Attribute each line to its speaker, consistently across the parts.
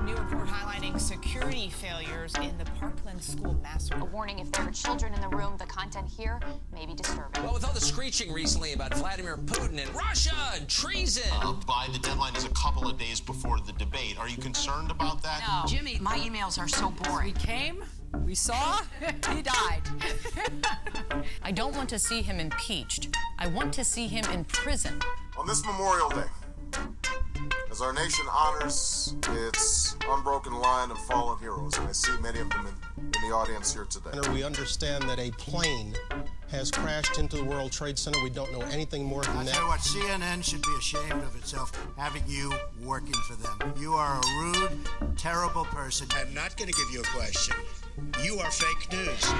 Speaker 1: New report highlighting security failures in the Parkland school massacre.
Speaker 2: A warning: if there are children in the room, the content here may be disturbing.
Speaker 3: Well, with all the screeching recently about Vladimir Putin and Russia and treason.
Speaker 4: By the deadline is a couple of days before the debate. Are you concerned about that?
Speaker 1: No.
Speaker 5: Jimmy, my emails are so boring.
Speaker 1: We came, we saw, he died.
Speaker 6: I don't want to see him impeached. I want to see him in prison.
Speaker 7: On this Memorial Day, as our nation honors its unbroken line of fallen heroes, and I see many of them in the audience here today.
Speaker 8: We understand that a plane has crashed into the World Trade Center. We don't know anything more than that.
Speaker 9: I tell you what, CNN should be ashamed of itself having you working for them. You are a rude, terrible person. I'm not going to give you a question. You are fake news.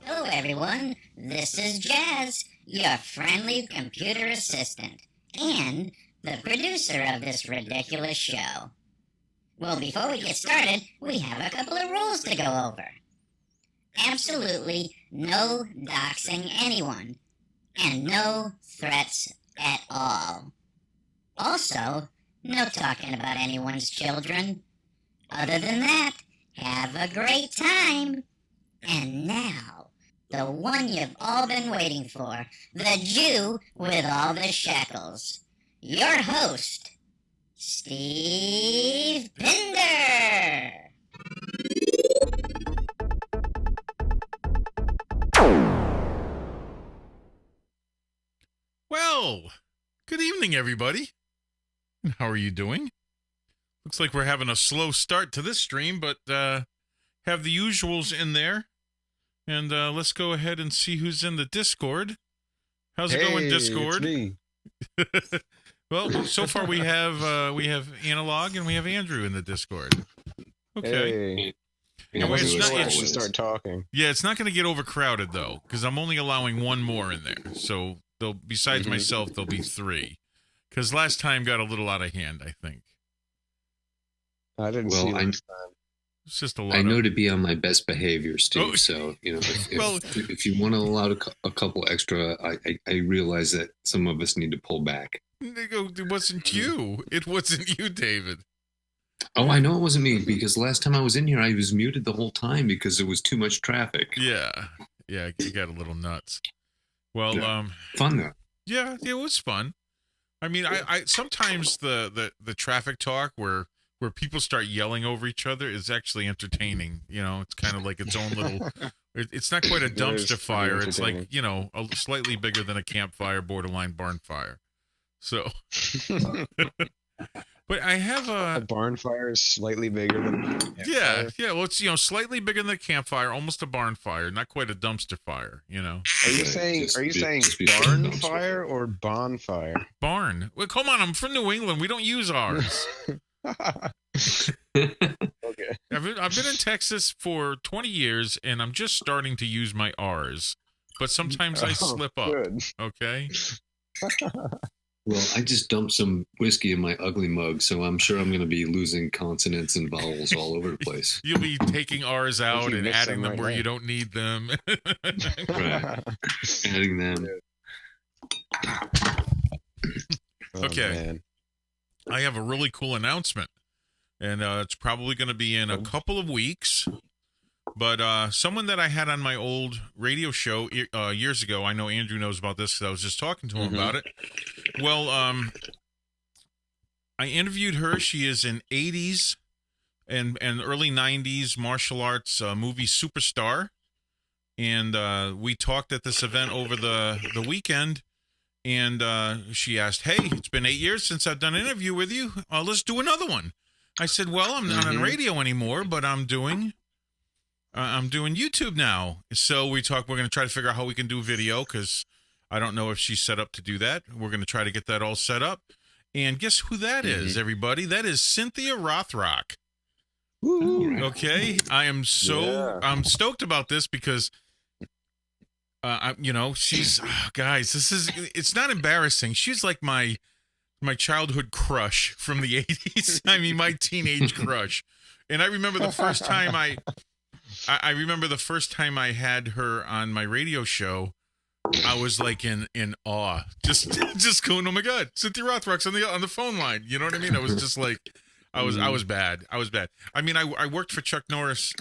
Speaker 10: Hello everyone, this is Jazz, your friendly computer assistant, and the producer of this ridiculous show. Well, before we get started, we have a couple of rules to go over. Absolutely no doxing anyone, and no threats at all. Also, no talking about anyone's children. Other than that, have a great time. And now, the one you've all been waiting for, the Jew with all the shekels. Your host, Steve Pinder.
Speaker 11: Well, good evening, everybody. How are you doing? Looks like we're having a slow start to this stream, but have the usuals in there. And let's go ahead and see who's in the Discord. How's it going, Discord?
Speaker 12: It's me.
Speaker 11: Well, so far we have Analog and we have Andrew in the Discord. Okay.
Speaker 12: Hey.
Speaker 11: Anyway,
Speaker 12: Start talking.
Speaker 11: Yeah, it's not going to get overcrowded though, because I'm only allowing one more in there. So besides myself, there'll be 3. Because last time got a little out of hand, I think.
Speaker 12: I didn't see it this time.
Speaker 11: It's just a lot.
Speaker 13: I know to be on my best behavior, Steve. Oh. So if you want to allow a couple extra, I realize that some of us need to pull back.
Speaker 11: It wasn't you. It wasn't you, David.
Speaker 13: Oh, I know it wasn't me, because last time I was in here, I was muted the whole time because there was too much traffic.
Speaker 11: Yeah, it got a little nuts. Well, yeah.
Speaker 13: Fun though.
Speaker 11: Yeah, it was fun. I mean, I sometimes the traffic talk where people start yelling over each other is actually entertaining. You know, it's kind of like its own little. It's not quite a dumpster fire. It's like, you know, slightly bigger than a campfire, borderline barn fire. So, but I have
Speaker 12: a barn fire is slightly bigger than a campfire.
Speaker 11: Yeah. Well, it's, you know, slightly bigger than a campfire, almost a barn fire, not quite a dumpster fire. You know.
Speaker 12: Are you saying barn fire or bonfire?
Speaker 11: Barn. Well, come on, I'm from New England. We don't use ours.
Speaker 12: Okay.
Speaker 11: I've been in Texas for 20 years, and I'm just starting to use my R's. But sometimes I slip up.
Speaker 12: Good.
Speaker 11: Okay?
Speaker 13: Well, I just dumped some whiskey in my ugly mug, so I'm sure I'm going to be losing consonants and vowels all over the place.
Speaker 11: You'll be taking R's out and
Speaker 12: mix
Speaker 11: adding
Speaker 12: them
Speaker 11: them
Speaker 12: right
Speaker 11: where
Speaker 12: now.
Speaker 11: you don't need them.
Speaker 13: Right. Adding them.
Speaker 12: Oh,
Speaker 11: Okay.
Speaker 12: man.
Speaker 11: I have a really cool announcement, and it's probably going to be in a couple of weeks. But someone that I had on my old radio show years ago, I know Andrew knows about this because I was just talking to him about it. Well, I interviewed her. She is an 80s and early 90s martial arts movie superstar. And we talked at this event over the weekend. And she asked, "Hey, it's been 8 years since I've done an interview with you. Let's do another one." I said, "Well, I'm not on radio anymore, but I'm doing YouTube now." So we're going to try to figure out how we can do video because I don't know if she's set up to do that. We're going to try to get that all set up. And guess who that is, everybody? That is Cynthia Rothrock. Okay, I'm stoked about this because she's guys, it's not embarrassing. She's like my childhood crush from the 80s. I mean, my teenage crush. And I remember the first time I had her on my radio show, I was like in awe. Just going, "Oh my God, Cynthia Rothrock's on the phone line." You know what I mean? I was just like, I was bad. I was bad. I mean, I worked for Chuck Norris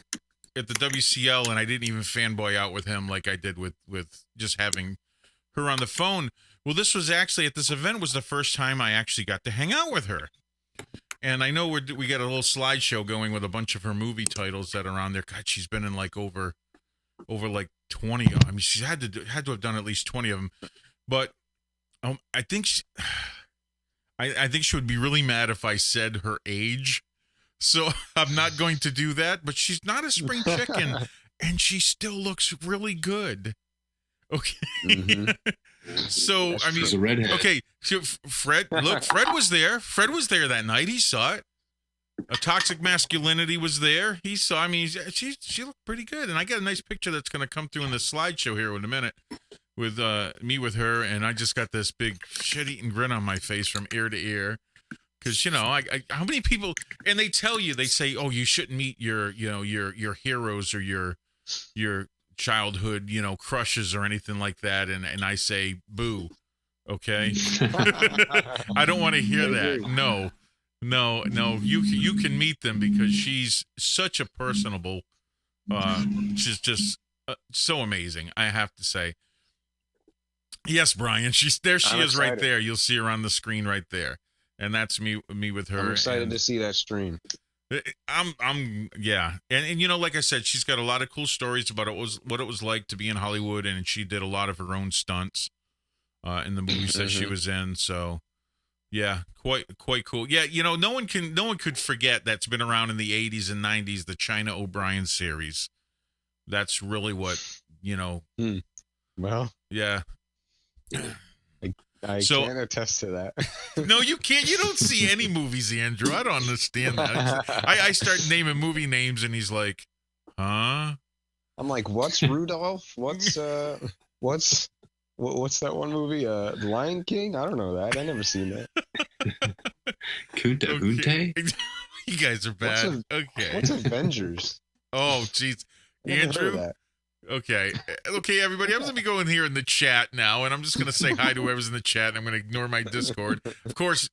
Speaker 11: at the WCL, and I didn't even fanboy out with him like I did with just having her on the phone. Well, this was actually at this event was the first time I actually got to hang out with her. And I know we got a little slideshow going with a bunch of her movie titles that are on there. God, she's been in like over like 20. I mean, she had to have done at least 20 of them. But I think I think she would be really mad if I said her age. So I'm not going to do that. But she's not a spring chicken, and she still looks really good. Okay. So I mean,
Speaker 13: she's a redhead.
Speaker 11: Okay. So Fred was there. Fred was there that night. He saw it. A Toxic Masculinity was there. He saw. I mean, she looked pretty good, and I got a nice picture that's going to come through in the slideshow here in a minute with me with her, and I just got this big shit-eating grin on my face from ear to ear. Because I how many people, and they tell you, they say, "Oh, you shouldn't meet your heroes or your childhood crushes or anything like that," and I say, "Boo." Okay. I don't want to hear that. No, you can meet them because she's such a personable, she's just so amazing, I have to say. Yes, Brian, she's there. She is right there. You'll see her on the screen right there. And that's me with her.
Speaker 12: I'm excited to see that stream.
Speaker 11: Yeah. And like I said, she's got a lot of cool stories about what it was like to be in Hollywood, and she did a lot of her own stunts in the movies that she was in. So yeah, quite cool. Yeah, no one could forget that's been around in the 80s and 90s, the China O'Brien series. That's really what,
Speaker 12: Well,
Speaker 11: yeah.
Speaker 12: I can attest to that.
Speaker 11: No, you can't. You don't see any movies, Andrew. I don't understand that. I start naming movie names, and he's like, "Huh?"
Speaker 12: I'm like, "What's Rudolph? What's that one movie? The Lion King? I don't know that. I never seen that."
Speaker 13: Kunta Kinte?
Speaker 11: You guys are bad.
Speaker 12: What's Avengers?
Speaker 11: Oh, jeez, Andrew. Okay, everybody. I'm going to be going here in the chat now, and I'm just going to say hi to whoever's in the chat, and I'm going to ignore my Discord. Of course,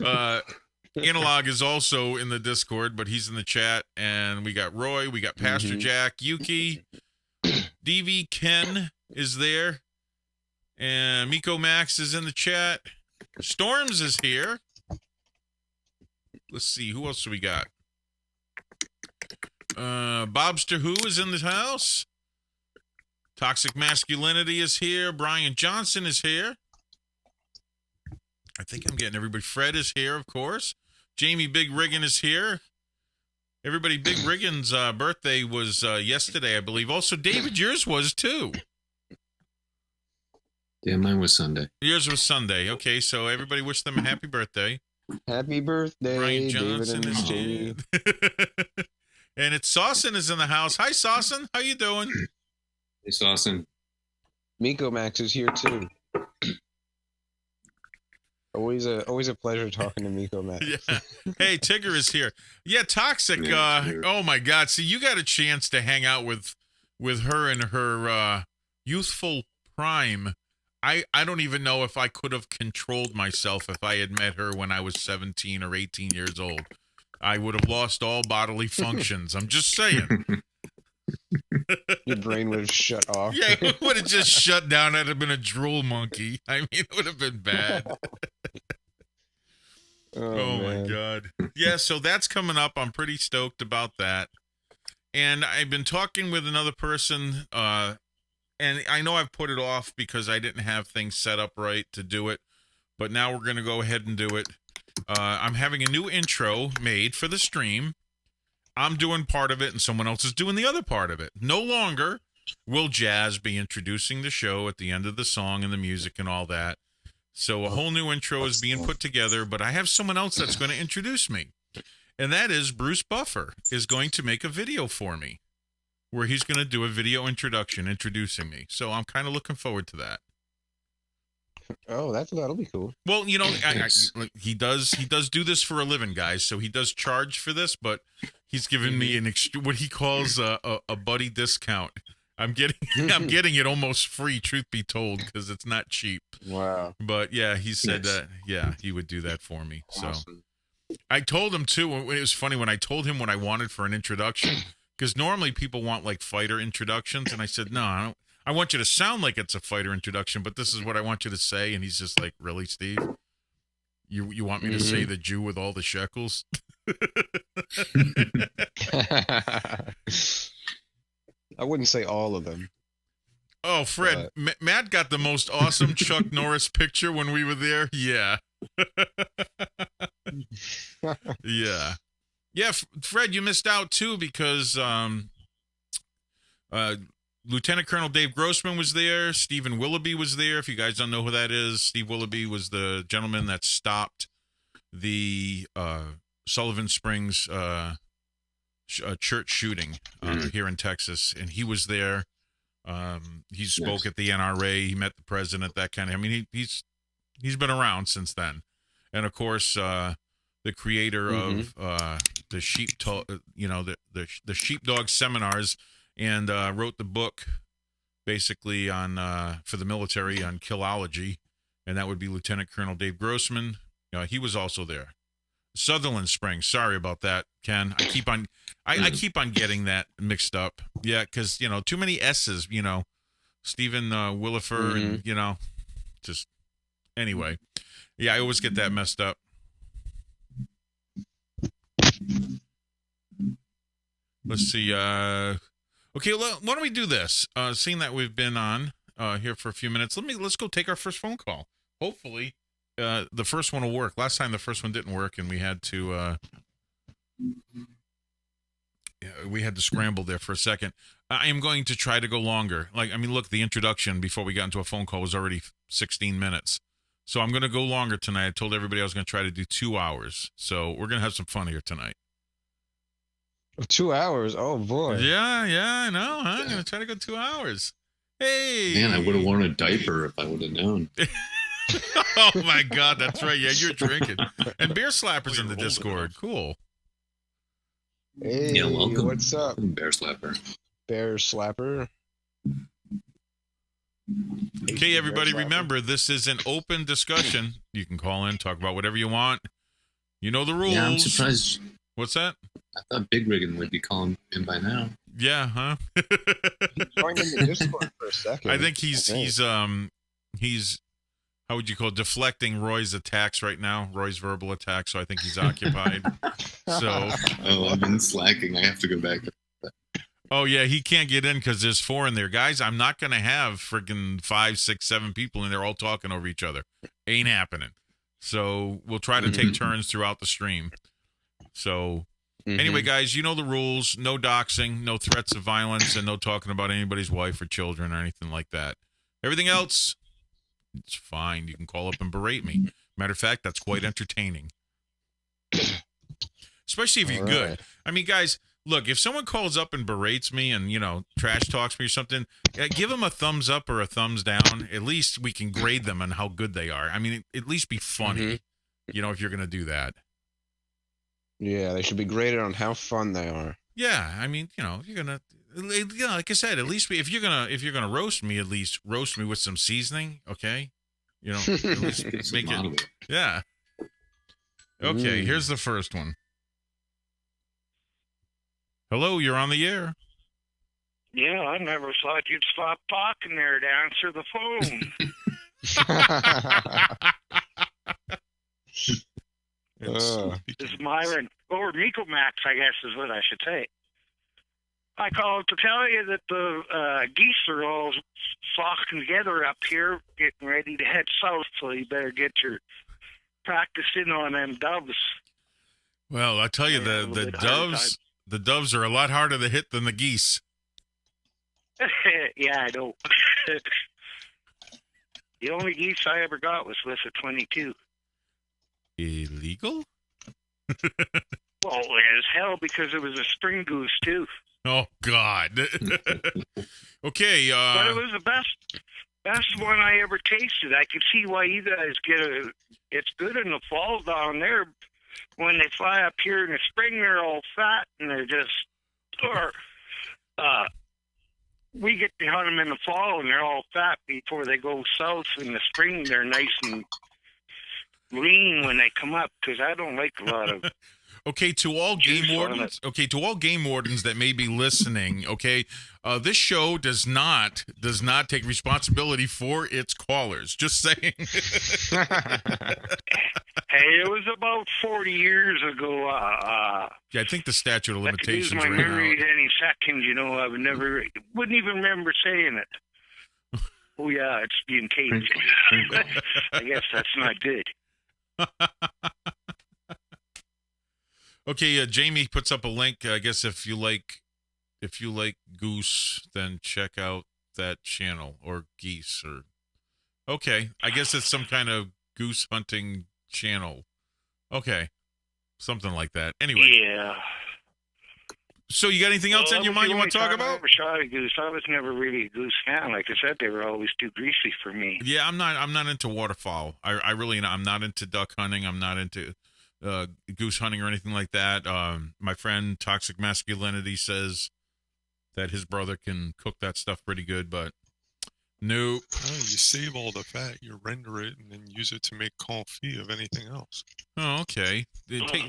Speaker 11: Analog is also in the Discord, but he's in the chat, and we got Roy, we got Pastor Jack, Yuki, DV Ken is there, and Miko Max is in the chat. Storms is here. Let's see, who else do we got? Bobster Who is in the house. Toxic Masculinity is here. Brian Johnson is here. I think I'm getting everybody. Fred is here, of course. Jamie Big Riggin is here. Everybody, Big Riggins' birthday was yesterday, I believe. Also, David, yours was too.
Speaker 13: Yeah, mine was Sunday.
Speaker 11: Yours was Sunday. Okay, so everybody wish them a happy birthday.
Speaker 12: Happy birthday,
Speaker 11: Brian
Speaker 12: David
Speaker 11: Johnson
Speaker 12: and
Speaker 11: is
Speaker 12: Jamie.
Speaker 11: And it's Saucin is in the house. Hi, Saucin. How you doing?
Speaker 13: Hey, Saucin.
Speaker 12: Miko Max is here too. Always a pleasure talking to Miko Max.
Speaker 11: Yeah. Hey, Tigger is here. Yeah, Toxic. Oh my God. See, you got a chance to hang out with her in her youthful prime. I don't even know if I could have controlled myself if I had met her when I was 17 or 18 years old. I would have lost all bodily functions. I'm just saying.
Speaker 12: Your brain would have shut off.
Speaker 11: Yeah, it would have just shut down. I'd have been a drool monkey. I mean, it would have been bad. Oh my God. Yeah, so that's coming up. I'm pretty stoked about that. And I've been talking with another person, and I know I've put it off because I didn't have things set up right to do it, but now we're going to go ahead and do it. I'm having a new intro made for the stream. I'm doing part of it, and someone else is doing the other part of it. No longer will Jazz be introducing the show at the end of the song and the music and all that. So a whole new intro is being put together, but I have someone else that's going to introduce me. And that is Bruce Buffer is going to make a video for me where he's going to do a video introduction introducing me. So I'm kind of looking forward to that.
Speaker 12: Oh, that'll be cool.
Speaker 11: Well, you know, he does do this for a living, guys. So he does charge for this, but he's given me an what he calls a buddy discount. I'm getting it almost free, truth be told, because it's not cheap.
Speaker 12: Wow.
Speaker 11: But yeah, he said that he would do that for me. So I told him too. It was funny when I told him what I wanted for an introduction, because normally people want like fighter introductions, and I said no, I don't. I want you to sound like it's a fighter introduction, but this is what I want you to say. And he's just like, really, Steve? You want me to say the Jew with all the shekels?
Speaker 12: I wouldn't say all of them.
Speaker 11: Oh, Fred, Matt got the most awesome Chuck Norris picture when we were there. Yeah. Yeah. Yeah, Fred, you missed out too because Lieutenant Colonel Dave Grossman was there. Stephen Willoughby was there. If you guys don't know who that is, Steve Willoughby was the gentleman that stopped the Sullivan Springs church shooting here in Texas, and he was there. He spoke at the NRA. He met the president. That kind of. I mean, he's been around since then, and of course, the creator of the the sheepdog seminars. And wrote the book basically on for the military on killology, and that would be Lieutenant Colonel Dave Grossman. He was also there. Sutherland Springs. Sorry about that, Ken. I keep on getting that mixed up. Yeah, because too many S's. Stephen Willifer, and just anyway. Yeah, I always get that messed up. Let's see. Okay, why don't we do this? Seeing that we've been on here for a few minutes, let's go take our first phone call. Hopefully, the first one will work. Last time the first one didn't work, and we had to scramble there for a second. I am going to try to go longer. Look, the introduction before we got into a phone call was already 16 minutes, so I'm going to go longer tonight. I told everybody I was going to try to do 2 hours, so we're going to have some fun here tonight.
Speaker 12: 2 hours? Oh boy.
Speaker 11: Yeah, I know. Huh? I'm gonna try to go 2 hours. Hey,
Speaker 13: man, I would have worn a diaper if I would have known.
Speaker 11: Oh my God, that's right. Yeah, you're drinking. And Bear Slapper's in the Discord. Cool.
Speaker 12: Hey,
Speaker 13: yeah, welcome.
Speaker 12: What's up,
Speaker 13: Bear Slapper?
Speaker 12: Bear Slapper.
Speaker 11: Okay, everybody, remember this is an open discussion. You can call in, talk about whatever you want. You know the rules.
Speaker 13: Yeah, I'm surprised.
Speaker 11: What's that?
Speaker 13: I thought Big Riggin would be calling in by now.
Speaker 11: Yeah, huh?
Speaker 12: He joined in the Discord for a second.
Speaker 11: I think he's how would you call it, deflecting Roy's attacks right now, Roy's verbal attacks. So I think he's occupied.
Speaker 13: I've been slacking. I have to go back.
Speaker 11: Oh yeah, he can't get in because there's 4 in there, guys. I'm not gonna have freaking 5, 6, 7 people in there all talking over each other. Ain't happening. So we'll try to take turns throughout the stream. So anyway, guys, you know the rules. No doxing, no threats of violence, and no talking about anybody's wife or children or anything like that. Everything else, it's fine. You can call up and berate me. Matter of fact, that's quite entertaining. especially if you're good. I mean, guys, look, if someone calls up and berates me and, trash talks me or something, give them a thumbs up or a thumbs down. At least we can grade them on how good they are. I mean, at least be funny, if you're going to do that.
Speaker 12: Yeah, they should be graded on how fun they are.
Speaker 11: Yeah, I mean, you're gonna, like I said, at least if you're gonna roast me, at least roast me with some seasoning, okay? At least make it. Yeah. Okay, here's the first one. Hello, you're on the air.
Speaker 14: Yeah, I never thought you'd stop talking there to answer the phone. This is Myron, or Miko Max, I guess is what I should say. I called to tell you that the geese are all flocking together up here, getting ready to head south, so you better get your practice in on them doves.
Speaker 11: Well, I tell you, the doves are a lot harder to hit than the geese.
Speaker 14: Yeah, I know. The only geese I ever got was with a 22.
Speaker 11: Illegal?
Speaker 14: Well, as hell, because it was a spring goose too.
Speaker 11: Oh God. Okay.
Speaker 14: But it was the best one I ever tasted. I could see why you guys get it. It's good in the fall down there. When they fly up here in the spring, they're all fat and they're just. We get to hunt them in the fall and they're all fat before they go south. In the spring, they're nice and lean when they come up, because I don't like a lot of.
Speaker 11: Okay, to all game wardens. Okay, to all game wardens that may be listening. Okay, this show does not take responsibility for its callers. Just saying.
Speaker 14: Hey, it was about 40 years ago.
Speaker 11: Yeah, I think the statute of limitations.
Speaker 14: I could use my memory at any second. I wouldn't even remember saying it. Oh yeah, it's being taped. I guess that's not good.
Speaker 11: Okay, Jamie puts up a link. I guess if you like goose, then check out that channel, or geese, or okay. I guess it's some kind of goose hunting channel. Okay, something like that. Anyway.
Speaker 14: Yeah.
Speaker 11: So you got anything else on your mind you want to talk about?
Speaker 14: I never shot a goose. I was never really a goose fan. Like I said, they were always too greasy for me.
Speaker 11: Yeah, I'm not into waterfowl. I really I'm not into duck hunting. I'm not into goose hunting or anything like that. My friend Toxic Masculinity says that his brother can cook that stuff pretty good, but nope.
Speaker 15: Oh, you save all the fat, you render it, and then use it to make confit of anything else.
Speaker 11: Oh, okay.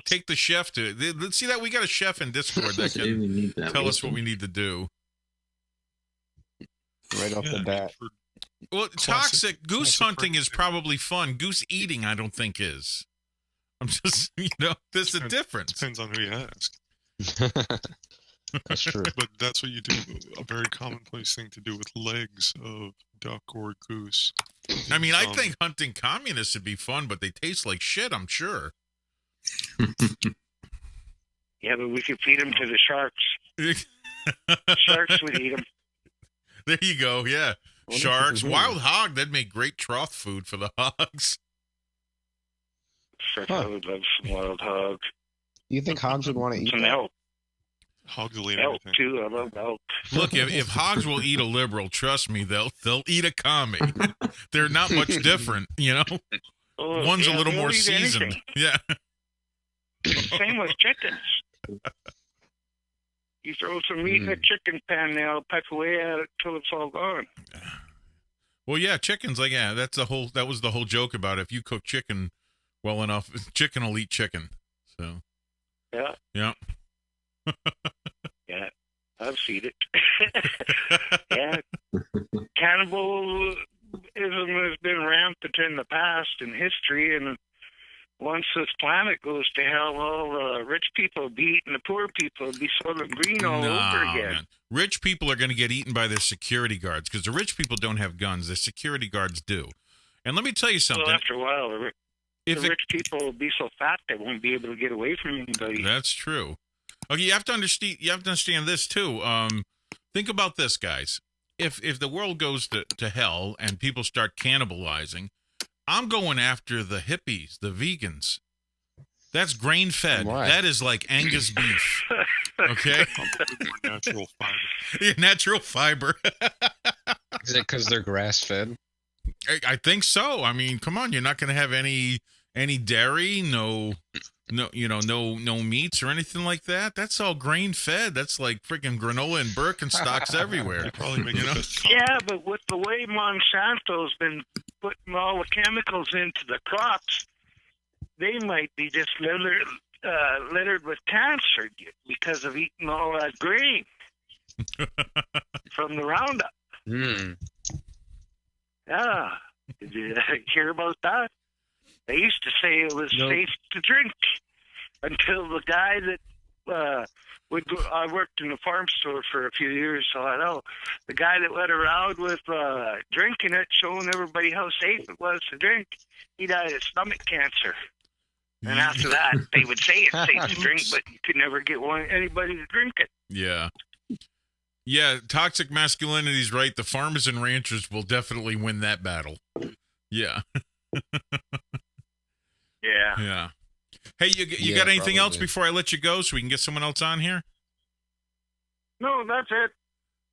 Speaker 11: Take the chef to. Let's see that we got a chef in Discord that can tell us what we need to do.
Speaker 12: Right off the bat.
Speaker 11: Well, toxic goose hunting is probably fun. Goose eating, I don't think is. I'm just, there's a difference.
Speaker 15: Depends on who you ask.
Speaker 12: That's true.
Speaker 15: But that's what you do. A very commonplace thing to do with legs of duck or goose.
Speaker 11: I mean, I think hunting communists would be fun, but they taste like shit, I'm sure.
Speaker 14: Yeah, but we could feed them to the sharks. Sharks would eat them.
Speaker 11: There you go, yeah. Sharks, wild hog, that'd make great trough food for the hogs.
Speaker 14: I would love some wild hog.
Speaker 12: You think hogs would want to eat
Speaker 14: some elk?
Speaker 15: Hogs will eat
Speaker 14: elk
Speaker 15: everything.
Speaker 14: Too. I love elk.
Speaker 11: Look, if hogs will eat a liberal, trust me, they'll eat a commie. They're not much different,
Speaker 14: Oh,
Speaker 11: One's
Speaker 14: yeah,
Speaker 11: a little
Speaker 14: they'll
Speaker 11: more
Speaker 14: eat
Speaker 11: seasoned.
Speaker 14: anything.
Speaker 11: Yeah.
Speaker 14: Same with chickens. You throw some meat in a chicken pan, they'll peck away at it till it's all gone.
Speaker 11: Well, yeah, chickens, that was the whole joke about it. If you cook chicken well enough, chicken will eat chicken. So.
Speaker 14: Yeah.
Speaker 11: Yeah.
Speaker 14: Yeah, I've seen it. Yeah. Cannibalism has been rampant in the past in history, and once this planet goes to hell, all the rich people will be eating the poor people. It'll be Soylent Green all over again.
Speaker 11: Man. Rich people are going to get eaten by their security guards, because the rich people don't have guns. The security guards do. And let me tell you something.
Speaker 14: Well, after a while, the rich people will be so fat they won't be able to get away from anybody.
Speaker 11: That's true. Okay, you have to understand this too. Think about this, guys. If the world goes to hell and people start cannibalizing, I'm going after the hippies, the vegans. That's grain fed.
Speaker 12: Why?
Speaker 11: That is like Angus beef. Okay.
Speaker 15: Natural fiber.
Speaker 11: Yeah, natural fiber.
Speaker 12: Is it because they're grass fed?
Speaker 11: I think so. I mean, come on, you're not going to have any dairy, no meats or anything like that. That's all grain fed. That's like freaking granola and Birkenstocks everywhere.
Speaker 15: Probably make the best compost.
Speaker 14: Yeah, but with the way Monsanto's been putting all the chemicals into the crops, they might be just littered with cancer because of eating all that grain from the Roundup. Yeah. Did you hear about that? They used to say it was safe to drink until the guy that I worked in a farm store for a few years, so I know. The guy that went around with drinking it, showing everybody how safe it was to drink, he died of stomach cancer. And after that, they would say it's safe to drink, but you could never get anybody to drink it.
Speaker 11: Yeah. Yeah, toxic masculinity is right. The farmers and ranchers will definitely win that battle. Yeah.
Speaker 14: Yeah.
Speaker 11: Yeah. Hey, you got anything else before I let you go so we can get someone else on here?
Speaker 14: No, that's it.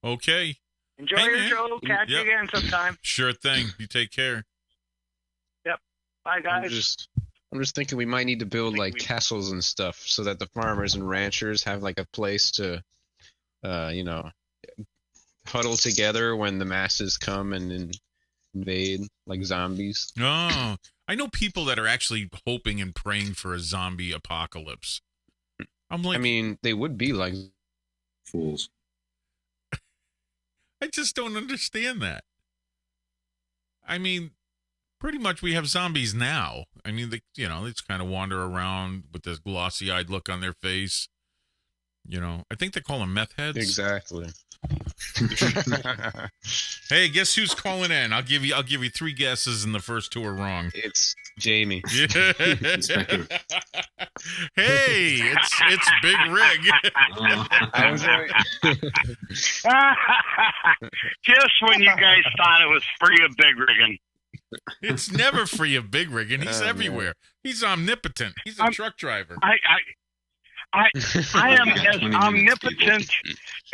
Speaker 11: Okay.
Speaker 14: Enjoy your show. Catch you again sometime.
Speaker 11: Sure thing. You take care.
Speaker 14: Yep. Bye, guys.
Speaker 12: I'm just thinking we might need to build like castles and stuff so that the farmers and ranchers have like a place to, huddle together when the masses come and invade like zombies.
Speaker 11: Oh, I know people that are actually hoping and praying for a zombie apocalypse. I'm like,
Speaker 12: I mean, they would be like
Speaker 13: fools.
Speaker 11: I just don't understand that. I mean, pretty much we have zombies now. I mean, they just kind of wander around with this glossy-eyed look on their face. I think they call them meth heads.
Speaker 12: Exactly.
Speaker 11: Hey, guess who's calling in? I'll give you 3 guesses, and the first 2 are wrong.
Speaker 12: It's Jamie.
Speaker 11: Yeah. Hey, it's Big Rig.
Speaker 12: I was right.
Speaker 14: Just when you guys thought it was free of big rigging.
Speaker 11: It's never free of Big Rig, and he's everywhere. Man. He's omnipotent. He's a truck driver.
Speaker 14: I am as omnipotent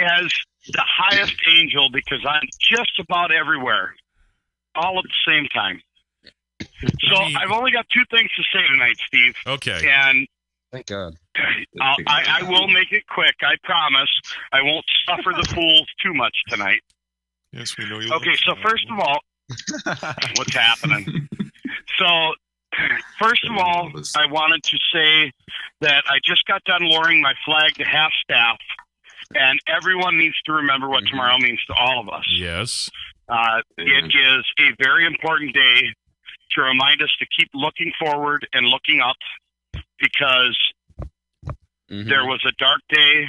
Speaker 14: as the highest angel because I'm just about everywhere, all at the same time. So I've only got 2 things to say tonight, Steve.
Speaker 11: Okay.
Speaker 14: And
Speaker 12: thank God.
Speaker 14: I will make it quick. I promise. I won't suffer the fools too much tonight.
Speaker 15: Yes, we know you.
Speaker 14: Okay, so first of all, what's happening? So, first of all, I wanted to say that I just got done lowering my flag to half staff, and everyone needs to remember what tomorrow means to all of us.
Speaker 11: Yes.
Speaker 14: It is a very important day to remind us to keep looking forward and looking up, because there was a dark day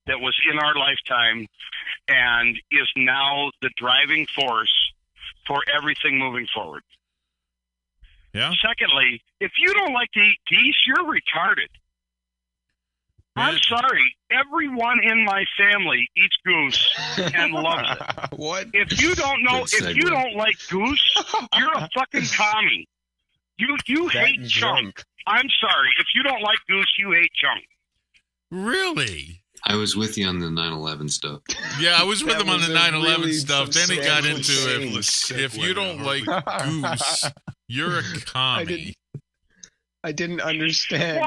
Speaker 14: that was in our lifetime and is now the driving force for everything moving forward.
Speaker 11: Yeah.
Speaker 14: Secondly, if you don't like to eat geese, you're retarded. I'm sorry. Everyone in my family eats goose and loves it.
Speaker 12: What?
Speaker 14: If you don't like goose, you're a fucking commie. You hate junk. I'm sorry. If you don't like goose, you hate junk.
Speaker 11: Really?
Speaker 13: I was with you on the 9/11 stuff.
Speaker 11: Yeah, I was with him on the 9/11
Speaker 12: really
Speaker 11: stuff. Then he got into if you don't like goose, you're a commie.
Speaker 12: I didn't understand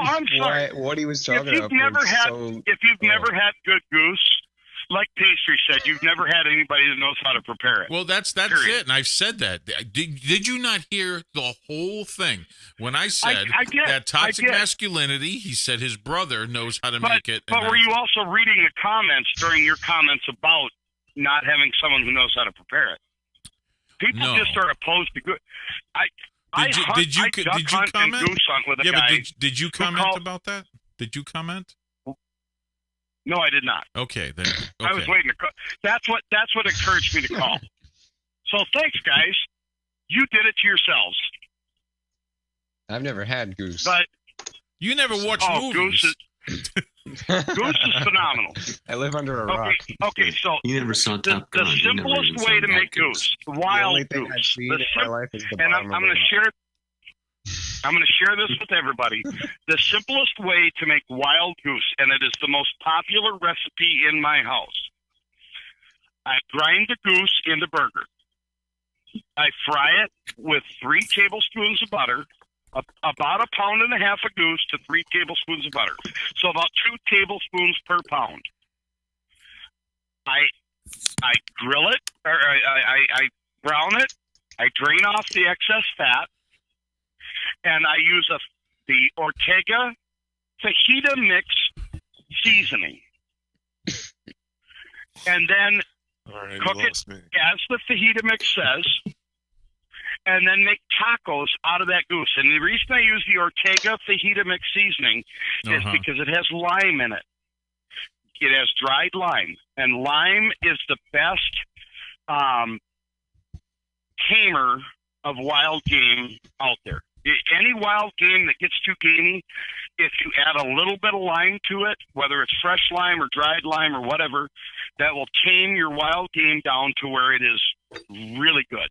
Speaker 12: what he was talking about.
Speaker 14: If you've never had good goose, like Pastry said, you've never had anybody that knows how to prepare it.
Speaker 11: Well, that's
Speaker 14: Period.
Speaker 11: it, and I've said that. Did you not hear the whole thing when I said that toxic masculinity? He said his brother knows how to make it.
Speaker 14: But were you also reading the comments during your comments about not having someone who knows how to prepare it? People just are opposed to good. Did you comment? Goose hunt with a guy
Speaker 11: but did you comment about that? Did you comment?
Speaker 14: No, I did not.
Speaker 11: Okay, then. Okay.
Speaker 14: I was waiting to call. That's what encouraged me to call. So thanks, guys. You did it to yourselves.
Speaker 12: I've never had goose.
Speaker 14: But
Speaker 11: you never watched movies.
Speaker 14: Goose is phenomenal.
Speaker 12: I live under a rock.
Speaker 14: Okay, so
Speaker 13: you never saw Top Gun.
Speaker 14: The simplest way to make goose, wild goose.
Speaker 12: and I'm
Speaker 14: going to share. I'm going to share this with everybody. The simplest way to make wild goose, and it is the most popular recipe in my house. I grind the goose into burger. I fry it with 3 tablespoons of butter, about 1.5 pounds of goose to 3 tablespoons of butter. So about 2 tablespoons per pound. I grill it, or I brown it. I drain off the excess fat, and I use the Ortega fajita mix seasoning. And then cook it as the fajita mix says, and then make tacos out of that goose. And the reason I use the Ortega fajita mix seasoning is because it has lime in it. It has dried lime, and lime is the best tamer of wild game out there. Any wild game that gets too gamey, if you add a little bit of lime to it, whether it's fresh lime or dried lime or whatever, that will tame your wild game down to where it is really good.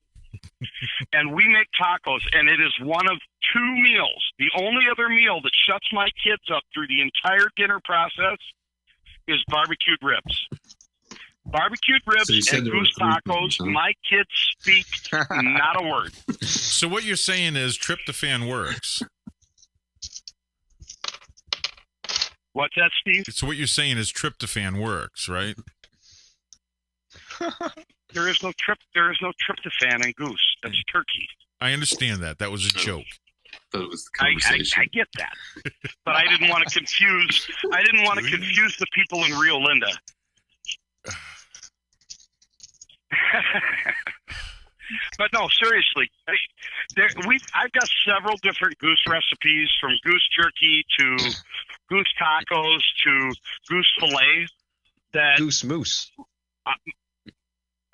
Speaker 14: And we make tacos, and it is one of 2 meals. The only other meal that shuts my kids up through the entire dinner process is barbecued ribs. Barbecued ribs and goose tacos, my kids speak not a word.
Speaker 11: So what you're saying is tryptophan works.
Speaker 14: What's that, Steve?
Speaker 11: So what you're saying is tryptophan works, right?
Speaker 14: There is no tryptophan in goose. That's turkey.
Speaker 11: I understand that. That was a joke.
Speaker 13: That was the conversation.
Speaker 14: I get that, but I didn't want to confuse. I didn't want to confuse the people in Rio Linda. But no, seriously, I've got several different goose recipes, from goose jerky to goose tacos to goose fillet. That
Speaker 12: goose mousse.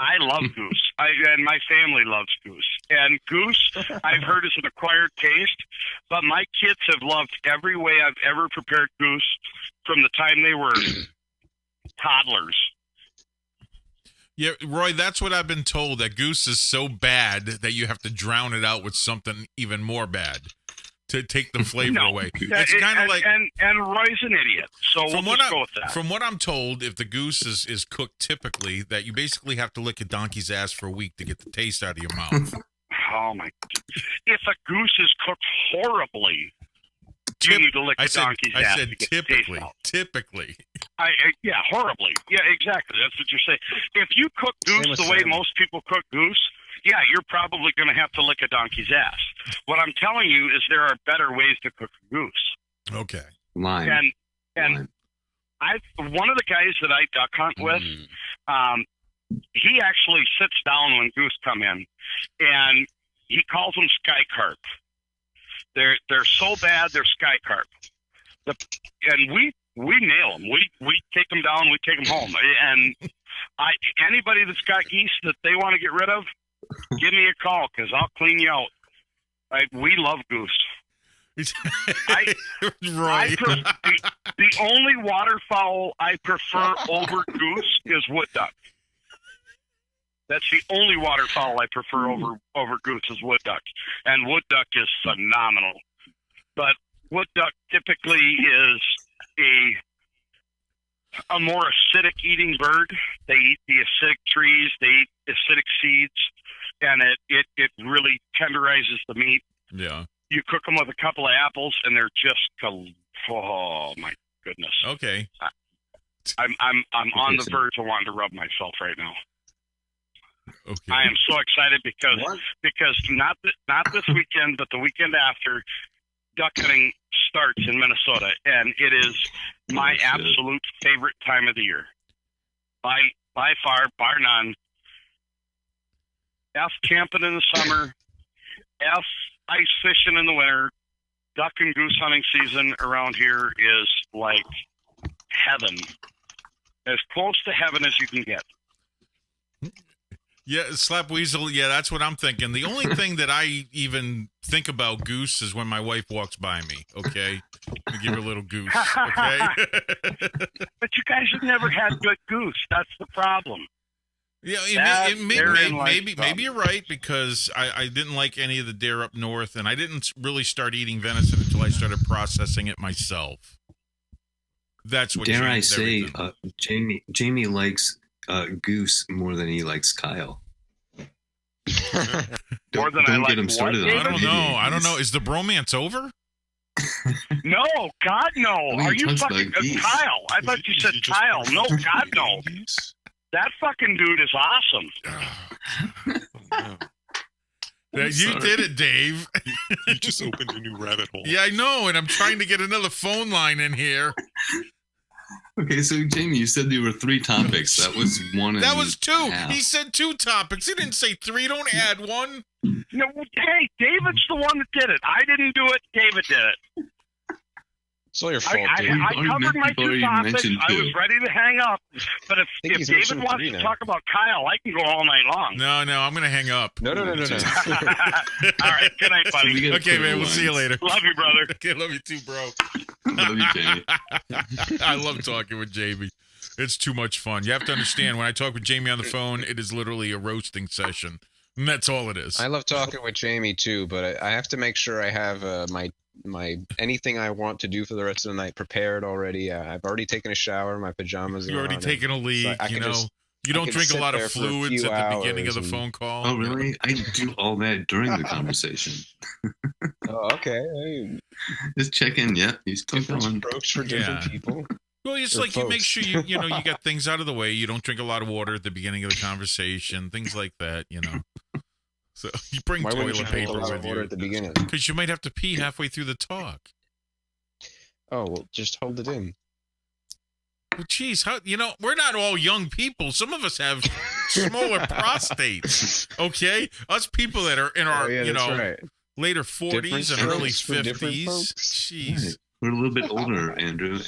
Speaker 14: I love goose, and my family loves goose. And goose, I've heard, is an acquired taste, but my kids have loved every way I've ever prepared goose from the time they were toddlers.
Speaker 11: Yeah, Roy, that's what I've been told, that goose is so bad that you have to drown it out with something even more bad to take the flavor away. It's kind of like...
Speaker 14: And Roy's an idiot, so we'll just go with that.
Speaker 11: From what I'm told, if the goose is cooked typically, that you basically have to lick a donkey's ass for a week to get the taste out of your mouth.
Speaker 14: Oh, my... If a goose is cooked horribly... You need to lick a donkey's ass.
Speaker 11: I said typically. Typically.
Speaker 14: Yeah, horribly. Yeah, exactly. That's what you're saying. If you cook goose the way most people cook goose, yeah, you're probably going to have to lick a donkey's ass. What I'm telling you is there are better ways to cook goose.
Speaker 11: Okay.
Speaker 13: Lime.
Speaker 14: And one of the guys that I duck hunt with, he actually sits down when goose come in, and he calls them sky carp. They're so bad, they're sky carp. And we nail them. We take them down, we take them home. And anybody that's got geese that they want to get rid of, give me a call, because I'll clean you out. We love goose.
Speaker 11: Right.
Speaker 14: The only waterfowl I prefer over goose is wood duck. That's the only waterfowl I prefer over goose is wood duck. And wood duck is phenomenal. But wood duck typically is a more acidic eating bird. They eat the acidic trees, they eat acidic seeds, and it really tenderizes the meat.
Speaker 11: Yeah.
Speaker 14: You cook them with a couple of apples, and they're just, oh my goodness.
Speaker 11: Okay.
Speaker 14: I'm on the verge of wanting to rub myself right now.
Speaker 11: Okay.
Speaker 14: I am so excited because not this weekend, but the weekend after, duck hunting starts in Minnesota, and it is my absolute favorite time of the year. By far, bar none. F camping in the summer, F ice fishing in the winter. Duck and goose hunting season around here is like heaven. As close to heaven as you can get.
Speaker 11: Yeah, Slap Weasel, yeah, that's what I'm thinking. The only thing that I even think about goose is when my wife walks by me, okay? To give her a little goose, okay?
Speaker 14: But you guys have never had good goose. That's the problem.
Speaker 11: Yeah, maybe
Speaker 14: trouble.
Speaker 11: you're right, because I didn't like any of the deer up north, and I didn't really start eating venison until I started processing it myself. That's what.
Speaker 13: Dare I say, Jamie likes goose more than he likes Kyle.
Speaker 14: More than
Speaker 13: don't
Speaker 14: I
Speaker 13: get
Speaker 14: like
Speaker 13: him started
Speaker 14: what,
Speaker 13: on
Speaker 14: David?
Speaker 11: I don't know. Is the bromance over?
Speaker 14: No, God, no.
Speaker 13: mean,
Speaker 14: Are
Speaker 13: he
Speaker 14: you
Speaker 13: talks
Speaker 14: fucking
Speaker 13: about geese.
Speaker 14: Kyle? I thought you said Kyle. No, God, no. That fucking dude is awesome.
Speaker 11: You did it, Dave.
Speaker 15: You just opened a new rabbit hole.
Speaker 11: Yeah, I know, and I'm trying to get another phone line in here.
Speaker 13: Okay, so Jamie, you said there were 3 topics. That was one.
Speaker 11: That was 2.
Speaker 13: half.
Speaker 11: He said 2 topics. He didn't say 3. Don't add one.
Speaker 14: No, hey, David's the one that did it. I didn't do it. David did it.
Speaker 12: It's all your fault,
Speaker 14: I
Speaker 12: dude.
Speaker 14: covered my 2 topics. I was ready to hang up. But if
Speaker 12: he's
Speaker 14: David
Speaker 12: mentioned
Speaker 14: wants
Speaker 12: 3
Speaker 14: to
Speaker 12: now.
Speaker 14: talk about Kyle, I can go all night long.
Speaker 11: No, I'm going to hang up.
Speaker 12: No.
Speaker 14: All right, good night, buddy.
Speaker 11: Okay, man, we'll see you later.
Speaker 14: Love you, brother.
Speaker 11: Okay, love you too, bro.
Speaker 13: Love you, Jamie.
Speaker 11: I love talking with Jamie. It's too much fun. You have to understand, when I talk with Jamie on the phone, it is literally a roasting session. And that's all it is.
Speaker 12: I love talking with Jamie too, but I have to make sure I have my anything I want to do for the rest of the night prepared already. I've already taken a shower, my pajamas.
Speaker 11: You're already taking a leak.
Speaker 12: So
Speaker 11: You don't drink a lot of fluids at the beginning of the phone call.
Speaker 13: Oh, really? I do all that during the conversation.
Speaker 12: Oh, okay.
Speaker 13: Just check in. Yeah, he's still
Speaker 12: Different
Speaker 13: going.
Speaker 12: strokes for different people.
Speaker 11: Well, it's
Speaker 12: Or
Speaker 11: like you make
Speaker 12: folks.
Speaker 11: sure you got things out of the way. You don't drink a lot of water at the beginning of the conversation, things like that. So you bring
Speaker 12: Why wouldn't you
Speaker 11: toilet
Speaker 12: drink a
Speaker 11: paper
Speaker 12: lot of
Speaker 11: with
Speaker 12: water
Speaker 11: you
Speaker 12: at the beginning?
Speaker 11: because you might have to pee halfway through the talk.
Speaker 12: Oh, well, just hold it in.
Speaker 11: Well, geez, we're not all young people. Some of us have smaller prostates. Okay, us people that are in our
Speaker 12: right.
Speaker 11: later 40s and early 50s. Jeez.
Speaker 13: Right. We're a little bit older, Andrew,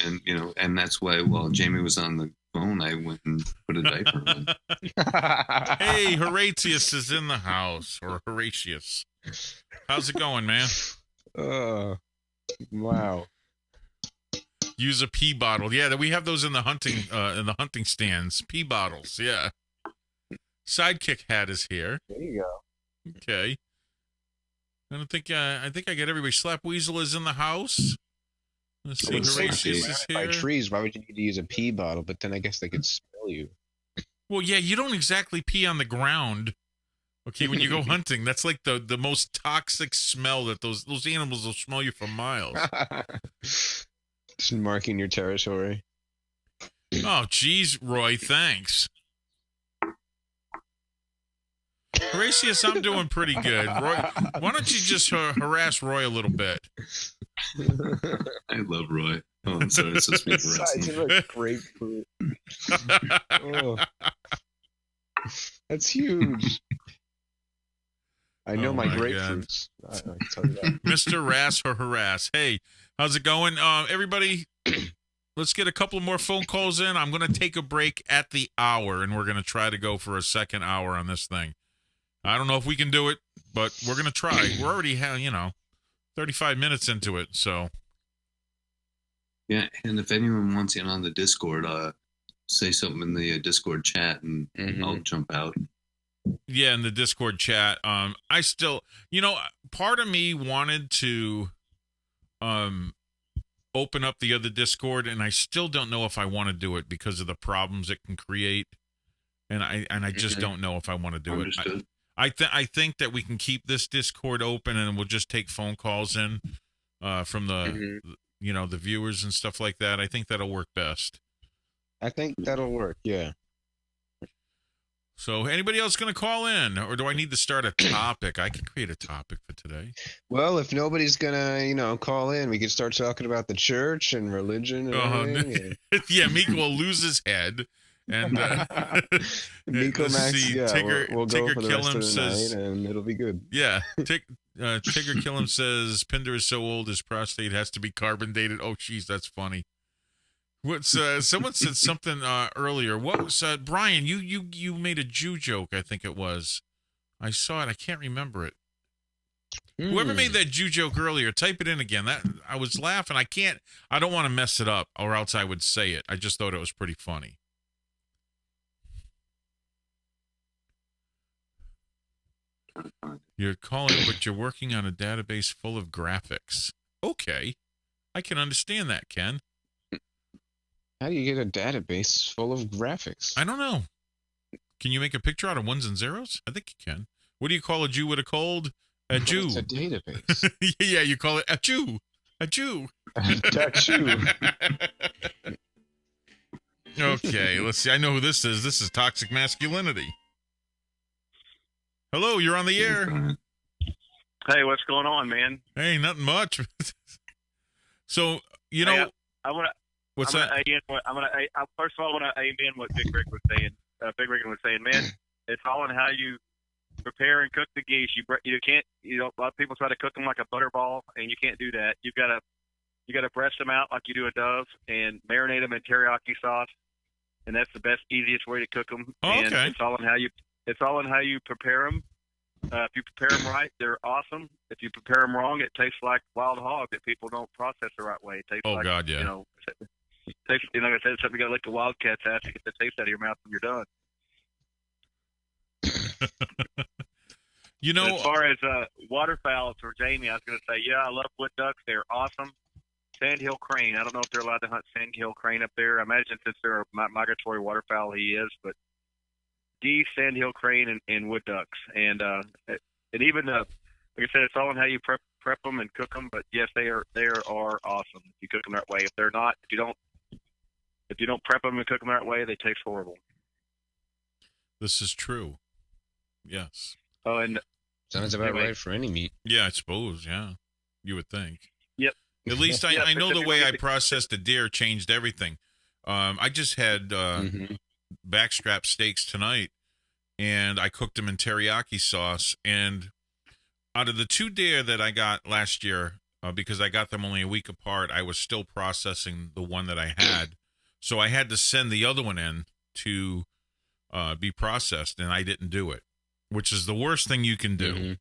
Speaker 13: and that's why while Jamie was on the phone, I went and put a diaper on.
Speaker 11: Hey, Horatius is in the house, or Horatius. How's it going, man?
Speaker 12: Wow.
Speaker 11: Use a pee bottle. Yeah, we have those in the hunting stands. Pee bottles. Yeah. Sidekick hat is here.
Speaker 12: There you go.
Speaker 11: Okay. I think I get everybody. Slap Weasel is in the house. Let's see. Horatius is
Speaker 12: By
Speaker 11: here.
Speaker 12: trees, why would you need to use a pee bottle? But then I guess they could smell you.
Speaker 11: Well, yeah, you don't exactly pee on the ground. Okay, when you go hunting, that's like the most toxic smell that those animals will smell you for miles.
Speaker 12: Just marking your territory.
Speaker 11: Oh, geez, Roy, thanks. Horatius, I'm doing pretty good. Roy, why don't you just harass Roy a little bit?
Speaker 13: I love Roy. Oh, I'm sorry, it's just me harassing.
Speaker 12: Size of a grapefruit. Oh. That's huge. I know my grapefruits. I can tell you that.
Speaker 11: Mr. Rass or Harass. Hey, how's it going? Everybody, let's get a couple more phone calls in. I'm going to take a break at the hour, and we're going to try to go for a second hour on this thing. I don't know if we can do it, but we're going to try. We're already, 35 minutes into it, so.
Speaker 13: Yeah, and if anyone wants in on the Discord, say something in the Discord chat, and I'll jump out.
Speaker 11: Yeah, in the Discord chat. I still, part of me wanted to open up the other Discord, and I still don't know if I want to do it because of the problems it can create, and I just don't know if I want to do it. I think that we can keep this Discord open, and we'll just take phone calls in from the the viewers and stuff like that. I think that'll work best.
Speaker 12: I think that'll work. Yeah.
Speaker 11: So, anybody else going to call in, or do I need to start a topic? I can create a topic for today.
Speaker 12: Well, if nobody's gonna, call in, we could start talking about the church and religion. And everything.
Speaker 11: Yeah, Miko will lose his head. And
Speaker 12: Miko Max,
Speaker 11: Tigger,
Speaker 12: we'll go
Speaker 11: Tigger
Speaker 12: for the rest of the
Speaker 11: says,
Speaker 12: night, and it'll be good.
Speaker 11: Yeah, Tigger Killam says Pinder is so old his prostate has to be carbon dated. Oh, geez, that's funny. What's someone said something earlier? What was Brian? You made a Jew joke, I think it was. I saw it. I can't remember it. Whoever made that Jew joke earlier, type it in again. That I was laughing. I don't want to mess it up, or else I would say it. I just thought it was pretty funny. You're calling, but you're working on a database full of graphics. Okay. I can understand that, Ken.
Speaker 12: How do you get a database full of graphics?
Speaker 11: I don't know. Can you make a picture out of ones and zeros? I think you can. What do you call a Jew with a cold? A Jew.
Speaker 12: It's a database.
Speaker 11: Yeah, you call it a Jew. A Jew.
Speaker 12: A Jew.
Speaker 11: Okay, let's see. I know who this is. This is toxic masculinity. Hello, you're on the air.
Speaker 16: Hey, what's going on, man?
Speaker 11: Hey, nothing much. So, you know,
Speaker 16: hey, I want to.
Speaker 11: What's
Speaker 16: I'm
Speaker 11: that?
Speaker 16: First of all, I want to amen what Big Rick was saying. Big Rick was saying, man, it's all in how you prepare and cook the geese. You can't. A lot of people try to cook them like a butterball, and you can't do that. You got to breast them out like you do a dove, and marinate them in teriyaki sauce, and that's the best, easiest way to cook them.
Speaker 11: Oh, okay.
Speaker 16: And it's all in how you prepare them. If you prepare them right, they're awesome. If you prepare them wrong, it tastes like wild hog that people don't process the right way. It tastes like,
Speaker 11: God, yeah.
Speaker 16: It tastes, like I said, something you got to lick the wildcats out to get the taste out of your mouth when you're done. As far as waterfowl for Jamie, I was going to say, yeah, I love wood ducks. They're awesome. Sandhill crane. I don't know if they're allowed to hunt sandhill crane up there. I imagine since they're a migratory waterfowl, he is. But geese, sandhill crane, and wood ducks, and even like I said, it's all in how you prep them and cook them. But yes, they are awesome if you cook them that way. If they're not, if you don't prep them and cook them that way, they taste horrible.
Speaker 11: This is true. Yes.
Speaker 16: Oh, and
Speaker 12: sounds about right for any meat.
Speaker 11: Yeah, I suppose. Yeah, you would think.
Speaker 16: Yep.
Speaker 11: At least I know the way I processed a deer changed everything. I just had backstrap steaks tonight, and I cooked them in teriyaki sauce. And out of the 2 deer that I got last year, because I got them only a week apart, I was still processing the one that I had. So I had to send the other one in to be processed, and I didn't do it, which is the worst thing you can do.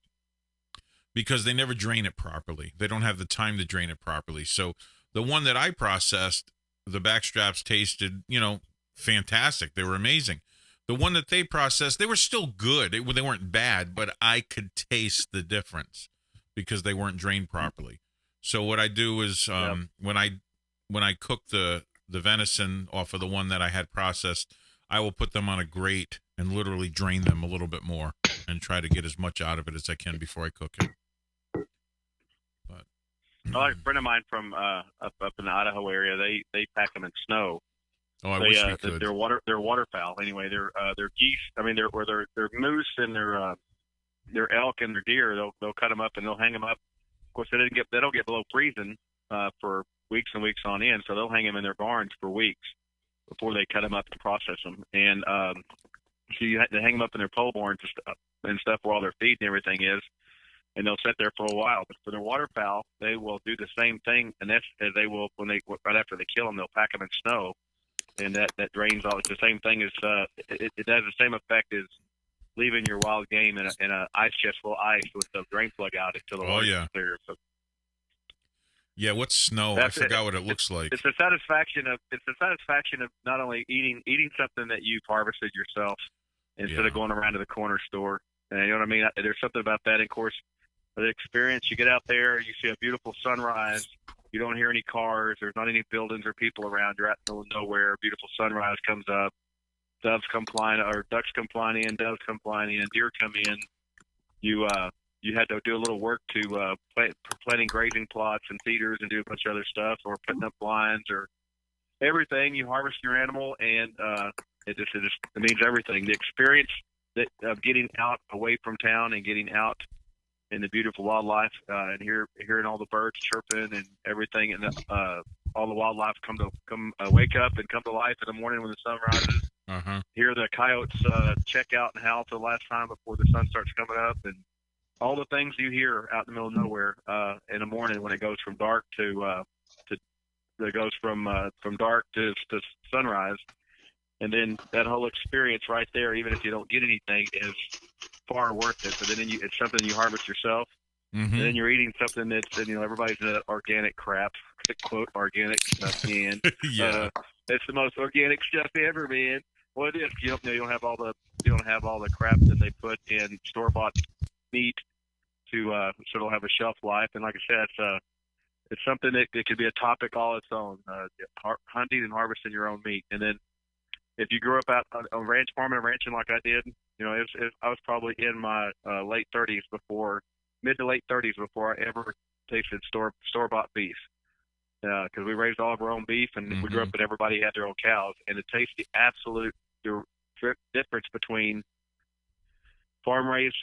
Speaker 11: Because they never drain it properly. They don't have the time to drain it properly. So the one that I processed, the backstraps tasted, fantastic. They were amazing. The one that they processed, they were still good. They weren't bad, but I could taste the difference because they weren't drained properly. So what I do is when I cook the venison off of the one that I had processed, I will put them on a grate and literally drain them a little bit more and try to get as much out of it as I can before I cook it.
Speaker 16: I like a friend of mine from up in the Idaho area. They pack them in snow.
Speaker 11: Oh, I wish we could.
Speaker 16: They're waterfowl anyway. They're geese. I mean, they're moose and they're elk and they're deer. They'll cut them up and they'll hang them up. Of course, they don't get below freezing for weeks and weeks on end. So they'll hang them in their barns for weeks before they cut them up to process them. And so they hang them up in their pole barns and stuff where all their feed and everything is. And they'll sit there for a while. But for their waterfowl, they will do the same thing, and that's as they will right after they kill them, they'll pack them in snow, and that drains all. It's the same thing as it has the same effect as leaving your wild game in a ice chest full of ice with the drain plug out until the water's clear. So,
Speaker 11: yeah, what's snow? I forgot what it looks like.
Speaker 16: It's the satisfaction of not only eating something that you've harvested yourself instead of going around to the corner store. And you know what I mean? There's something about that. And of course, the experience, you get out there, you see a beautiful sunrise. You don't hear any cars. There's not any buildings or people around. You're out in the middle of nowhere. Beautiful sunrise comes up. Ducks come flying in. Doves come flying in. Deer come in. You had to do a little work to planting grazing plots and feeders and do a bunch of other stuff, or putting up blinds or everything. You harvest your animal, and it means everything. The experience of getting out away from town and getting out in the beautiful wildlife, and hearing all the birds chirping and everything, and all the wildlife come wake up and come to life in the morning when the sun rises. Hear the coyotes check out and howl till the last time before the sun starts coming up, and all the things you hear out in the middle of nowhere in the morning when it goes from dark to dark to sunrise. And then that whole experience right there, even if you don't get anything, is far worth it. But then it's something you harvest yourself. And then you're eating something that's, everybody's into organic crap, quote, organic stuff, man. It's the most organic stuff ever, man. Well, it is. You don't have all the crap that they put in store-bought meat to so it'll have a shelf life. And like I said, it's something that it could be a topic all its own. Hunting and harvesting your own meat, and then if you grew up out on ranch farming and ranching like I did, I was probably in my mid to late 30s before I ever tasted store-bought beef. Because we raised all of our own beef, and we grew up and everybody had their own cows, and to taste the absolute difference between farm-raised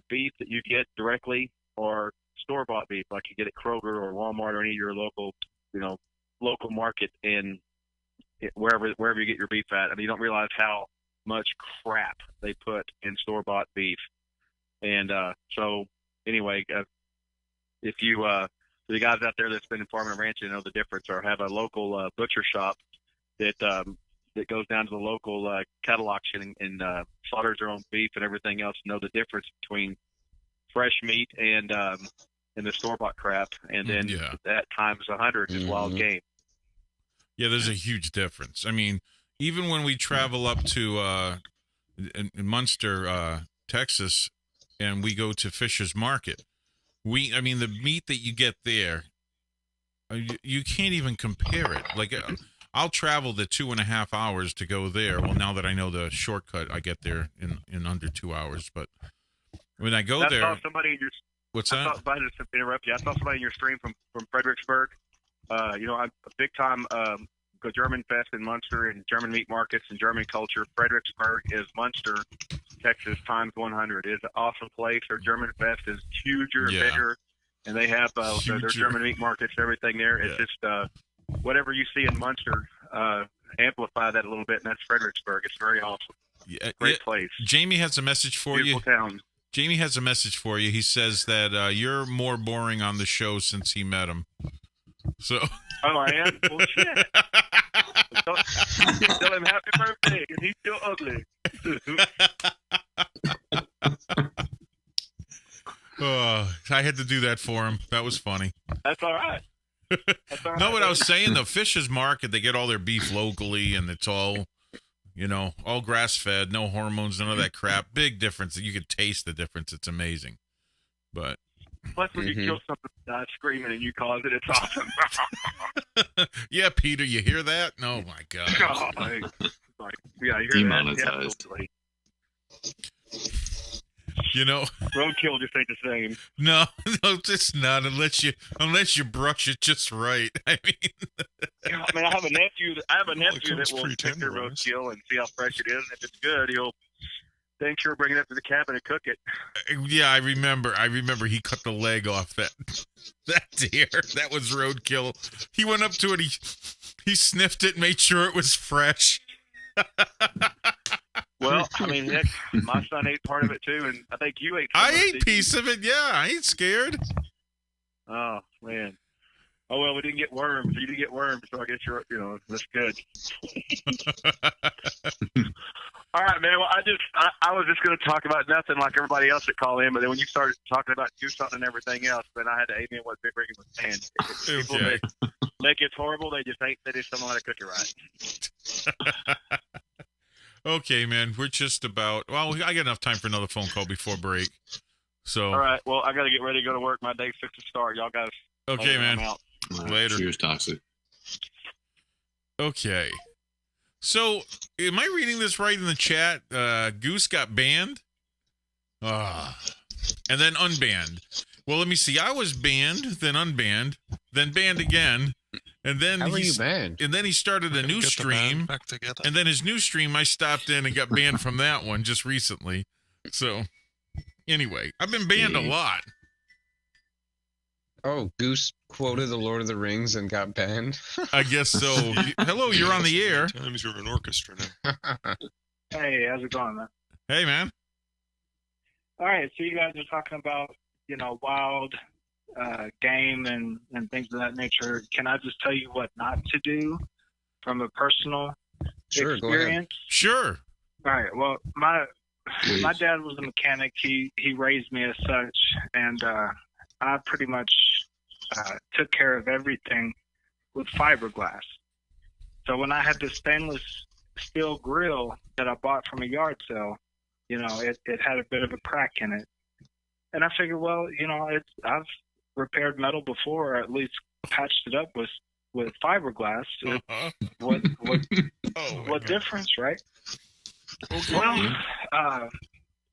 Speaker 16: beef that you get directly or store-bought beef like you get at Kroger or Walmart or any of your local market in wherever you get your beef at. I mean, you don't realize how much crap they put in store-bought beef. And so anyway, if you the guys out there that's been in farming and ranching know the difference, or have a local butcher shop that goes down to the local cattle auction and slaughters their own beef and everything else, know the difference between fresh meat and the store-bought crap, and then that times 100 is wild game.
Speaker 11: Yeah, there's a huge difference. I mean, even when we travel up to in Munster, Texas, and we go to Fisher's Market, the meat that you get there, you can't even compare it. Like, I'll travel the 2.5 hours to go there. Well, now that I know the shortcut, I get there in under 2 hours. But when I go there,
Speaker 16: I saw somebody in your.
Speaker 11: What's that?
Speaker 16: I saw somebody in your stream from Fredericksburg. I'm a big time go German Fest in Munster and German meat markets and German culture. Fredericksburg is Munster, Texas times 100. It's an awesome place. Their German Fest is huger, bigger, and they have their German meat markets, everything there. It's just whatever you see in Munster, amplify that a little bit, and that's Fredericksburg. It's very awesome. Great place.
Speaker 11: Jamie has a message for you.
Speaker 16: Beautiful town.
Speaker 11: Jamie has a message for you. He says that you're more boring on the show since he met him. So.
Speaker 16: Oh, I am? Well, shit. Tell him happy birthday, and he's still ugly.
Speaker 11: I had to do that for him. That was funny.
Speaker 16: That's all right.
Speaker 11: No, what I was saying, the Fisher's Market, they get all their beef locally, and it's all, all grass-fed, no hormones, none of that crap. Big difference. You could taste the difference. It's amazing. But
Speaker 16: plus, when you kill something screaming and you cause it, it's awesome.
Speaker 11: Yeah, Peter, you hear that? Oh, my God.
Speaker 16: Yeah, I hear
Speaker 13: Demonetized.
Speaker 16: that. Yeah, roadkill just ain't the same.
Speaker 11: No, it's not unless you brush it just right. I mean,
Speaker 16: I have a nephew that will take the roadkill and see how fresh it is. And if it's good, he'll then sure bring it up to the cabin and cook it.
Speaker 11: Yeah, I remember he cut the leg off that deer. That was roadkill. He went up to it. He sniffed it, made sure it was fresh.
Speaker 16: Well, I mean, heck, my son ate part of it too, and I think you ate.
Speaker 11: I ate a piece of it. Yeah, I ain't scared.
Speaker 16: Oh man. Oh well, we didn't get worms. You didn't get worms, so I guess that's good. All right, man. Well, I was just going to talk about nothing like everybody else that called in, but then when you started talking about do something and everything else, then I had to amen what Big Ricky was saying. People that think it's horrible, they just don't know how to cook it right.
Speaker 11: Okay, man. We're just about. Well, I got enough time for another phone call before break. So.
Speaker 16: All right. Well, I got to get ready to go to work. My day's fixed to start. Y'all guys.
Speaker 11: Okay, man. Later.
Speaker 13: Cheers, Toxic.
Speaker 11: Okay. So, am I reading this right in the chat? Goose got banned? And then unbanned. Well, let me see. I was banned, then unbanned, then banned again. And then
Speaker 12: How were you banned?
Speaker 11: And then he started a new stream. And then his new stream, I stopped in and got banned from that one just recently. So, anyway, I've been banned a lot.
Speaker 12: Oh, Goose quoted The Lord of the Rings and got banned?
Speaker 11: I guess so. Hello, you're on the air.
Speaker 15: Sometimes you're an orchestra now.
Speaker 17: Hey, how's it going, man?
Speaker 11: Hey, man.
Speaker 17: All right, so you guys are talking about, wild game and things of that nature. Can I just tell you what not to do from a personal experience?
Speaker 12: Go ahead.
Speaker 11: Sure.
Speaker 17: All right, well, my dad was a mechanic. He raised me as such, and I pretty much took care of everything with fiberglass. So when I had this stainless steel grill that I bought from a yard sale, it had a bit of a crack in it. And I figured, well, I've repaired metal before, or at least patched it up with fiberglass. What difference, right?
Speaker 11: Okay.
Speaker 17: Well,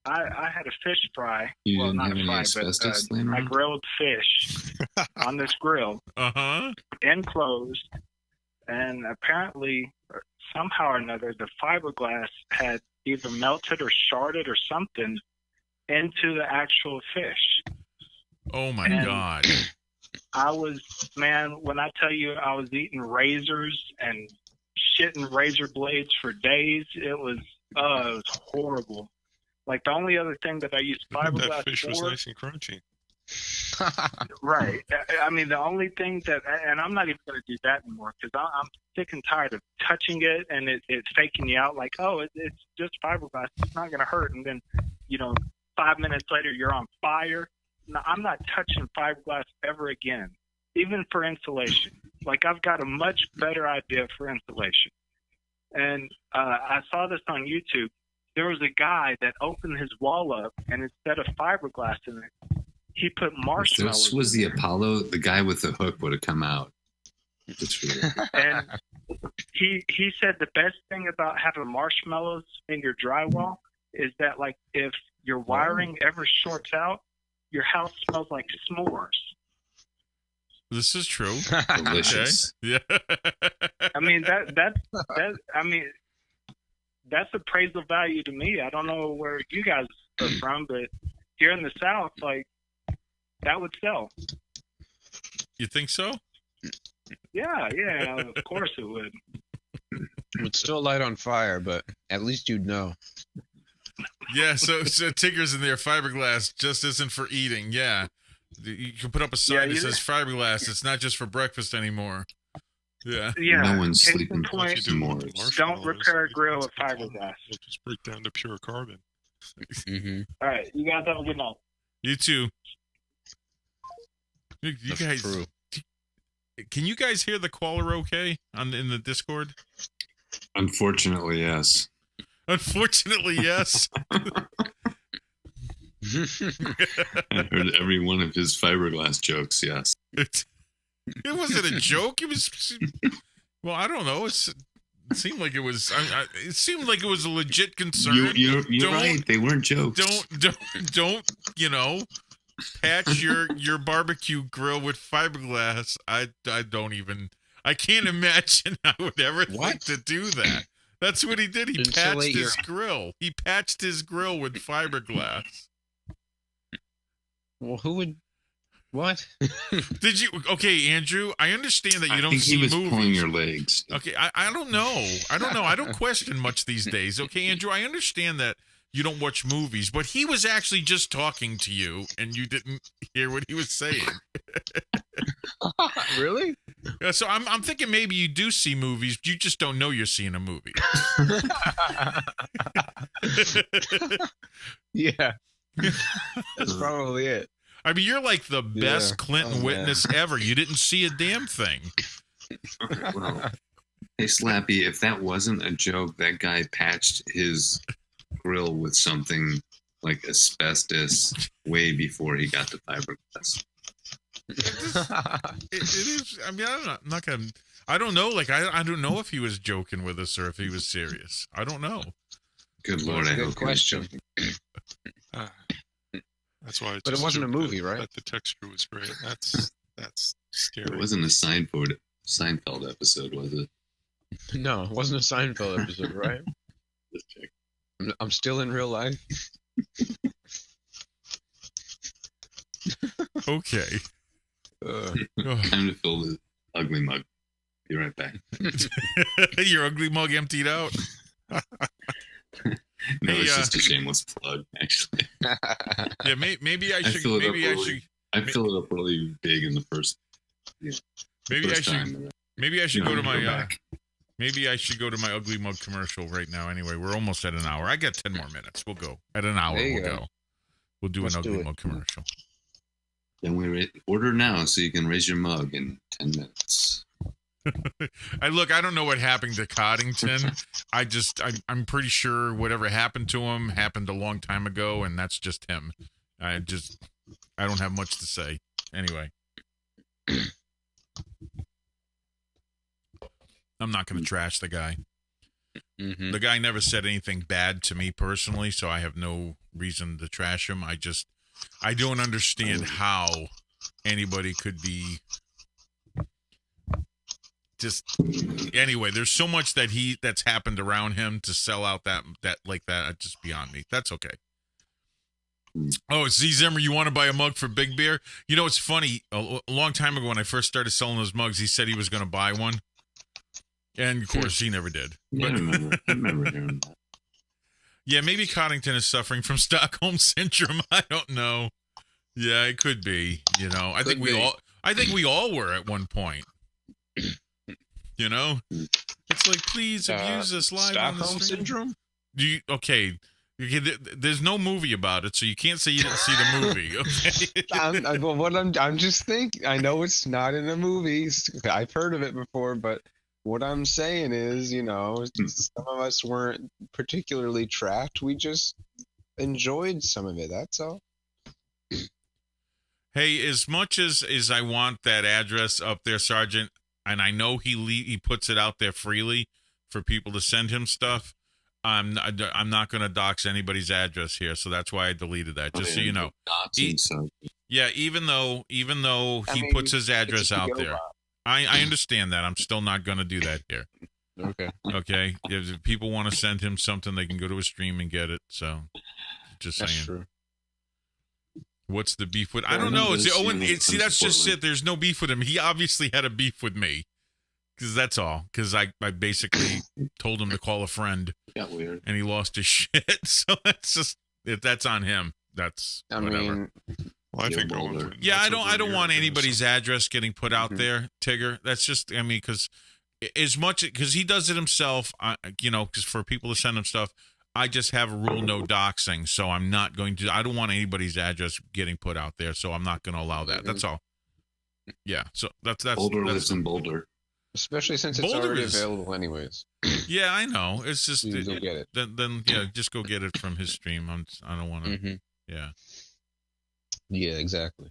Speaker 17: I had a fish fry.
Speaker 13: You
Speaker 17: well,
Speaker 13: didn't
Speaker 17: not
Speaker 13: have
Speaker 17: a
Speaker 13: any
Speaker 17: fry,
Speaker 13: asbestos
Speaker 17: but
Speaker 13: laying
Speaker 17: I
Speaker 13: around?
Speaker 17: grilled fish on this grill, enclosed, and apparently, somehow or another, the fiberglass had either melted or sharded or something into the actual fish.
Speaker 11: Oh my
Speaker 17: And
Speaker 11: God.
Speaker 17: When I tell you I was eating razors and shitting razor blades for days, it was horrible. Like, the only other thing that I used fiberglass
Speaker 15: That fish was
Speaker 17: for,
Speaker 15: nice and crunchy.
Speaker 17: right? I mean, the only thing that, and I'm not even going to do that anymore because I'm sick and tired of touching it and it's faking you out like, oh, it's just fiberglass, it's not going to hurt, and then 5 minutes later you're on fire. No, I'm not touching fiberglass ever again, even for insulation. Like, I've got a much better idea for insulation. And I saw this on YouTube. There was a guy that opened his wall up, and instead of fiberglass in it, he put
Speaker 13: If
Speaker 17: marshmallows.
Speaker 13: this was the Apollo, the guy with the hook would have come out.
Speaker 17: And he said the best thing about having marshmallows in your drywall is that, like, if your wiring ever shorts out, your house smells like s'mores.
Speaker 11: This is true.
Speaker 13: Delicious.
Speaker 11: Okay. Yeah.
Speaker 17: I mean, that's appraisal value to me. I don't know where you guys are from, but here in the South, like, that would sell.
Speaker 11: You think so?
Speaker 17: Yeah, of course it would.
Speaker 12: It would still light on fire, but at least you'd know.
Speaker 11: Yeah, so Tigger's in there. Fiberglass just isn't for eating. Yeah. You can put up a sign that says fiberglass. It's not just for breakfast anymore. Yeah.
Speaker 13: No one's
Speaker 17: case
Speaker 13: sleeping
Speaker 17: in point,
Speaker 13: s'mores.
Speaker 17: don't repair a grill with fiberglass.
Speaker 15: It'll just break down to pure carbon.
Speaker 17: All right, you guys have a good night.
Speaker 11: You too. You guys, can you guys hear the caller okay in the Discord?
Speaker 13: Unfortunately, yes.
Speaker 11: Unfortunately, yes.
Speaker 13: I heard every one of his fiberglass jokes, yes.
Speaker 11: It wasn't a joke. It was, well, I don't know. It seemed like it was. It seemed like it was a legit concern.
Speaker 13: You're right. They weren't jokes.
Speaker 11: Don't. Patch your barbecue grill with fiberglass. I don't even. I can't imagine I would ever think to do that. That's what he did. He patched his grill. He patched his grill with fiberglass.
Speaker 12: Well, who would? What?
Speaker 11: Did you? Okay, Andrew. I understand that you don't see movies.
Speaker 13: I think he was pulling your legs.
Speaker 11: Okay, I don't know. I don't question much these days. Okay, Andrew. I understand that you don't watch movies, but he was actually just talking to you, and you didn't hear what he was saying.
Speaker 12: Really?
Speaker 11: Yeah, so I'm thinking maybe you do see movies, but you just don't know you're seeing a movie.
Speaker 12: Yeah. That's probably it.
Speaker 11: I mean, you're like the best Clinton witness ever. You didn't see a damn thing.
Speaker 13: Well, hey, Slappy, if that wasn't a joke, that guy patched his grill with something like asbestos way before he got to fiberglass.
Speaker 11: It is. I mean, I'm not gonna. I don't know. Like, I don't know if he was joking with us or if he was serious. I don't know.
Speaker 13: Good Lord, I hope
Speaker 12: question.
Speaker 15: That's why.
Speaker 12: But it wasn't a movie, right?
Speaker 15: That the texture was great. That's scary.
Speaker 13: It wasn't a Seinfeld episode, was it?
Speaker 12: No, it wasn't a Seinfeld episode, right?
Speaker 13: Just check.
Speaker 12: I'm still in real life.
Speaker 11: Okay.
Speaker 13: Time to fill the ugly mug. Be right back.
Speaker 11: Your ugly mug emptied out.
Speaker 13: No, it's just a shameless plug, actually.
Speaker 11: Yeah, maybe I should.
Speaker 13: I fill it up really big in the first. Yeah,
Speaker 11: maybe I should go to my. Maybe I should go to my ugly mug commercial right now. Anyway, we're almost at an hour. I got 10 more minutes. We'll go at an hour. We'll go. We'll do an ugly mug commercial.
Speaker 13: Then we order now so you can raise your mug in 10 minutes.
Speaker 11: I don't know what happened to Coddington. I'm pretty sure whatever happened to him happened a long time ago, and that's just him. I don't have much to say. Anyway. I'm not going to trash the guy.
Speaker 12: Mm-hmm.
Speaker 11: The guy never said anything bad to me personally, so I have no reason to trash him. I don't understand how anybody could be just anyway. There's so much that's happened around him to sell out that like that. It's just beyond me. That's okay. Oh, Z Zimmer, you want to buy a mug for Big Bear? You know, it's funny. A long time ago when I first started selling those mugs, he said he was going to buy one. And, of course, he never did.
Speaker 13: Yeah,
Speaker 11: But,
Speaker 13: I remember hearing that.
Speaker 11: yeah, maybe Coddington is suffering from Stockholm Syndrome. I don't know. Yeah, it could be. You know, I think we all were at one point. You know? It's like, please abuse us live on the
Speaker 12: Stockholm
Speaker 11: stream.
Speaker 12: Syndrome?
Speaker 11: Okay, there's no movie about it, so you can't say you didn't see the movie. Okay.
Speaker 12: I'm just thinking. I know it's not in the movies. I've heard of it before, but what I'm saying is, you know, some of us weren't particularly trapped. We just enjoyed some of it. That's all.
Speaker 11: Hey, as much as I want that address up there, Sergeant, and I know he puts it out there freely for people to send him stuff. I'm not going to dox anybody's address here, so that's why I deleted that. Just so you know. Yeah, even though he puts his address out there, I understand that. I'm still not going to do that here.
Speaker 12: Okay.
Speaker 11: Okay. If people want to send him something, they can go to a stream and get it. So, just saying.
Speaker 12: That's true.
Speaker 11: What's the beef with? I don't know. See, that's just it. There's no beef with him. He obviously had a beef with me. Because that's all. Because I basically told him to call a friend.
Speaker 13: Got weird.
Speaker 11: And he lost his shit. So that's just, if that's on him, that's whatever.
Speaker 15: Well, I think
Speaker 11: yeah, I don't want anybody's address getting put out there, Tigger. That's just, I mean, because he does it himself, you know, because for people to send him stuff, I just have a rule, no doxing. So I'm not going to, I don't want anybody's address getting put out there. So I'm not going to allow that. That's all. Yeah. So that's
Speaker 13: Boulder lives in Boulder.
Speaker 12: Especially since it's
Speaker 11: Boulder
Speaker 12: already
Speaker 11: is
Speaker 12: available anyways.
Speaker 11: Yeah, I know. It's just
Speaker 12: You can go get it.
Speaker 11: Then yeah, just go get it from his stream. I don't want to. Yeah.
Speaker 12: Yeah, exactly.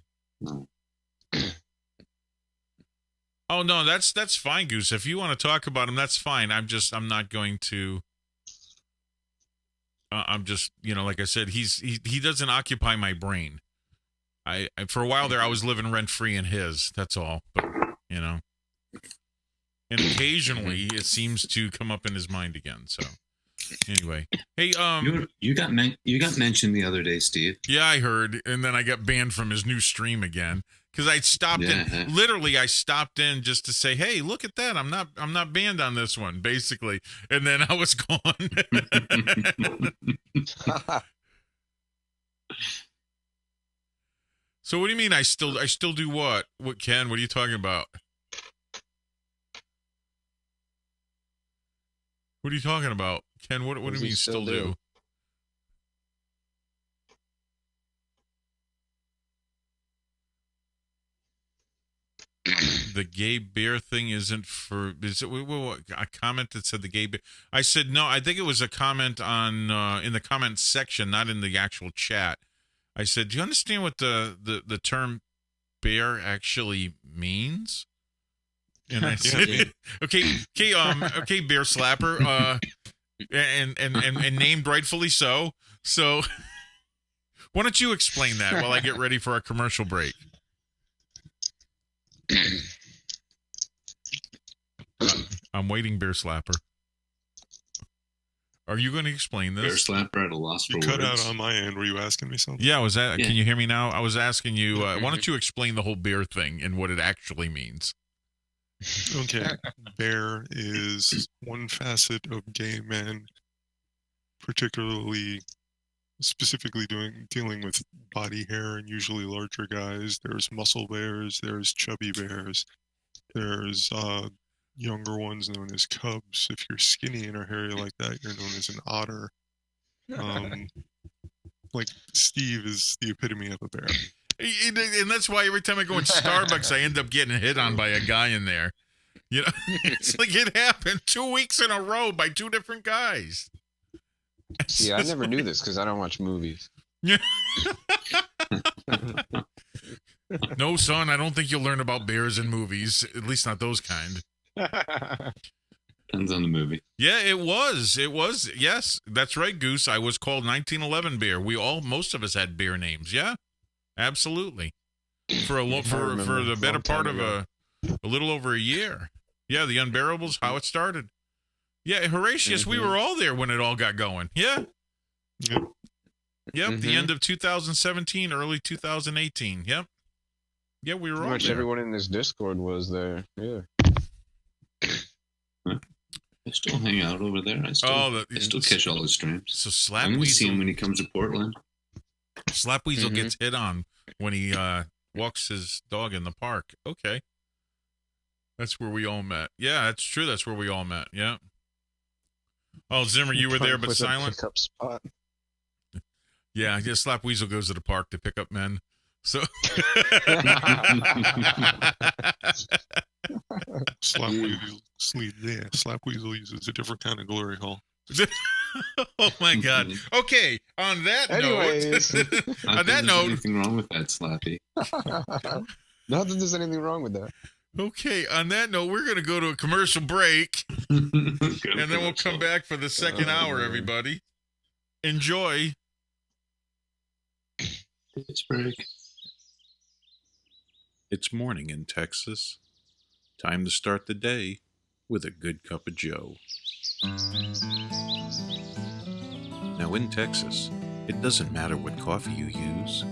Speaker 11: Oh no, that's fine, Goose. If you want to talk about him, that's fine. I'm not going to. I'm just, you know, like I said, he doesn't occupy my brain. I for a while there, I was living rent free in his. That's all. But you know. And occasionally it seems to come up in his mind again. So anyway, hey,
Speaker 13: you got mentioned the other day, Steve.
Speaker 11: Yeah, I heard, and then I got banned from his new stream again because I stopped in. Literally, I stopped in just to say, "Hey, look at that! I'm not banned on this one." Basically, and then I was gone. So what do you mean? I still do what? What, Ken? What are you talking about? What are you talking about, Ken? What do you mean still do? The gay bear thing isn't for. Is it a comment that said the gay bear? I said no. I think it was a comment on in the comment section, not in the actual chat. I said, do you understand what the term bear actually means? And I said, okay, bear slapper, and named rightfully so. So, why don't you explain that while I get ready for our commercial break? I'm waiting, bear slapper. Are you going to explain this?
Speaker 13: Bear slapper at a loss for
Speaker 15: You
Speaker 13: words.
Speaker 15: cut out on my end. Were you asking me something?
Speaker 11: Yeah, was that? Yeah. Can you hear me now? I was asking you. Why don't you explain the whole bear thing and what it actually means?
Speaker 15: Okay. Bear is one facet of gay men, specifically dealing with body hair and usually larger guys. There's muscle bears, there's chubby bears, there's younger ones known as cubs. If you're skinny and are hairy like that, you're known as an otter. Like Steve is the epitome of a bear.
Speaker 11: And that's why every time I go in Starbucks, I end up getting hit on by a guy in there. You know, it's like it happened 2 weeks in a row by two different guys.
Speaker 12: Yeah, I never knew this because I don't watch movies.
Speaker 11: No, son, I don't think you'll learn about bears in movies. At least not those kind.
Speaker 13: Depends on the movie.
Speaker 11: Yeah, it was. It was. Yes, that's right, Goose. I was called 1911 Bear. Most of us had bear names. Yeah, absolutely. For the better part of a little over a year. Yeah, the Unbearables, how it started. Yeah, Horatius, we were all there when it all got going. Yeah. Yep, the end of 2017, early 2018. Yep. Yeah, we were
Speaker 12: Pretty
Speaker 11: all
Speaker 12: much
Speaker 11: there.
Speaker 12: everyone in this Discord was there. Yeah.
Speaker 13: I still hang out over there. I still catch all his streams.
Speaker 11: So Slap
Speaker 13: I'm going to see
Speaker 11: Weasel,
Speaker 13: him when he comes to Portland.
Speaker 11: Slap Weasel gets hit on when he walks his dog in the park. Okay. That's where we all met. Yeah, that's true. That's where we all met. Yeah. Oh, Zimmer, you were there but silent?
Speaker 12: Pickup spot.
Speaker 11: Yeah, Slap Weasel goes to the park to pick up men. So
Speaker 15: Slap Weasel uses a different kind of glory hole.
Speaker 11: Oh my God. Okay, on that
Speaker 12: Anyways.
Speaker 11: note,
Speaker 13: Not that there's anything wrong with that, Slappy.
Speaker 12: Not that there's anything wrong with that.
Speaker 11: Okay, on that note, we're going to go to a commercial break, and then we'll come back for the second hour, everybody. Enjoy.
Speaker 13: It's break.
Speaker 18: It's morning in Texas. Time to start the day with a good cup of Joe. Now in Texas, it doesn't matter what coffee you use,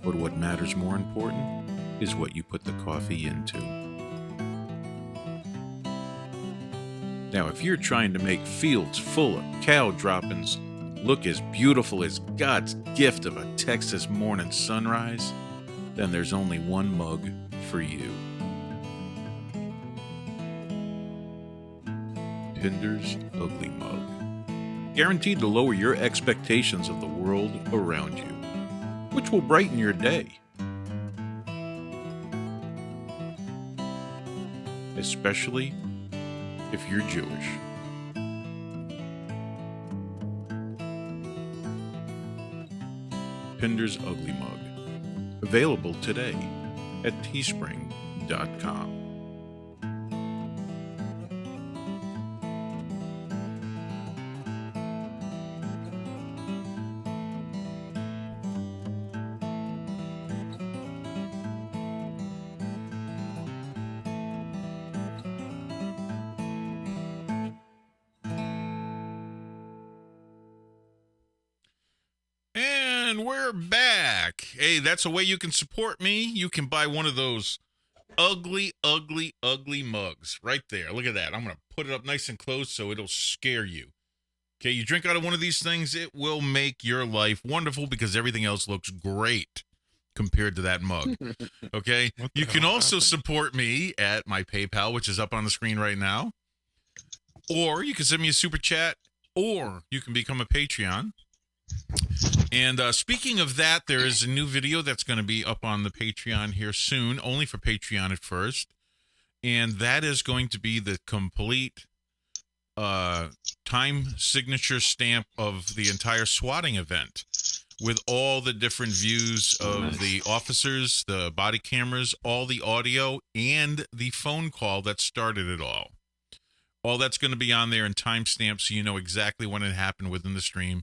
Speaker 18: but what matters more important is what you put the coffee into. Now if you're trying to make fields full of cow droppings look as beautiful as God's gift of a Texas morning sunrise, then there's only one mug for you. Pinder's Ugly Mug. Guaranteed to lower your expectations of the world around you, which will brighten your day. Especially if you're Jewish. Pinder's Ugly Mug. Available today at teespring.com.
Speaker 11: And we're back. Hey, that's a way you can support me. You can buy one of those ugly, ugly, ugly mugs right there. Look at that. I'm going to put it up nice and close so it'll scare you. Okay, you drink out of one of these things, it will make your life wonderful because everything else looks great compared to that mug. Okay, you can also support me at my PayPal, which is up on the screen right now. Or you can send me a super chat, or you can become a Patreon. And speaking of that, there is a new video that's going to be up on the Patreon here soon, only for Patreon at first. And that is going to be the complete time signature stamp of the entire swatting event with all the different views of the officers, the body cameras, all the audio, and the phone call that started it all. All that's going to be on there in timestamps so you know exactly when it happened within the stream.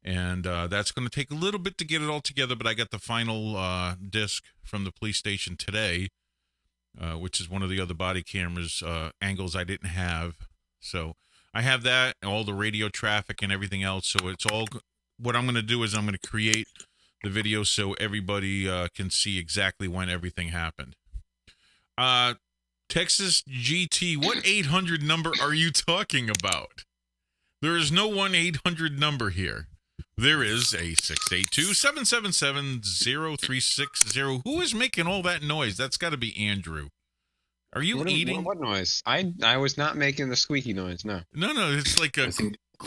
Speaker 11: And that's going to take a little bit to get it all together, but I got the final disc from the police station today, which is one of the other body cameras angles I didn't have. So I have that, all the radio traffic and everything else. So it's all, what I'm going to do is I'm going to create the video so everybody can see exactly when everything happened. Texas GT, what 800 number are you talking about? There is no 1-800 number here. There is a 682-777-0360. Who is making all that noise? That's got to be Andrew. Are you eating?
Speaker 12: What noise? I was not making the squeaky noise, no.
Speaker 11: No, it's like a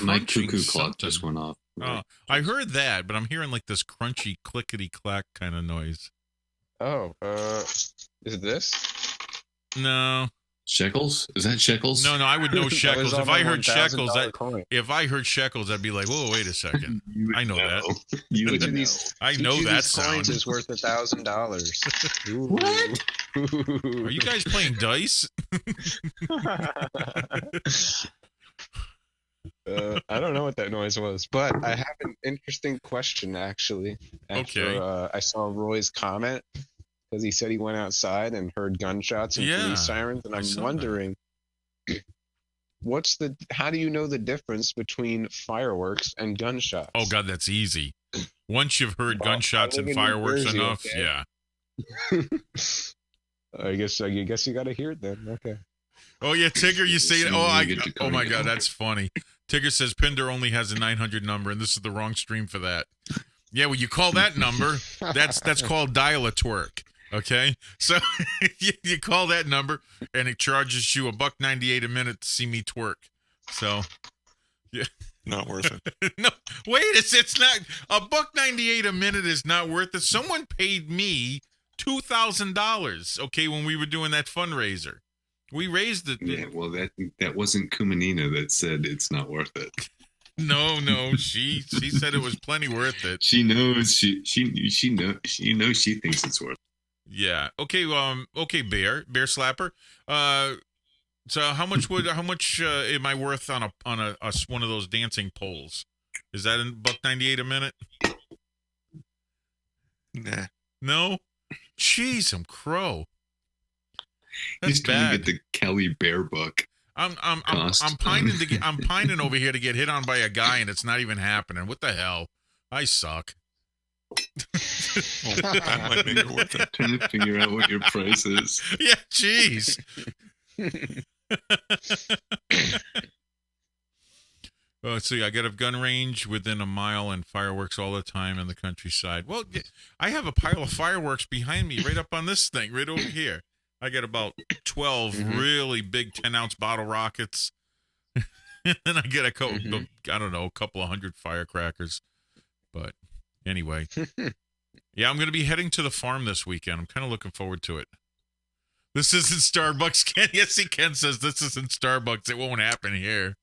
Speaker 13: my cuckoo clock just went off.
Speaker 11: Oh, I heard that, but I'm hearing like this crunchy clickety-clack kind of noise.
Speaker 12: Oh, is it this?
Speaker 11: No.
Speaker 13: Shekels? Is that shekels?
Speaker 11: No, I would know shekels.
Speaker 12: on
Speaker 11: If I
Speaker 12: my
Speaker 11: heard shekels,
Speaker 12: $1,000 coin.
Speaker 11: if I heard shekels, I'd be like, whoa, wait a second. I know that.
Speaker 13: You would
Speaker 12: Each of
Speaker 13: know.
Speaker 12: these,
Speaker 11: I
Speaker 12: each
Speaker 11: know
Speaker 12: of
Speaker 11: that
Speaker 12: these
Speaker 11: sound.
Speaker 12: coins is worth $1,000.
Speaker 13: What?
Speaker 11: Are you guys playing dice?
Speaker 12: I don't know what that noise was, but I have an interesting question actually.
Speaker 11: Okay.
Speaker 12: I saw Roy's comment because he said he went outside and heard gunshots and
Speaker 11: Yeah,
Speaker 12: police sirens, and
Speaker 11: I
Speaker 12: I'm
Speaker 11: saw
Speaker 12: wondering, how do you know the difference between fireworks and gunshots?
Speaker 11: Oh God, that's easy. Once you've heard
Speaker 12: Well,
Speaker 11: gunshots
Speaker 12: I
Speaker 11: and
Speaker 12: live in New
Speaker 11: fireworks
Speaker 12: Jersey,
Speaker 11: enough,
Speaker 12: okay?
Speaker 11: yeah.
Speaker 12: I guess you got to hear it then. Okay.
Speaker 11: Oh yeah, Tigger, you say
Speaker 13: Get
Speaker 11: oh my
Speaker 13: going.
Speaker 11: God, that's funny. Tigger says Pinder only has a 900 number, and this is the wrong stream for that. Yeah, well, you call that number, that's called dial a twerk. Okay, so you call that number, and it charges you $1.98 a minute to see me twerk. So, yeah,
Speaker 15: Not worth it.
Speaker 11: no, wait, it's not $1.98 a minute is not worth it. Someone paid me $2,000. Okay, when we were doing that fundraiser. We raised it.
Speaker 13: Yeah, well, that wasn't Kumanina that said it's not worth it.
Speaker 11: No, she said it was plenty worth it.
Speaker 13: She knows she knows she thinks it's worth it.
Speaker 11: Yeah. Okay. Okay. Bear Slapper. So how much am I worth on a one of those dancing poles? Is that $1.98 a minute?
Speaker 15: Nah.
Speaker 11: No. Jeez, I'm crow. That's
Speaker 13: He's trying
Speaker 11: bad.
Speaker 13: to get the Kelly Bear book.
Speaker 11: I'm
Speaker 13: cost.
Speaker 11: pining over here to get hit on by a guy, and it's not even happening. What the hell? I suck.
Speaker 15: That might make it worth it.
Speaker 13: Trying to figure out what your price is.
Speaker 11: Yeah, jeez. Let's see. I got a gun range within a mile and fireworks all the time in the countryside. Well, I have a pile of fireworks behind me, right up on this thing, right over here. I got about 12 really big 10-ounce bottle rockets, and then I get a couple, I don't know, a couple of hundred firecrackers. But anyway, yeah, I'm going to be heading to the farm this weekend. I'm kind of looking forward to it. This isn't Starbucks, Ken. Yes, see, Ken says this isn't Starbucks. It won't happen here.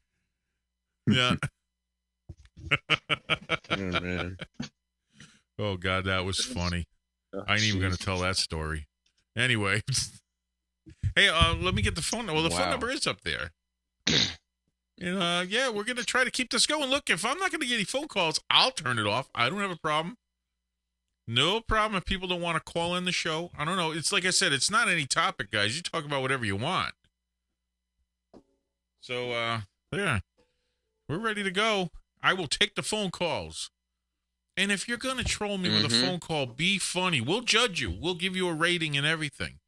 Speaker 11: Yeah.
Speaker 12: Oh, man.
Speaker 11: Oh, God, that was funny. I ain't even going to tell that story. Anyway. Hey, let me get the phone. Well, the phone number is up there. And, yeah, we're going to try to keep this going. Look, if I'm not going to get any phone calls, I'll turn it off. I don't have a problem. No problem if people don't want to call in the show. I don't know. It's like I said, it's not any topic, guys. You talk about whatever you want. So, yeah, we're ready to go. I will take the phone calls. And if you're going to troll me with a phone call, be funny. We'll judge you. We'll give you a rating and everything.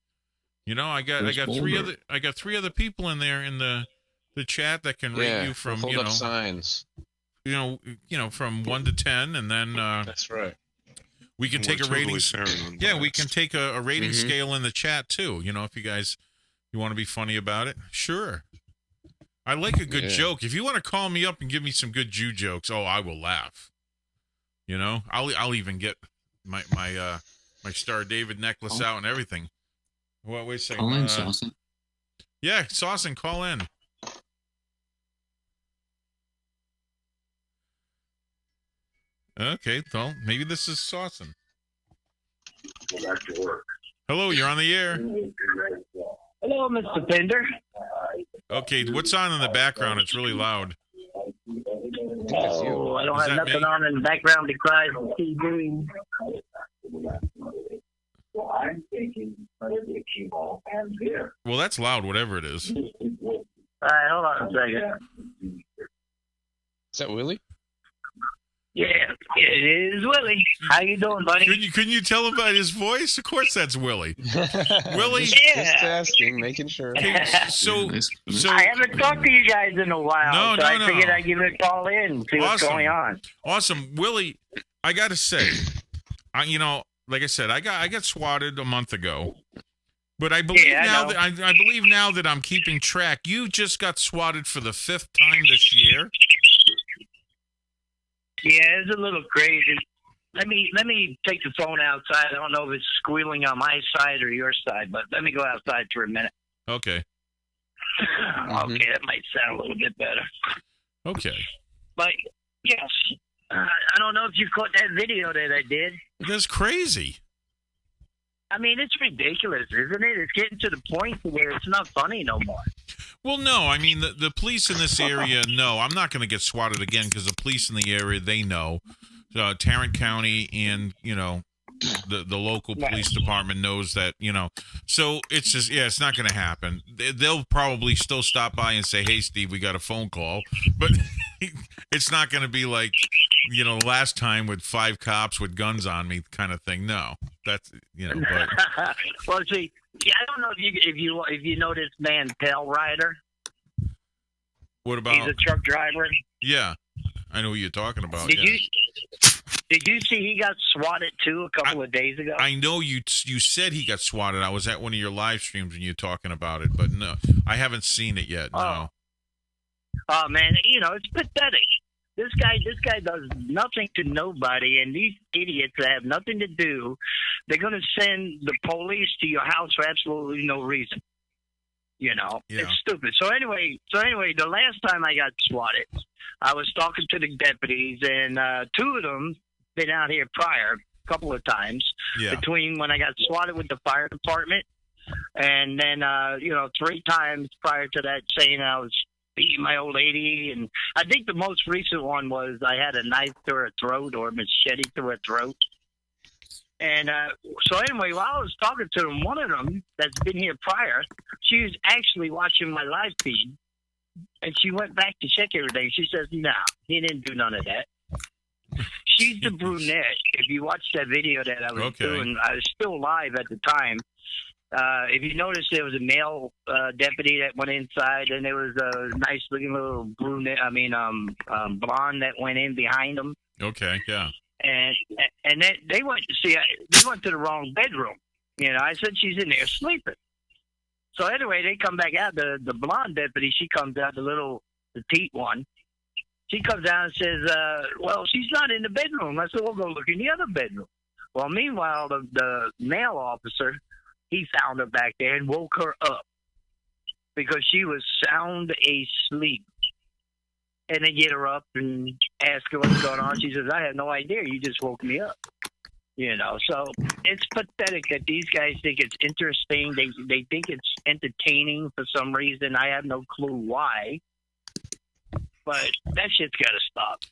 Speaker 11: You know, I got three other people in there in the chat that can rate you from,
Speaker 12: hold up signs.
Speaker 11: You know, from 1 to 10, and then
Speaker 12: that's right.
Speaker 11: We can take a rating. Yeah, we can take a rating scale in the chat too. You know, if you want to be funny about it, sure. I like a good joke. If you want to call me up and give me some good Jew jokes, I will laugh. You know, I'll even get my Star David necklace out and everything. Well, wait a second.
Speaker 13: Call in, Saucin.
Speaker 11: Yeah, Saucin, call in. Okay, well, maybe this is Saucin.
Speaker 19: Go back to work.
Speaker 11: Hello, you're on the air.
Speaker 19: Hello, Mr. Pinder.
Speaker 11: Okay, what's on in the background? It's really loud.
Speaker 19: Oh, I don't
Speaker 11: Is
Speaker 19: have
Speaker 11: that
Speaker 19: nothing
Speaker 11: me?
Speaker 19: on in the background besides TV. I'm thinking the cue ball and beer.
Speaker 11: Well, that's loud, whatever it is.
Speaker 19: All right, hold on a second.
Speaker 12: Is that Willie?
Speaker 19: Yeah, it is Willie. How you doing, buddy?
Speaker 11: Couldn't you tell him by his voice? Of course, that's Willie. Willie,
Speaker 12: Just asking, making sure.
Speaker 11: So
Speaker 19: I haven't talked to you guys in a while,
Speaker 11: No,
Speaker 19: so
Speaker 11: no,
Speaker 19: I figured
Speaker 11: no.
Speaker 19: I'd give it a call in, see what's going on.
Speaker 11: Awesome, Willie. I got to say, like I said, I got swatted a month ago, but I believe I believe now that I'm keeping track. You just got swatted for the 5th time this year.
Speaker 19: Yeah, it's a little crazy. Let me take the phone outside. I don't know if it's squealing on my side or your side, but let me go outside for a minute.
Speaker 11: Okay.
Speaker 19: Okay, that might sound a little bit better.
Speaker 11: Okay.
Speaker 19: But yes, I don't know if you caught that video that I did.
Speaker 11: That's crazy.
Speaker 19: I mean, it's ridiculous, isn't it? It's getting to the point where it's not funny no more.
Speaker 11: Well, no. I mean, the police in this area know. I'm not going to get swatted again because the police in the area, they know. Tarrant County and, the local police department knows that, So it's just, it's not going to happen. They'll probably still stop by and say, hey, Steve, we got a phone call. But it's not going to be like, last time with 5 cops with guns on me kind of thing. No. That's, but...
Speaker 19: Well, see, I don't know if you know this man, Tail Rider.
Speaker 11: What about?
Speaker 19: He's a truck driver.
Speaker 11: Yeah, I know who you're talking about.
Speaker 19: Did you see he got swatted too a couple of days ago?
Speaker 11: I know you said he got swatted. I was at one of your live streams when you were talking about it, but no, I haven't seen it yet. No.
Speaker 19: Oh man, it's pathetic. This guy does nothing to nobody, and these idiots that have nothing to do, they're going to send the police to your house for absolutely no reason. It's stupid. So anyway, the last time I got swatted, I was talking to the deputies, and 2 of them been out here prior a couple of times between when I got swatted with the fire department, and then 3 times prior to that saying I was beating my old lady. And I think the most recent one was I had a knife through her throat or a machete through her throat. And so anyway, while I was talking to them, one of them that's been here prior, she was actually watching my live feed, and she went back to check everything. She says, "No, he didn't do none of that." She's the brunette. If you watch that video that I was doing, I was still live at the time. If you notice, there was a male deputy that went inside, and there was a nice-looking little brunette. Blonde that went in behind him.
Speaker 11: Okay, yeah.
Speaker 19: And they went to the wrong bedroom. I said she's in there sleeping. So anyway, they come back out. The blonde deputy, she comes out, the petite one. She comes out and says, well, she's not in the bedroom. I said, we'll go look in the other bedroom. Well, meanwhile, the male officer, he found her back there and woke her up because she was sound asleep. And they get her up and ask her what's going on. She says, I have no idea. You just woke me up. So it's pathetic that these guys think it's interesting. They think it's entertaining for some reason. I have no clue why. But that shit's got to stop.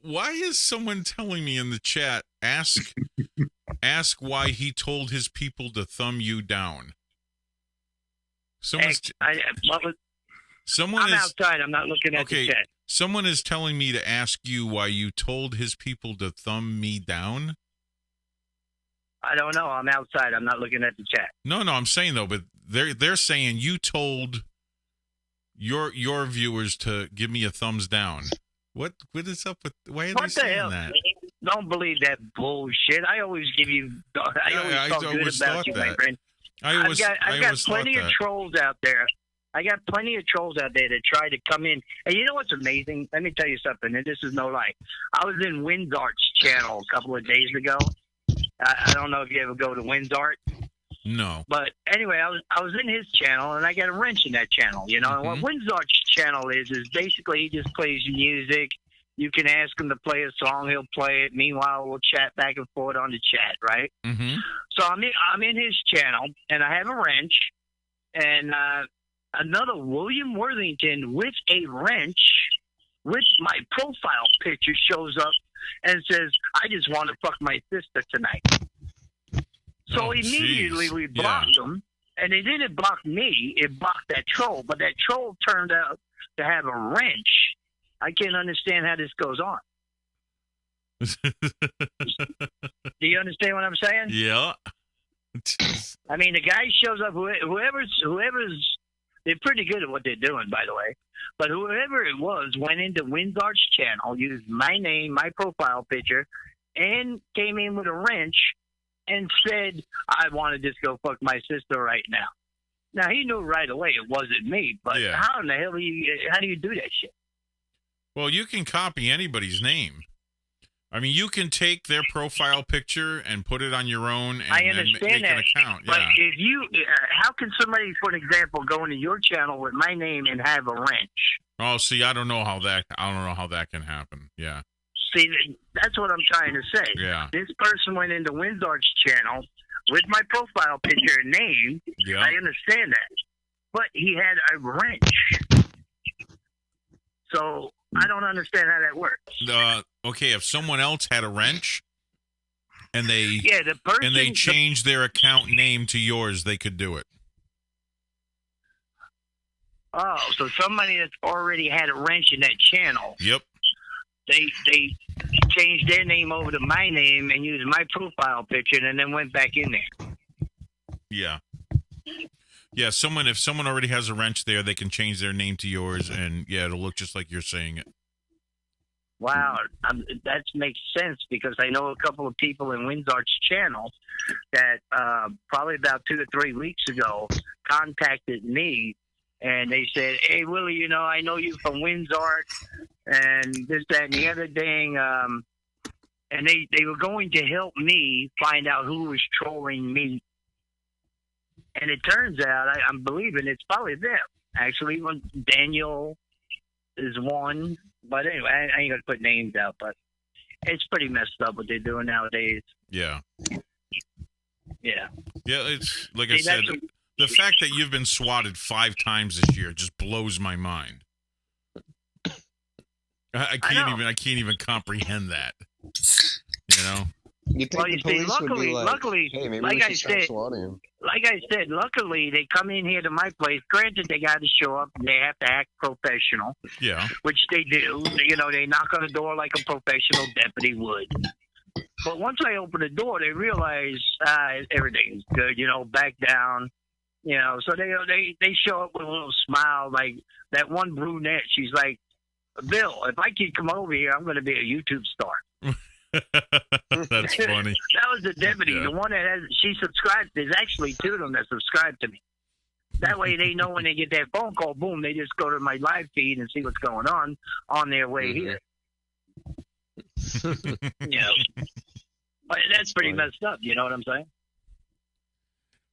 Speaker 11: Why is someone telling me in the chat, ask why he told his people to thumb you down?
Speaker 19: I'm outside. I'm not looking at the chat.
Speaker 11: Someone is telling me to ask you why you told his people to thumb me down.
Speaker 19: I don't know. I'm outside. I'm not looking at the chat.
Speaker 11: No, I'm saying though, but they're saying you told your viewers to give me a thumbs down. What is up with? Why are they saying that?
Speaker 19: Don't believe that bullshit. I always give you. I always talk good about you, my friend. I've got plenty of trolls out there. I got plenty of trolls out there that try to come in. And you know what's amazing? Let me tell you something, and this is no lie. I was in Windsart's channel a couple of days ago. I don't know if you ever go to Windsart.
Speaker 11: No.
Speaker 19: But anyway, I was in his channel, and I got a wrench in that channel, And what Windsart's channel is basically he just plays music. You can ask him to play a song, he'll play it. Meanwhile, we'll chat back and forth on the chat, right?
Speaker 11: Mm-hmm.
Speaker 19: So I'm in his channel, and I have a wrench, and another William Worthington with a wrench with my profile picture shows up and says, I just want to fuck my sister tonight. So immediately we blocked him, and it didn't block me, it blocked that troll, but that troll turned out to have a wrench. I can't understand how this goes on. Do you understand what I'm saying?
Speaker 11: Yeah.
Speaker 19: I mean, the guy shows up, whoever's, they're pretty good at what they're doing, by the way. But whoever it was went into Windsart's channel, used my name, my profile picture, and came in with a wrench and said, I want to just go fuck my sister right now. Now, he knew right away it wasn't me, but how in the hell how do you do that shit?
Speaker 11: Well, you can copy anybody's name. I mean, you can take their profile picture and put it on your own and,
Speaker 19: I
Speaker 11: and
Speaker 19: understand
Speaker 11: make
Speaker 19: that.
Speaker 11: an account.
Speaker 19: But
Speaker 11: Yeah.
Speaker 19: if you, how can somebody, for an example, go into your channel with my name and have a wrench?
Speaker 11: Oh, see, I don't know how that can happen. Yeah.
Speaker 19: See, that's what I'm trying to say.
Speaker 11: Yeah.
Speaker 19: This person went into Windsor's channel with my profile picture and name.
Speaker 11: Yeah.
Speaker 19: I understand that. But he had a wrench. So I don't understand how that works.
Speaker 11: Okay, if someone else had a wrench and they
Speaker 19: the person,
Speaker 11: and they changed their account name to yours, they could do it.
Speaker 19: Oh, so somebody that's already had a wrench in that channel.
Speaker 11: Yep.
Speaker 19: They changed their name over to my name and used my profile picture and then went back in there.
Speaker 11: Yeah. Yeah, if someone already has a wrench there, they can change their name to yours, and yeah, it'll look just like you're saying it.
Speaker 19: Wow, that makes sense because I know a couple of people in Windsor's channel that probably about 2 to 3 weeks ago contacted me, and they said, "Hey, Willie, I know you from Windsor, and this, that, and the other thing." And they were going to help me find out who was trolling me. And it turns out, I'm believing it's probably them. Actually, Daniel is one. But anyway, I ain't going to put names out, but it's pretty messed up what they're doing nowadays.
Speaker 11: Yeah.
Speaker 19: Yeah.
Speaker 11: Yeah, it's like I said, the fact that you've been swatted 5 times this year just blows my mind. I can't even comprehend that. You know?
Speaker 12: You think
Speaker 19: Well, you
Speaker 12: the
Speaker 19: see,
Speaker 12: police would be
Speaker 19: luckily,
Speaker 12: hey, maybe
Speaker 19: like
Speaker 12: we
Speaker 19: I
Speaker 12: should start
Speaker 19: said,
Speaker 12: swatting him.
Speaker 19: like I said, luckily they come in here to my place. Granted, they got to show up and they have to act professional.
Speaker 11: Yeah.
Speaker 19: Which they do. They knock on the door like a professional deputy would. But once I open the door, they realize everything's good. Back down. So they show up with a little smile, like that one brunette. She's like, "Bill, if I could come over here, I'm going to be a YouTube star."
Speaker 11: That's funny.
Speaker 19: That was the deputy, the one that she subscribed. There's actually 2 of them that subscribe to me. That way they know when they get that phone call, boom, they just go to my live feed and see what's going on their way here. But that's pretty messed up. You know what I'm saying?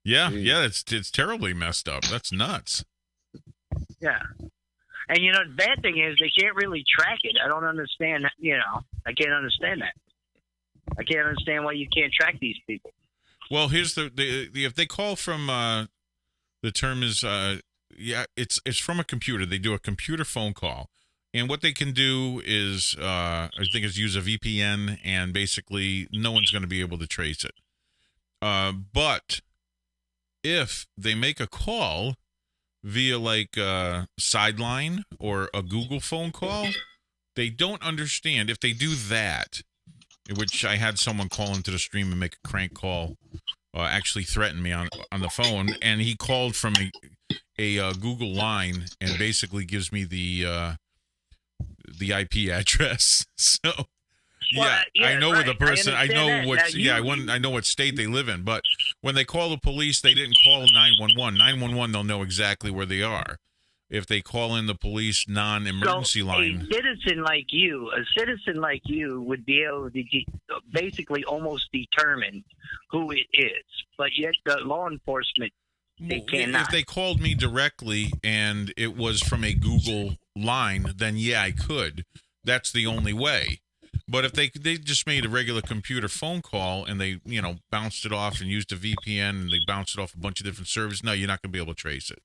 Speaker 11: Yeah, it's terribly messed up. That's nuts.
Speaker 19: Yeah. And the bad thing is they can't really track it. I don't understand. I can't understand that. I can't understand why you can't track these people.
Speaker 11: Well, here's the if they call from the term is it's from a computer. They do a computer phone call, and what they can do is I think is use a VPN, and basically no one's going to be able to trace it. But if they make a call via like Sideline or a Google phone call, they don't understand. If they do that, which I had someone call into the stream and make a crank call, actually threaten me on the phone, and he called from a Google line and basically gives me the IP address. So
Speaker 19: Well,
Speaker 11: I know where the
Speaker 19: right.
Speaker 11: person. I know
Speaker 19: that.
Speaker 11: what. I know what state they live in. But when they call the police, they didn't call 911. 911, they'll know exactly where they are. If they call in the police non-emergency line,
Speaker 19: a citizen like you would be able to basically almost determine who it is, but yet the law enforcement they cannot.
Speaker 11: If they called me directly and it was from a Google line, then yeah, I could. That's the only way. But if they just made a regular computer phone call and they bounced it off and used a VPN and they bounced it off a bunch of different servers, no, you're not going to be able to trace it.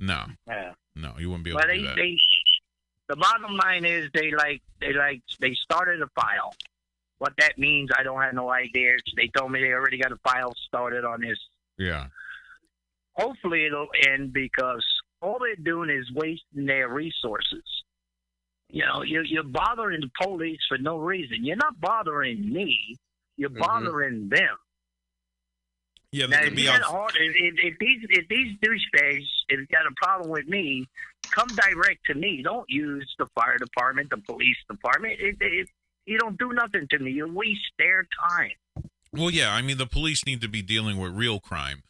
Speaker 11: No.
Speaker 19: Yeah.
Speaker 11: No, you wouldn't be able to do that.
Speaker 19: The bottom line is they started a file. What that means, I don't have no idea. They told me they already got a file started on this.
Speaker 11: Yeah.
Speaker 19: Hopefully it'll end because all they're doing is wasting their resources. You're bothering the police for no reason. You're not bothering me. You're bothering them.
Speaker 11: Yeah,
Speaker 19: now, if these douchebags have got a problem with me, come direct to me. Don't use the fire department, the police department. You don't do nothing to me. You waste their time.
Speaker 11: Well, yeah, I mean, the police need to be dealing with real crime.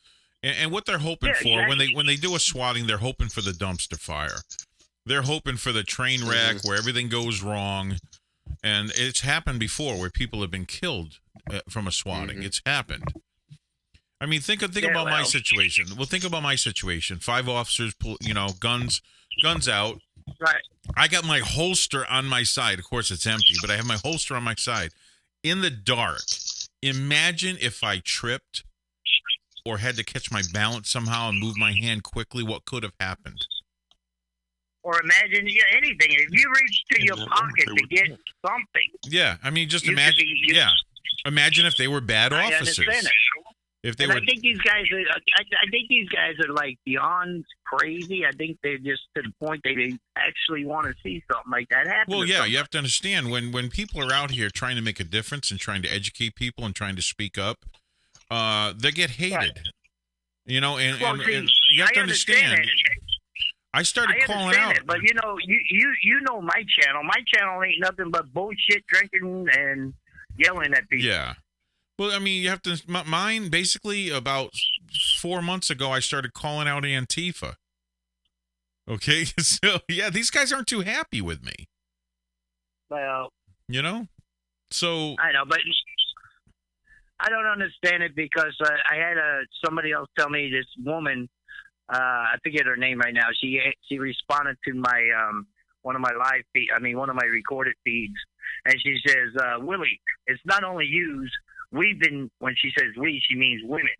Speaker 11: And what they're hoping for,
Speaker 19: exactly.
Speaker 11: when they do a swatting, they're hoping for the dumpster fire. They're hoping for the train wreck where everything goes wrong, And it's happened before where people have been killed from a swatting. It's happened. I mean, think about my situation. Well, think about my situation. 5 officers, guns out.
Speaker 19: Right.
Speaker 11: I got my holster on my side. Of course, it's empty, but I have my holster on my side. In the dark, imagine if I tripped or had to catch my balance somehow and move my hand quickly, what could have happened?
Speaker 19: Or imagine anything. If you reach to your pocket to get something.
Speaker 11: Yeah, I mean, just
Speaker 19: You could
Speaker 11: imagine.
Speaker 19: be-
Speaker 11: Yeah, imagine if they were bad
Speaker 19: I
Speaker 11: officers.
Speaker 19: understand it.
Speaker 11: If they
Speaker 19: And
Speaker 11: were,
Speaker 19: I think these guys are. I think these guys are like beyond crazy. I think they're just to the point they actually want to see something like that happen.
Speaker 11: well,
Speaker 19: to
Speaker 11: yeah,
Speaker 19: somebody.
Speaker 11: you have to understand when people are out here trying to make a difference and trying to educate people and trying to speak up, they get hated.
Speaker 19: Right.
Speaker 11: You know, and
Speaker 19: See,
Speaker 11: you have to
Speaker 19: I understand
Speaker 11: understand.
Speaker 19: it.
Speaker 11: I started
Speaker 19: I
Speaker 11: calling
Speaker 19: understand
Speaker 11: out.
Speaker 19: it, but you know my channel. My channel ain't nothing but bullshit, drinking, and yelling at people.
Speaker 11: Yeah. Well, I mean, you have to. Mine basically about 4 months ago, I started calling out Antifa. Okay, so yeah, these guys aren't too happy with me.
Speaker 19: Well,
Speaker 11: You know, so
Speaker 19: I know, but I don't understand it because I had somebody else tell me this woman. I forget her name right now. She responded to my one of my live feed. I mean, one of my recorded feeds, and she says, "Willie, it's not only yous. We've been." When she says "we," she means women.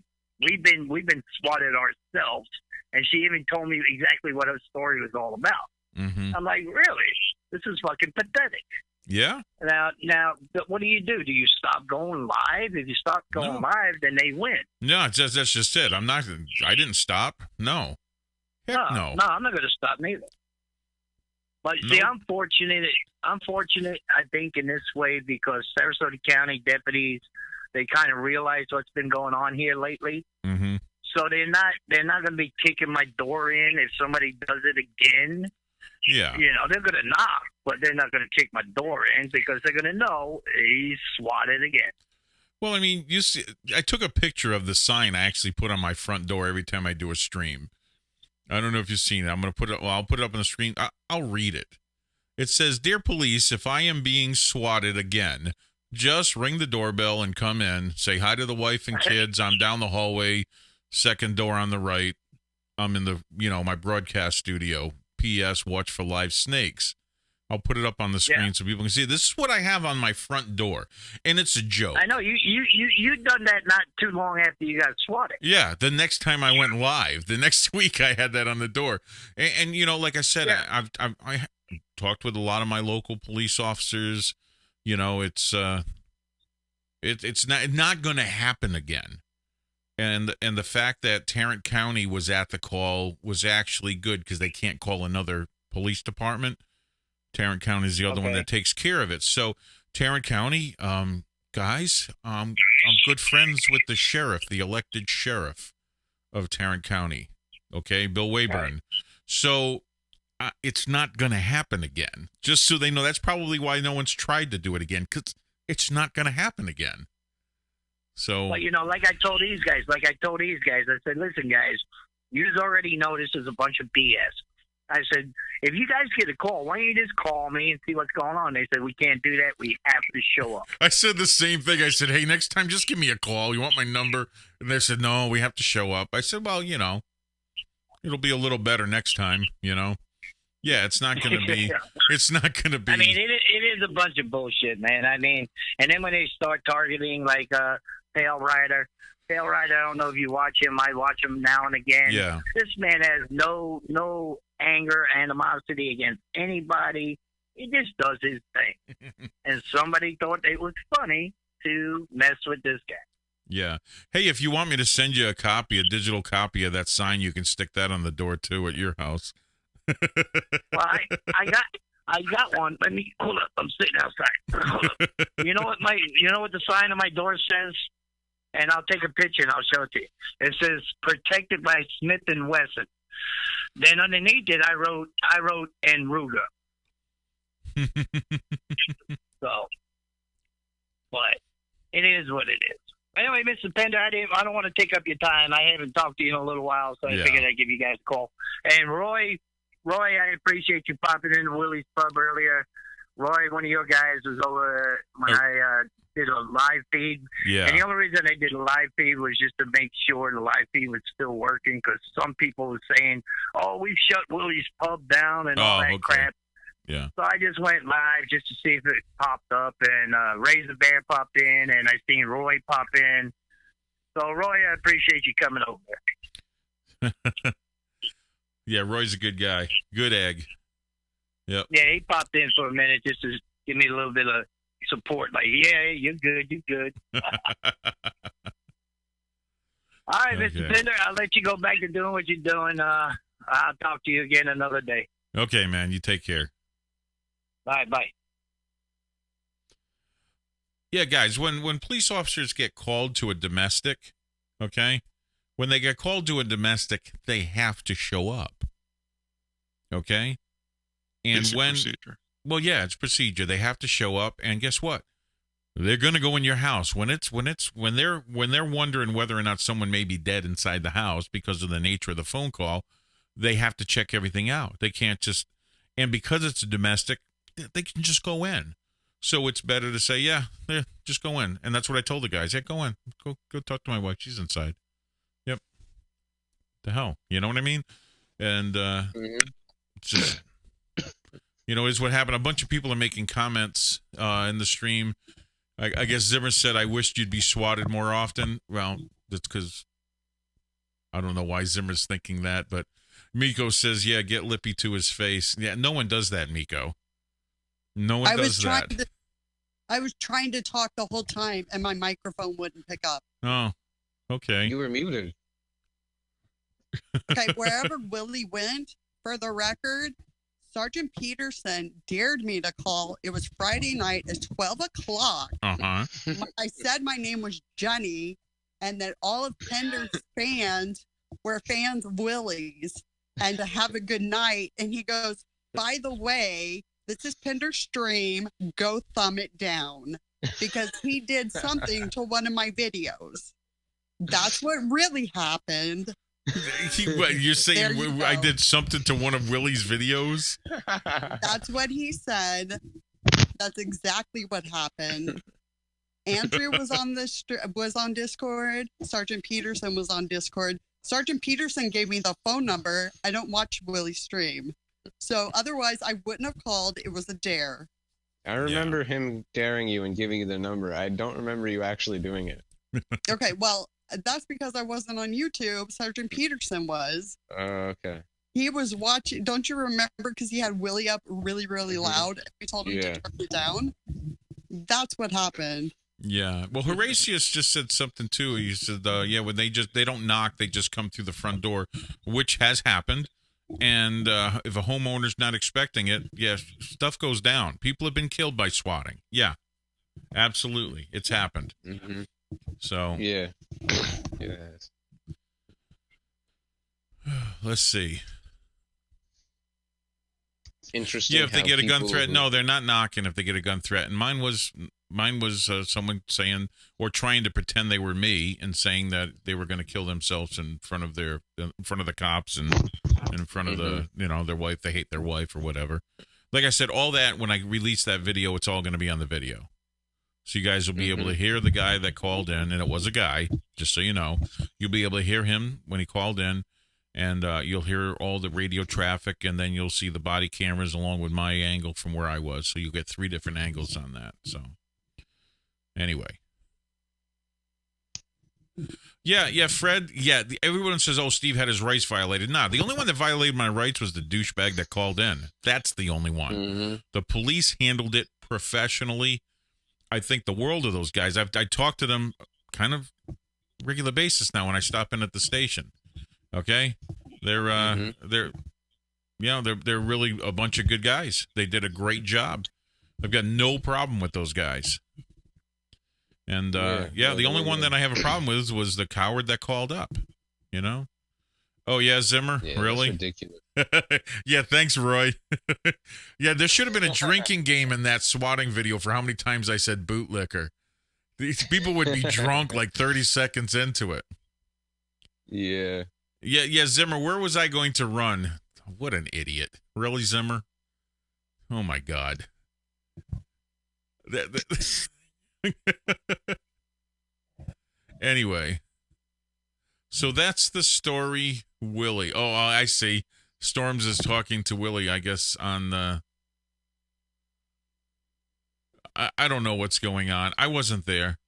Speaker 19: We've been swatted ourselves, and she even told me exactly what her story was all about.
Speaker 11: Mm-hmm.
Speaker 19: I'm like, really? This is fucking pathetic.
Speaker 11: Yeah.
Speaker 19: Now, what do? You stop going live? If you stop going live, then they win.
Speaker 11: No, that's just it. I didn't stop. No. Heck no.
Speaker 19: No, I'm not going to stop neither. But see, I'm fortunate. I think in this way because Sarasota County deputies, they kind of realize what's been going on here lately.
Speaker 11: Mm-hmm.
Speaker 19: So they're not going to be kicking my door in if somebody does it again.
Speaker 11: Yeah.
Speaker 19: You know, they're going to knock, but they're not going to kick my door in because they're going to know he's swatted again.
Speaker 11: Well, I mean, you see, I took a picture of the sign I actually put on my front door every time I do a stream. I don't know if you've seen it. I'm going to put it. Well, I'll put it up on the screen. I'll read it. It says, "Dear police, if I am being swatted again, just ring the doorbell and come in. Say hi to the wife and kids. I'm down the hallway, second door on the right. I'm in the, my broadcast studio. P.S. Watch for live snakes." I'll put it up on the screen so people can see. This is what I have on my front door, and it's a joke.
Speaker 19: I know you done that not too long after you got swatted.
Speaker 11: Yeah, the next time I went live, the next week I had that on the door, and like I said, I talked with a lot of my local police officers. It's not going to happen again. And the fact that Tarrant County was at the call was actually good because they can't call another police department. Tarrant County is the other one that takes care of it. So Tarrant County, guys, I'm good friends with the sheriff, the elected sheriff of Tarrant County. Okay, Bill Wayburn. Right. So it's not going to happen again. Just so they know, that's probably why no one's tried to do it again because it's not going to happen again. So,
Speaker 19: like I told these guys, I said, listen, guys, you already know this is a bunch of BS. I said, if you guys get a call, why don't you just call me and see what's going on? They said, we can't do that. We have to show up.
Speaker 11: I said the same thing. I said, hey, next time, just give me a call. You want my number? And they said, no, we have to show up. I said, well, it'll be a little better next time, Yeah, it's not going to be. It's not going to be.
Speaker 19: I mean, it is a bunch of bullshit, man. I mean, and then when they start targeting, like, Pale Rider, I don't know if you watch him. I watch him now and again.
Speaker 11: Yeah.
Speaker 19: This man has no anger, animosity against anybody. He just does his thing. And somebody thought it was funny to mess with this guy.
Speaker 11: Yeah. Hey, if you want me to send you a digital copy of that sign, you can stick that on the door too at your house.
Speaker 19: Well, I got one. Let me hold up. I'm sitting outside. Hold up. You know what the sign on my door says? And I'll take a picture and I'll show it to you. It says "Protected by Smith & Wesson." Then underneath it, I wrote "and Ruger." So, but it is what it is. Anyway, Mr. Pender, I don't want to take up your time. I haven't talked to you in a little while, so I figured I'd give you guys a call. And Roy, I appreciate you popping into Willie's Pub earlier. Roy, one of your guys was over when I did a live feed.
Speaker 11: Yeah.
Speaker 19: And the only reason I did a live feed was just to make sure the live feed was still working, because some people were saying, "Oh, we've shut Willie's Pub down" and all that crap.
Speaker 11: Yeah.
Speaker 19: So I just went live just to see if it popped up, and Razor Bear popped in, and I seen Roy pop in. So, Roy, I appreciate you coming over.
Speaker 11: Yeah, Roy's a good guy. Good egg. Yep.
Speaker 19: Yeah, he popped in for a minute just to give me a little bit of support. Like, yeah, you're good, you're good. All right, Mr. Pinder, I'll let you go back to doing what you're doing. I'll talk to you again another day.
Speaker 11: Okay, man. You take care.
Speaker 19: Bye, bye.
Speaker 11: Yeah, guys, when police officers get called to a domestic, okay, when they get called to a domestic, they have to show up. Okay? And
Speaker 15: Basic
Speaker 11: when
Speaker 15: procedure.
Speaker 11: Well, yeah, it's procedure. They have to show up, and guess what? They're going to go in your house when they're wondering whether or not someone may be dead inside the house because of the nature of the phone call. They have to check everything out. They can't just, and because it's a domestic, they can just go in. So it's better to say, yeah, just go in. And that's what I told the guys. Yeah, go in. Go talk to my wife. She's inside. Yep. The hell. You know what I mean? And it's just, is what happened. A bunch of people are making comments in the stream. I guess Zimmer said, I wished you'd be swatted more often. Well, that's because I don't know why Zimmer's thinking that. But Miko says, yeah, get Lippy to his face. Yeah, no one does that, Miko. No one does that.
Speaker 20: I was trying to talk the whole time, and my microphone wouldn't pick up.
Speaker 11: Oh, okay.
Speaker 12: You were muted.
Speaker 20: Okay, wherever Willie went, for the record, Sergeant Peterson dared me to call. It was Friday night at 12 o'clock.
Speaker 11: Uh-huh.
Speaker 20: I said my name was Jenny, and that all of Pender's fans were fans of Willie's, and to have a good night. And he goes, by the way, this is Pender's stream. Go thumb it down, because he did something to one of my videos. That's what really happened.
Speaker 11: You're saying I did something to one of Willie's videos?
Speaker 20: That's what he said. That's exactly what happened. Andrew was on Discord. Sergeant Peterson was on Discord. Sergeant Peterson gave me the phone number. I don't watch Willie's stream. So otherwise, I wouldn't have called. It was a dare.
Speaker 12: I remember him daring you and giving you the number. I don't remember you actually doing it.
Speaker 20: Okay, well, that's because I wasn't on YouTube. Sergeant Peterson was.
Speaker 12: Okay.
Speaker 20: He was watching. Don't you remember? Because he had Willie up really, really loud. And we told him to turn it down. That's what happened.
Speaker 11: Yeah. Well, Horatius just said something too. He said, when they don't knock, they just come through the front door, which has happened. And if a homeowner's not expecting it, yes, stuff goes down. People have been killed by swatting. Yeah, absolutely. It's happened.
Speaker 12: Mm-hmm.
Speaker 11: So.
Speaker 12: Yeah. Yes.
Speaker 11: Let's see.
Speaker 12: Interesting.
Speaker 11: Yeah, if they get a gun threat, no, they're not knocking if they get a gun threat. And mine was someone saying or trying to pretend they were me and saying that they were going to kill themselves in front of the cops and in front of their wife. They hate their wife or whatever. Like I said, all that, when I release that video, it's all going to be on the video. So you guys will be able to hear the guy that called in, and it was a guy, just so you know. You'll be able to hear him when he called in, and you'll hear all the radio traffic, and then you'll see the body cameras along with my angle from where I was. So you'll get 3 different angles on that. So anyway. Yeah, Fred. Yeah, everyone says, oh, Steve had his rights violated. Nah, the only one that violated my rights was the douchebag that called in. That's the only one.
Speaker 12: Mm-hmm.
Speaker 11: The police handled it professionally. I think the world of those guys. I talk to them kind of regular basis now when I stop in at the station. Okay, they're really a bunch of good guys. They did a great job. I've got no problem with those guys. And the only one that I have a problem with was the coward that called up. You know? Oh yeah, Zimmer,
Speaker 12: Yeah,
Speaker 11: really?
Speaker 12: that's ridiculous.
Speaker 11: Yeah, thanks, Roy. Yeah, there should have been a drinking game in that swatting video for how many times I said bootlicker. These people would be drunk like 30 seconds into it.
Speaker 12: Yeah.
Speaker 11: Yeah, Zimmer, where was I going to run? What an idiot. Really, Zimmer? Oh, my God. Anyway, so that's the story, Willie. Oh, I see. Storms is talking to Willie, I guess, on the... I don't know what's going on. I wasn't there.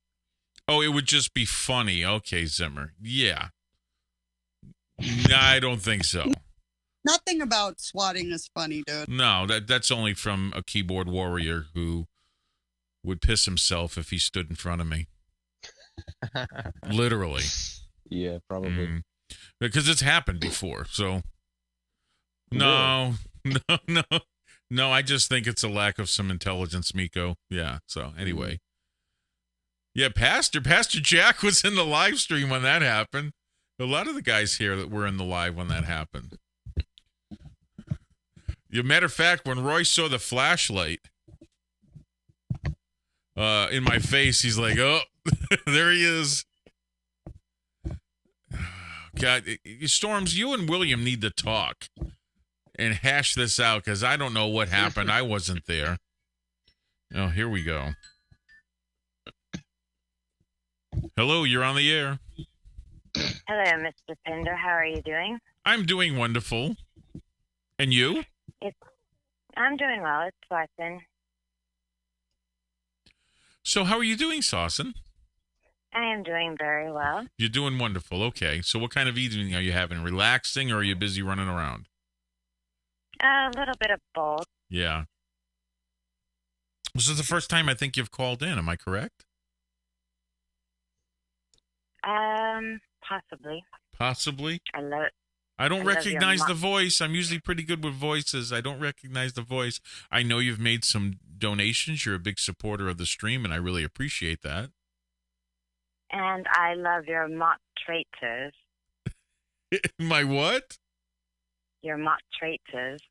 Speaker 11: Oh, it would just be funny. Okay, Zimmer. Yeah. No, I don't think so.
Speaker 20: Nothing about swatting is funny, dude.
Speaker 11: No, that's only from a keyboard warrior who would piss himself if he stood in front of me. Literally.
Speaker 12: Yeah, probably.
Speaker 11: Because it's happened before, so... No, I just think it's a lack of some intelligence, Miko. Yeah, so anyway. Yeah, Pastor Jack was in the live stream when that happened. A lot of the guys here that were in the live when that happened. As a matter of fact, when Roy saw the flashlight in my face, he's like, oh, there he is. God, Storms, you and William need to talk and hash this out, because I don't know what happened. I wasn't there. Oh, here we go. Hello, you're on the air.
Speaker 21: Hello, Mr. Pinder. How are you doing?
Speaker 11: I'm doing wonderful. And you?
Speaker 21: I'm doing well. It's Larson.
Speaker 11: So how are you doing, Saucin?
Speaker 21: I am doing very well.
Speaker 11: You're doing wonderful. Okay. So what kind of evening are you having? Relaxing, or are you busy running around?
Speaker 21: A little bit of both.
Speaker 11: Yeah. This is the first time I think you've called in. Am I correct?
Speaker 21: Possibly.
Speaker 11: Possibly?
Speaker 21: I
Speaker 11: don't recognize the voice. I'm usually pretty good with voices. I don't recognize the voice. I know you've made some donations. You're a big supporter of the stream, and I really appreciate that.
Speaker 21: And I love your mock traitors.
Speaker 11: My what?
Speaker 21: Your mock traitors.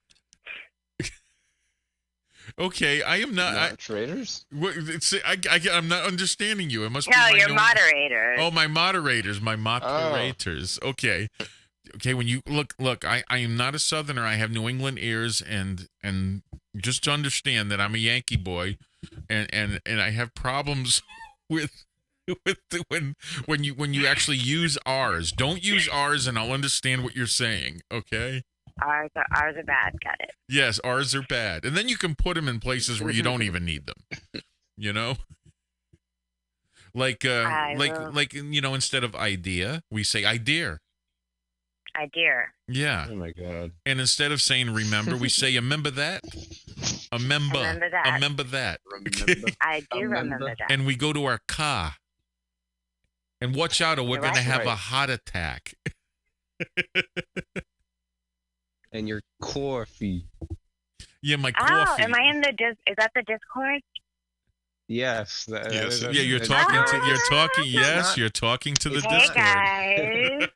Speaker 11: Okay, I am not
Speaker 12: traders.
Speaker 11: I'm not understanding you. It must be
Speaker 21: your moderators.
Speaker 11: Oh, my moderators, my moderators. Okay. When you look, I am not a Southerner. I have New England ears, and just to understand that I'm a Yankee boy, and I have problems with when you actually use R's. Don't use R's, and I'll understand what you're saying. Okay.
Speaker 21: R's are bad. Got it.
Speaker 11: Yes, R's are bad, and then you can put them in places where you don't even need them. You know, like instead of idea, we say idea.
Speaker 21: Idea.
Speaker 11: Yeah.
Speaker 12: Oh my God.
Speaker 11: And instead of saying remember, we say remember that. Remember that.
Speaker 21: I do remember that.
Speaker 11: And we go to our car. And watch out, or we're going to have a heart attack.
Speaker 12: And your coffee.
Speaker 11: Yeah, my
Speaker 21: Oh,
Speaker 11: coffee.
Speaker 21: am I in the is that the Discord?
Speaker 12: Yes.
Speaker 11: Yes. Yeah, you're talking to the
Speaker 21: Hey,
Speaker 11: Discord.
Speaker 21: guys.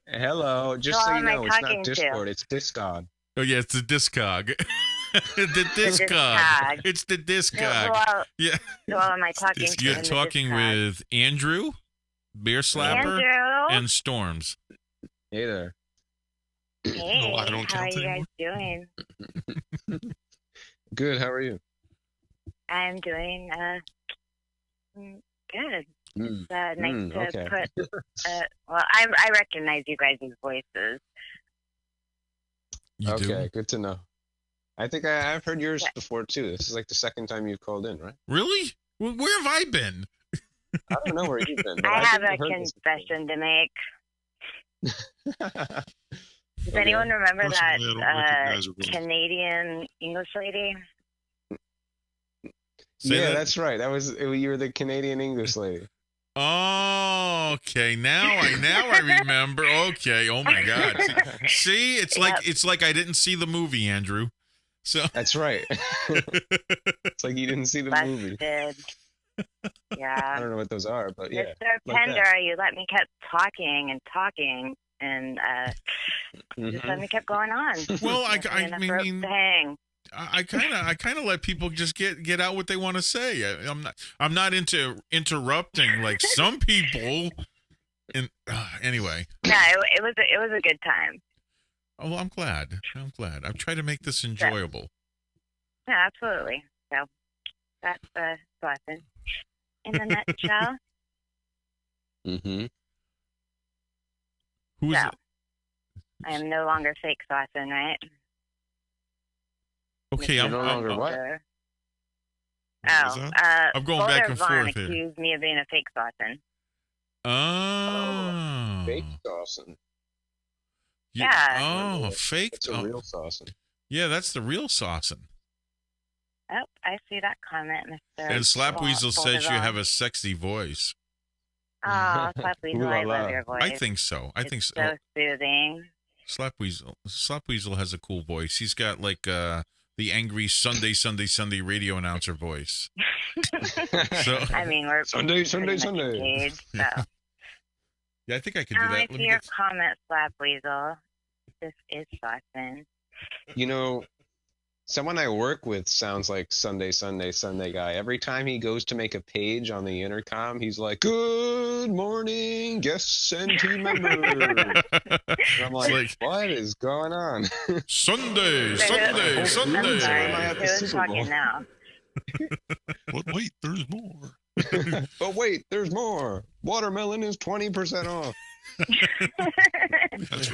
Speaker 12: Hello. Just
Speaker 21: Who
Speaker 12: so you
Speaker 21: am I
Speaker 12: know, it's
Speaker 21: talking
Speaker 12: not
Speaker 21: to?
Speaker 12: Discord, it's Discog.
Speaker 11: Oh yeah, it's the Discog. The Discog. It's the Discog. Yeah.
Speaker 21: Who am I talking to?
Speaker 11: You're
Speaker 21: in the
Speaker 11: talking
Speaker 21: Discord?
Speaker 11: with Andrew, Beer Slapper,
Speaker 21: Andrew.
Speaker 11: and Storms.
Speaker 12: Hey there.
Speaker 21: Hey,
Speaker 15: I don't
Speaker 21: how are
Speaker 15: count
Speaker 21: you guys doing?
Speaker 12: Good. How are you?
Speaker 21: I'm doing good.
Speaker 12: Mm.
Speaker 21: It's nice to
Speaker 12: okay.
Speaker 21: put. Well, I recognize you guys' voices.
Speaker 11: You
Speaker 12: Okay,
Speaker 11: do?
Speaker 12: good to know. I think I've heard yours before too. This is like the second time you've called in, right?
Speaker 11: Really? Well, where have I been?
Speaker 12: I don't know where you've been. But
Speaker 21: I have
Speaker 12: think
Speaker 21: a
Speaker 12: I've heard this
Speaker 21: confession to make.
Speaker 12: before.
Speaker 21: Does
Speaker 12: Okay.
Speaker 21: anyone remember
Speaker 15: Personally, I don't recognize her voice.
Speaker 21: Canadian English lady?
Speaker 12: Yeah, that's right. You were the Canadian English lady.
Speaker 11: Oh, okay. Now I remember. Okay. Oh my God. See, it's like I didn't see the movie, Andrew. So
Speaker 12: that's right. It's like you didn't see the movie.
Speaker 21: Yeah.
Speaker 12: I don't know what those are, but yeah.
Speaker 21: Mr.
Speaker 12: like
Speaker 21: Pender,
Speaker 12: that.
Speaker 21: you let me keep talking, and just let me keep going on.
Speaker 11: Well, I
Speaker 21: Enough rope
Speaker 11: mean,
Speaker 21: to hang.
Speaker 11: I kind of let people just get out what they want to say. I'm not into interrupting like some people. And anyway.
Speaker 21: No, it was a good time.
Speaker 11: Oh, well, I'm glad. I've tried to make this enjoyable.
Speaker 21: Yeah, absolutely. So that's Swanson. In a nutshell.
Speaker 12: Mm-hmm.
Speaker 11: Who is
Speaker 21: So,
Speaker 11: it?
Speaker 21: I am no longer fake Swanson, right?
Speaker 11: Okay, I'm
Speaker 12: no longer what?
Speaker 21: Oh,
Speaker 11: I'm going
Speaker 21: Boulder
Speaker 11: back and
Speaker 21: Vaughn
Speaker 11: forth here.
Speaker 21: accused me of being a fake Swanson.
Speaker 11: Oh.
Speaker 12: Fake Dawson.
Speaker 21: Yeah.
Speaker 11: Oh, fake.
Speaker 12: It's a real Dawson.
Speaker 11: Yeah, that's the real Saucin.
Speaker 21: Oh, I see that comment, Mr.
Speaker 11: And Slapweasel says you
Speaker 21: Vaughn.
Speaker 11: have a sexy voice.
Speaker 21: Oh, Slapweasel, I love your voice.
Speaker 11: I think so. I think so.
Speaker 21: So soothing.
Speaker 11: Slapweasel has a cool voice. He's got like the angry Sunday radio announcer voice. So,
Speaker 21: I mean, we're
Speaker 12: Sunday.
Speaker 21: Age, so.
Speaker 11: Yeah, I think I could do
Speaker 21: I
Speaker 11: that.
Speaker 21: see your comment, Slapweasel. This is Swanson.
Speaker 12: You know, someone I work with sounds like Sunday guy. Every time he goes to make a page on the intercom, he's like, "Good morning, guests and team members." And I'm like, what is going on?
Speaker 11: Sunday.
Speaker 21: I'm sorry, who's talking now?
Speaker 15: But wait, there's more.
Speaker 12: But wait, there's more. Watermelon is 20% off.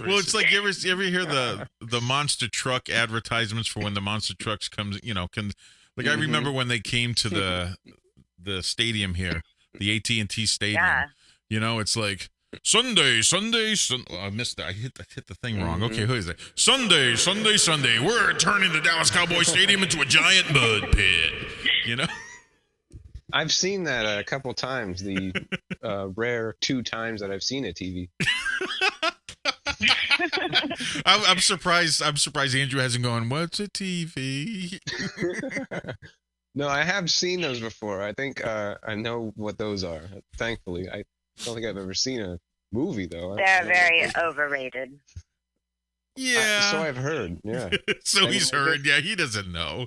Speaker 11: Well, it's like you ever hear the monster truck advertisements for when the monster trucks comes, I remember when they came to the stadium here, the AT&T stadium.
Speaker 21: Yeah.
Speaker 11: It's like Sunday. Oh, I missed that. I hit the thing wrong. Okay, who is it? Sunday. We're turning the Dallas Cowboy Stadium into a giant mud pit.
Speaker 12: I've seen that a couple times. The rare 2 times that I've seen a TV.
Speaker 11: I'm surprised Andrew hasn't gone, what's a TV?
Speaker 12: No, I have seen those before. I think I know what those are. Thankfully, I don't think I've ever seen a movie though.
Speaker 21: They're very overrated.
Speaker 11: Yeah.
Speaker 12: So I've heard. Yeah.
Speaker 11: So he's heard. Yeah, he doesn't know.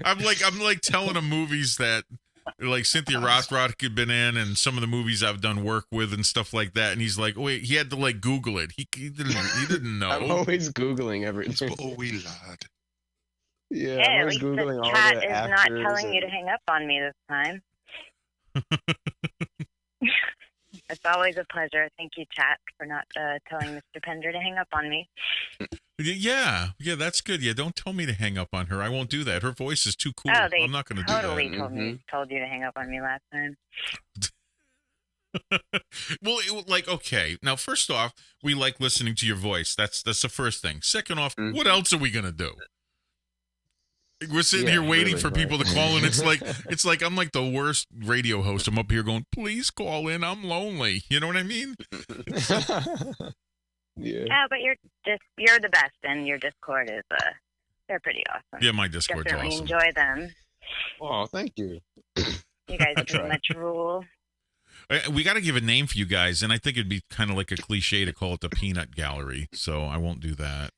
Speaker 11: I'm like telling him movies that like Cynthia Rothrock had been in, and some of the movies I've done work with and stuff like that. And he's like, "Wait," he had to like Google it. He didn't know.
Speaker 12: I'm always Googling everything.
Speaker 15: Oh, we lad.
Speaker 12: Yeah,
Speaker 21: Hey,
Speaker 12: I'm
Speaker 21: at
Speaker 12: always
Speaker 21: least
Speaker 12: Googling
Speaker 21: the
Speaker 12: all
Speaker 21: chat
Speaker 12: the
Speaker 21: is not
Speaker 12: actors
Speaker 21: telling you to
Speaker 12: and-
Speaker 21: hang up on me this time. It's always a pleasure. Thank you, chat, for not telling Mr. Pender to hang up on me.
Speaker 11: Yeah, that's good. Yeah, don't tell me to hang up on her. I won't do that. Her voice is too cool.
Speaker 21: Oh, they
Speaker 11: I'm not going to
Speaker 21: totally
Speaker 11: do that.
Speaker 21: told you to hang up on me last time.
Speaker 11: Well, okay. Now, first off, we like listening to your voice. That's the first thing. Second off, what else are we going to do? We're sitting here waiting for people to call in. It's like I'm like the worst radio host. I'm up here going, please call in. I'm lonely. You know what I mean?
Speaker 12: Yeah.
Speaker 21: Oh, but you're the best, and your Discord is they're pretty awesome.
Speaker 11: Yeah, my Discord's
Speaker 21: Definitely
Speaker 11: awesome.
Speaker 21: enjoy them.
Speaker 12: Oh, thank you.
Speaker 21: You guys pretty much rule.
Speaker 11: We got to give a name for you guys, and I think it'd be kind of like a cliche to call it the Peanut Gallery. So I won't do that.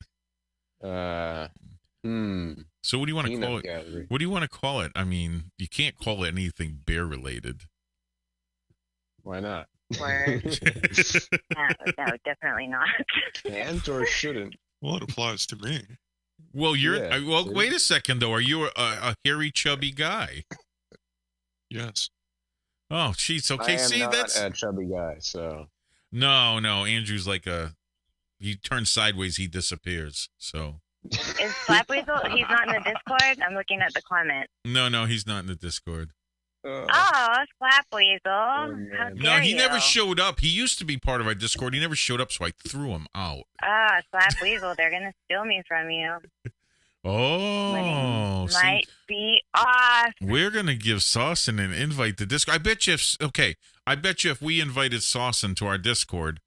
Speaker 11: So what do you want to call it?
Speaker 12: Gallery.
Speaker 11: What do you want to call it? I mean, you can't call it anything bear related.
Speaker 12: Why not?
Speaker 21: Word. No, definitely not.
Speaker 12: Can't or shouldn't.
Speaker 15: Well, it applies to me.
Speaker 11: Well,
Speaker 12: Yeah, see?
Speaker 11: wait a second though. Are you a hairy, chubby guy?
Speaker 15: Yes.
Speaker 11: Oh, jeez. Okay,
Speaker 12: I am
Speaker 11: see,
Speaker 12: not
Speaker 11: that's
Speaker 12: a chubby guy, so.
Speaker 11: no. Andrew's like he turns sideways, he disappears. So
Speaker 21: Is Slapweasel? He's not in the Discord? I'm looking at the comment.
Speaker 11: no, he's not in the Discord.
Speaker 21: Oh, Slapweasel. How dare
Speaker 11: No, he
Speaker 21: you?
Speaker 11: never showed up. He used to be part of our Discord. He never showed up, so I threw him out.
Speaker 21: Slapweasel, they're going to steal me from you.
Speaker 11: Oh, see,
Speaker 21: Might be off.
Speaker 11: we're gonna give Saucin an invite to Discord. I bet you if we invited Saucin to our Discord,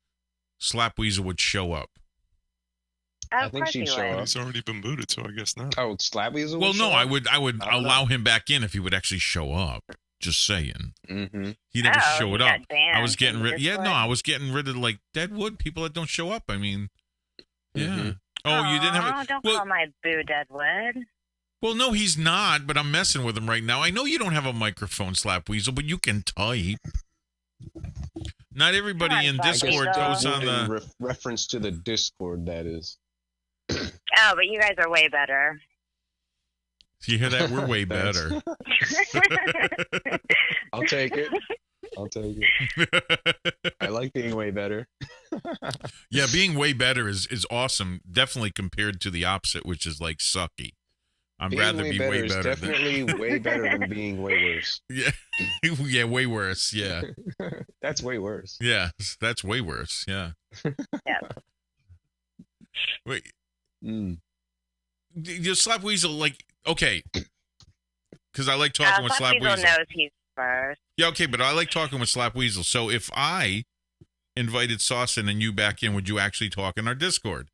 Speaker 11: Slapweasel would show up.
Speaker 21: Of
Speaker 12: I think
Speaker 21: course
Speaker 12: she'd
Speaker 21: he
Speaker 12: show
Speaker 21: would.
Speaker 12: up.
Speaker 15: He's already been booted, so I guess not.
Speaker 12: Oh, Slapweasel?
Speaker 11: Well,
Speaker 12: would
Speaker 11: no,
Speaker 12: show
Speaker 11: I
Speaker 12: up?
Speaker 11: would
Speaker 12: I don't
Speaker 11: allow
Speaker 12: know.
Speaker 11: him back in if he would actually show up. Just saying.
Speaker 12: Mm-hmm.
Speaker 11: He never
Speaker 21: Oh,
Speaker 11: showed
Speaker 21: he
Speaker 11: up.
Speaker 21: got banned
Speaker 11: I was getting
Speaker 21: from
Speaker 11: rid. Yeah, no,
Speaker 21: Discord?
Speaker 11: I was getting rid of like Deadwood people that don't show up. I mean, yeah.
Speaker 12: Mhm.
Speaker 11: Oh, you didn't have
Speaker 21: Aw,
Speaker 11: it.
Speaker 21: Don't
Speaker 11: Well,
Speaker 21: call my boo Deadwood.
Speaker 11: well, no, he's not. But I'm messing with him right now. I know you don't have a microphone, Slapweasel, but you can type. Not everybody
Speaker 21: Come on,
Speaker 11: in
Speaker 21: Slapweasel.
Speaker 11: Discord goes on
Speaker 12: In
Speaker 11: the.
Speaker 12: reference to the Discord, that is.
Speaker 21: Oh, but you guys are way better.
Speaker 11: You hear that? We're way better.
Speaker 12: I'll take it. I like being way better.
Speaker 11: Yeah, being way better is awesome. Definitely compared to the opposite, which is like sucky. I'd rather be way better.
Speaker 12: Definitely way better than being way worse.
Speaker 11: Yeah, yeah, way worse. Yeah,
Speaker 12: that's way worse.
Speaker 11: Yeah, that's way worse. Yeah.
Speaker 21: Yeah.
Speaker 11: Wait. You Slap Weasel, like, okay, because I like talking with Slap Weasel.
Speaker 21: Knows he's first.
Speaker 11: Yeah, okay, but I like talking with Slap Weasel. So if I invited Saucin and you back in, would you actually talk in our Discord?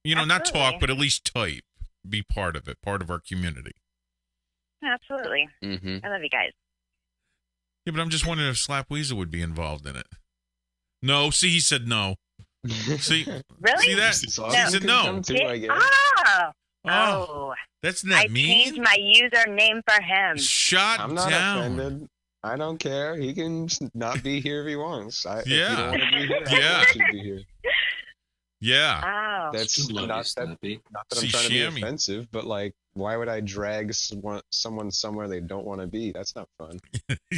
Speaker 11: You know, not talk, but at least type. Be part of it, part of our community.
Speaker 21: Absolutely.
Speaker 12: Mm-hmm.
Speaker 21: I love you guys.
Speaker 11: Yeah, but I'm just wondering if Slap Weasel would be involved in it. No, see, he said no. See,
Speaker 21: really?
Speaker 11: See that?
Speaker 21: No.
Speaker 11: He said no.
Speaker 21: Oh,
Speaker 11: that's not mean.
Speaker 21: I changed my username for him.
Speaker 11: Shut
Speaker 12: I'm not
Speaker 11: down.
Speaker 12: offended. I don't care. He can not be here if he wants. If you
Speaker 11: Yeah.
Speaker 12: don't want to be here,
Speaker 11: Yeah.
Speaker 12: he should be here.
Speaker 11: Yeah.
Speaker 21: Oh.
Speaker 12: That's not that I'm
Speaker 11: See,
Speaker 12: trying to be
Speaker 11: Shammy.
Speaker 12: offensive, but like, why would I drag someone somewhere they don't want to be? That's not fun.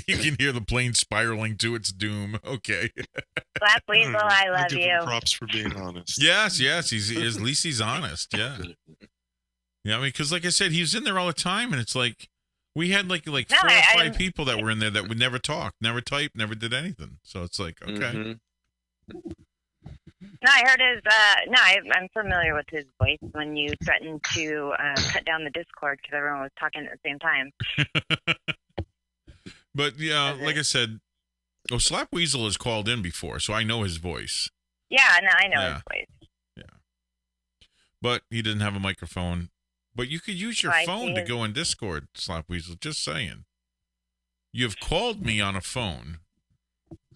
Speaker 11: You can hear the plane spiraling to its doom. Okay.
Speaker 21: Slap Weasel, I love
Speaker 15: give
Speaker 21: you.
Speaker 15: him props for being honest.
Speaker 11: Yes. He's at least he's honest. Yeah. Yeah, I mean, because like I said, he was in there all the time, and it's like we had like 4 or 5 people that were in there that would never talk, never type, never did anything. So it's like, okay.
Speaker 12: Mm-hmm.
Speaker 21: No, I heard his. I'm familiar with his voice when you threatened to cut down the Discord because everyone was talking at the same time.
Speaker 11: But yeah, like I said, Slap Weasel has called in before, so I know his voice.
Speaker 21: Yeah, no, I know his voice.
Speaker 11: But he didn't have a microphone. But you could use your
Speaker 21: I
Speaker 11: phone
Speaker 21: see
Speaker 11: to
Speaker 21: his-
Speaker 11: go in Discord, Slap Weasel. Just saying. You've called me on a phone.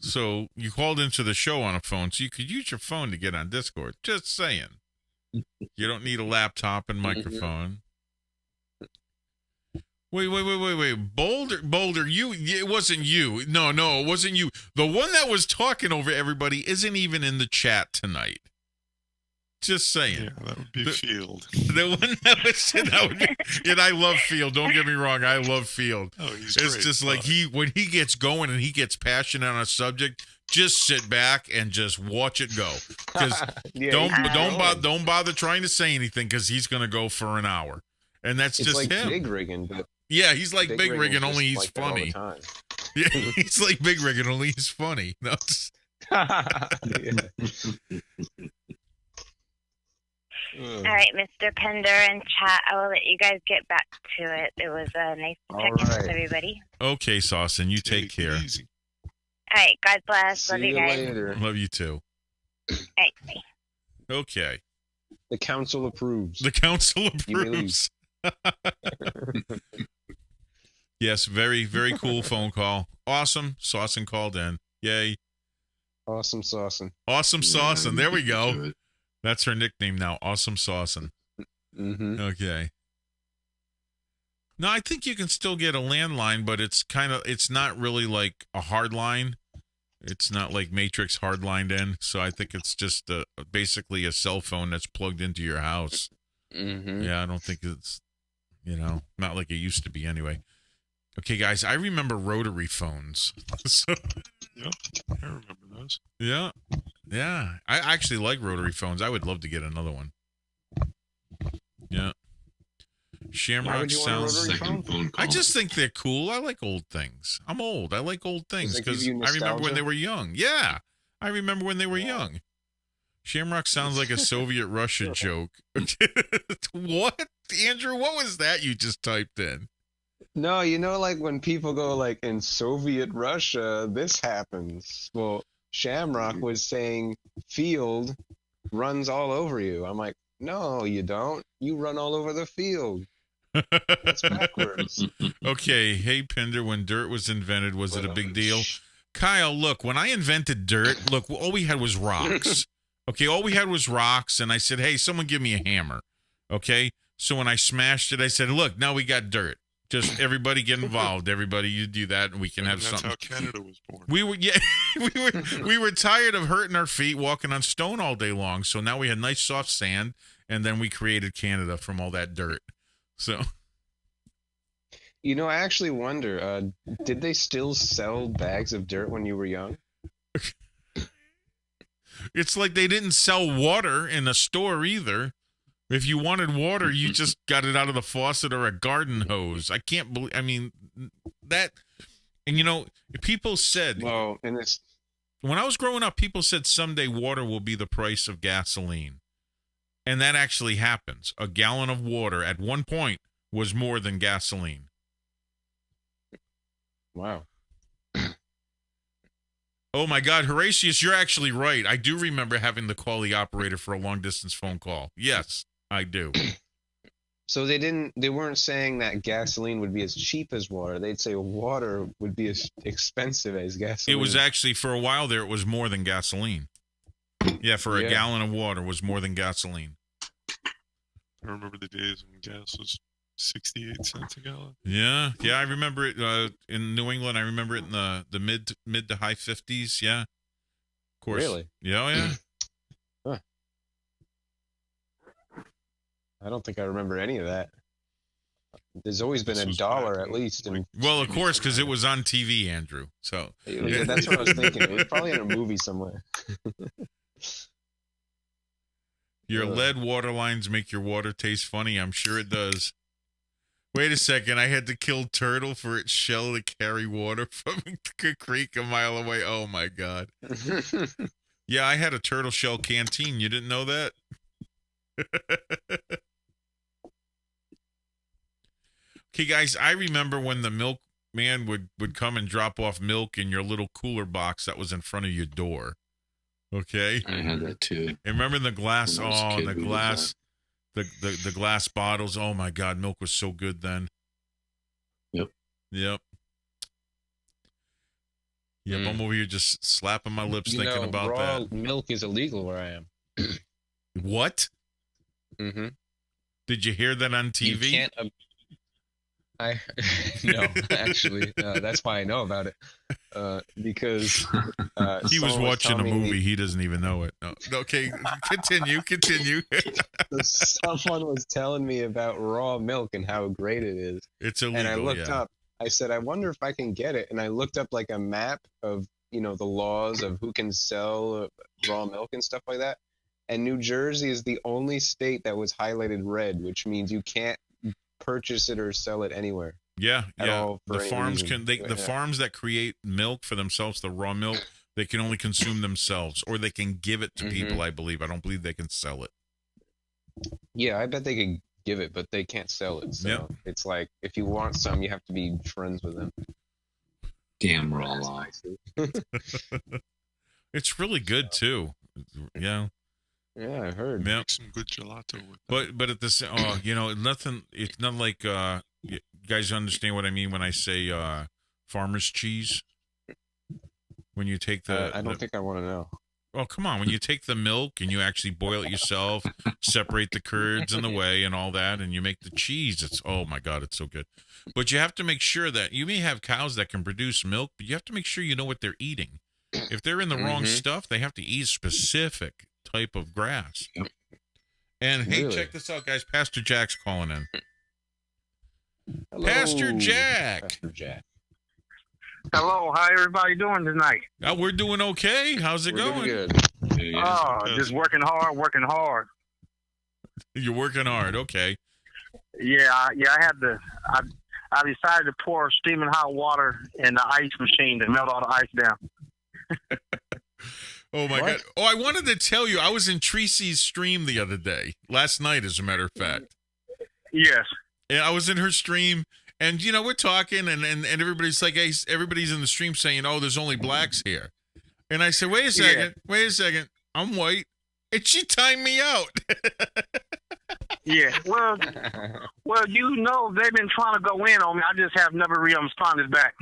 Speaker 11: So you called into the show on a phone, so you could use your phone to get on Discord. Just saying. You don't need a laptop and microphone. Wait. Boulder, it wasn't you. No, it wasn't you. The one that was talking over everybody isn't even in the chat tonight. Just saying.
Speaker 15: Yeah, that would be Field.
Speaker 11: The one that would be, and I love Field. Don't get me wrong, I love Field.
Speaker 15: Oh, he's
Speaker 11: It's
Speaker 15: great,
Speaker 11: just like when he gets going and he gets passionate on a subject, just sit back and just watch it go. Because don't bother trying to say anything because he's gonna go for an hour, and that's
Speaker 12: It's
Speaker 11: just
Speaker 12: like
Speaker 11: him.
Speaker 12: big rigging, but
Speaker 11: Yeah, he's like Big Riggin,
Speaker 12: Riggin'
Speaker 11: only he's
Speaker 12: just like that all the
Speaker 11: funny.
Speaker 12: time.
Speaker 11: Yeah, he's like Big Riggin, only he's funny. No,
Speaker 21: All right, Mr. Pender and chat. I will let you guys get back to it. It was nice to check in with everybody.
Speaker 11: Okay, Saucin, you take care.
Speaker 21: All right, God bless. Love
Speaker 12: See
Speaker 21: you
Speaker 12: you
Speaker 21: guys.
Speaker 12: later.
Speaker 11: Love you too.
Speaker 21: All right, bye.
Speaker 11: Okay.
Speaker 12: The council approves.
Speaker 11: The council
Speaker 12: You may leave.
Speaker 11: approves. Yes, very, very cool phone call. Awesome. Saucin called in. Yay.
Speaker 12: Awesome saucing.
Speaker 11: Awesome Saucin. There we go.
Speaker 13: Good.
Speaker 11: That's her nickname now. Awesome Saucin.
Speaker 12: Mm-hmm.
Speaker 11: Okay. No, I think you can still get a landline, but it's not really like a hard line. It's not like Matrix hardlined in. So I think it's just basically a cell phone that's plugged into your house.
Speaker 12: Mm-hmm.
Speaker 11: Yeah, I don't think it's, not like it used to be anyway. Okay, guys, I remember rotary phones. So,
Speaker 15: Yeah, I remember those.
Speaker 11: yeah. I actually like rotary phones. I would love to get another one. Yeah.
Speaker 12: Why
Speaker 11: Shamrock
Speaker 12: would you want a
Speaker 11: sounds.
Speaker 12: rotary phone?
Speaker 11: I just think they're cool. I like old things. I'm old. I like old things
Speaker 12: Does it give
Speaker 11: because
Speaker 12: you
Speaker 11: I remember when
Speaker 12: nostalgia?
Speaker 11: they were young. Yeah, I remember when they were young. Shamrock sounds like a Soviet Russia joke. What, Andrew? What was that you just typed in?
Speaker 12: No, like when people go like in Soviet Russia, this happens. Well, Shamrock was saying field runs all over you. I'm like, no, you don't. You run all over the field. That's backwards.
Speaker 11: Okay, hey Pinder, when dirt was invented, was it a big deal? Kyle, look, when I invented dirt, look, all we had was rocks. Okay, all we had was rocks, and I said, hey, someone give me a hammer. Okay, so when I smashed it, I said, look, now we got dirt. Just everybody get involved. Everybody, you do that, and we can have
Speaker 15: That's
Speaker 11: something.
Speaker 15: how Canada was born.
Speaker 11: We were tired of hurting our feet walking on stone all day long. So now we had nice soft sand, and then we created Canada from all that dirt. So
Speaker 12: You know, I actually wonder, did they still sell bags of dirt when you were young?
Speaker 11: It's like they didn't sell water in a store either. If you wanted water, you just got it out of the faucet or a garden hose. I can't believe, I mean, that, and you know, people said,
Speaker 12: well, and it's,
Speaker 11: when I was growing up, people said someday water will be the price of gasoline. And that actually happens. A gallon of water at one point was more than gasoline.
Speaker 12: Wow.
Speaker 11: Oh my God, Horatius, you're actually right. I do remember having to call the operator for a long distance phone call. Yes, I do.
Speaker 12: So they weren't saying that gasoline would be as cheap as water. They'd say water would be as expensive as gasoline.
Speaker 11: It was actually, for a while there, it was more than gasoline. Yeah, for a gallon of water was more than gasoline.
Speaker 15: I remember the days when gas was 68 cents a gallon.
Speaker 11: Yeah, I remember it in New England. I remember it in the mid to high 50s. Yeah, of course.
Speaker 12: Really?
Speaker 11: Yeah.
Speaker 12: Huh. I don't think I remember any of that. There's always been $1 at least.
Speaker 11: Well, of course, because it was on TV, Andrew. So
Speaker 12: yeah, that's what I was thinking. It was probably in a movie somewhere.
Speaker 11: Your lead water lines make your water taste funny. I'm sure it does. Wait a second. I had to kill turtle for its shell to carry water from a creek a mile away. Oh, my God. Yeah, I had a turtle shell canteen. You didn't know that? Okay, guys, I remember when the milkman would come and drop off milk in your little cooler box that was in front of your door. Okay?
Speaker 13: I had that too.
Speaker 11: And remember the glass?
Speaker 13: When I was a
Speaker 11: Oh,
Speaker 13: kid,
Speaker 11: the
Speaker 13: we did
Speaker 11: glass. The glass bottles. Oh my God, milk was so good then.
Speaker 13: Yep.
Speaker 11: I'm over here just slapping my lips
Speaker 12: You
Speaker 11: thinking
Speaker 12: know,
Speaker 11: about
Speaker 12: raw
Speaker 11: that.
Speaker 12: milk is illegal where I am.
Speaker 11: What?
Speaker 12: Mm-hmm.
Speaker 11: Did you hear that on TV?
Speaker 12: You can't. No, actually, that's why I know about it. Because
Speaker 11: he was
Speaker 12: someone
Speaker 11: watching a
Speaker 12: telling me-
Speaker 11: movie. He doesn't even know it. No. Okay, continue.
Speaker 12: Someone was telling me about raw milk and how great it is.
Speaker 11: It's illegal.
Speaker 12: And I looked up. I said, I wonder if I can get it. And I looked up like a map of, you know, the laws of who can sell raw milk and stuff like that. And New Jersey is the only state that was highlighted red, which means you can't purchase it or sell it anywhere.
Speaker 11: Yeah.
Speaker 12: all for
Speaker 11: The
Speaker 12: any
Speaker 11: farms
Speaker 12: reason.
Speaker 11: the farms that create milk for themselves, the raw milk, they can only consume themselves, or they can give it to people. I believe. I don't believe they can sell it.
Speaker 12: Yeah, I bet they could give it, but they can't sell it. So it's like if you want some, you have to be friends with them.
Speaker 13: Damn raw lies.
Speaker 11: It's really good too. Yeah.
Speaker 12: Yeah, I heard.
Speaker 11: Yeah.
Speaker 15: Make some good gelato with
Speaker 11: But at the same, you know, nothing. It's not like you guys understand what I mean when I say farmer's cheese. When you take the,
Speaker 12: I don't think I want to know.
Speaker 11: Oh, come on! When you take the milk and you actually boil it yourself, separate the curds and the whey and all that, and you make the cheese. It's oh my God, it's so good. But you have to make sure that you may have cows that can produce milk, but you have to make sure you know what they're eating. If they're in the wrong stuff, they have to eat specific type of grass. And hey,
Speaker 12: Really?
Speaker 11: check this out, guys. Pastor Jack's calling in.
Speaker 12: Hello,
Speaker 11: Pastor Jack.
Speaker 12: Pastor Jack.
Speaker 2: Hello, how everybody doing tonight?
Speaker 11: We're doing okay. How's it going?
Speaker 12: Good.
Speaker 2: Just working hard.
Speaker 11: You're working hard. Okay.
Speaker 2: Yeah, I decided to pour steaming hot water in the ice machine to melt all the ice down.
Speaker 11: Oh my God. Oh, I wanted to tell you, I was in Tracy's stream the other day, last night, as a matter of fact.
Speaker 2: Yes.
Speaker 11: And I was in her stream, and you know, we're talking, and everybody's like, hey, everybody's in the stream saying, oh, there's only blacks here. And I said, wait a second, I'm white. And she timed me out.
Speaker 2: Yeah. Well, you know, they've been trying to go in on me. I just have never responded back.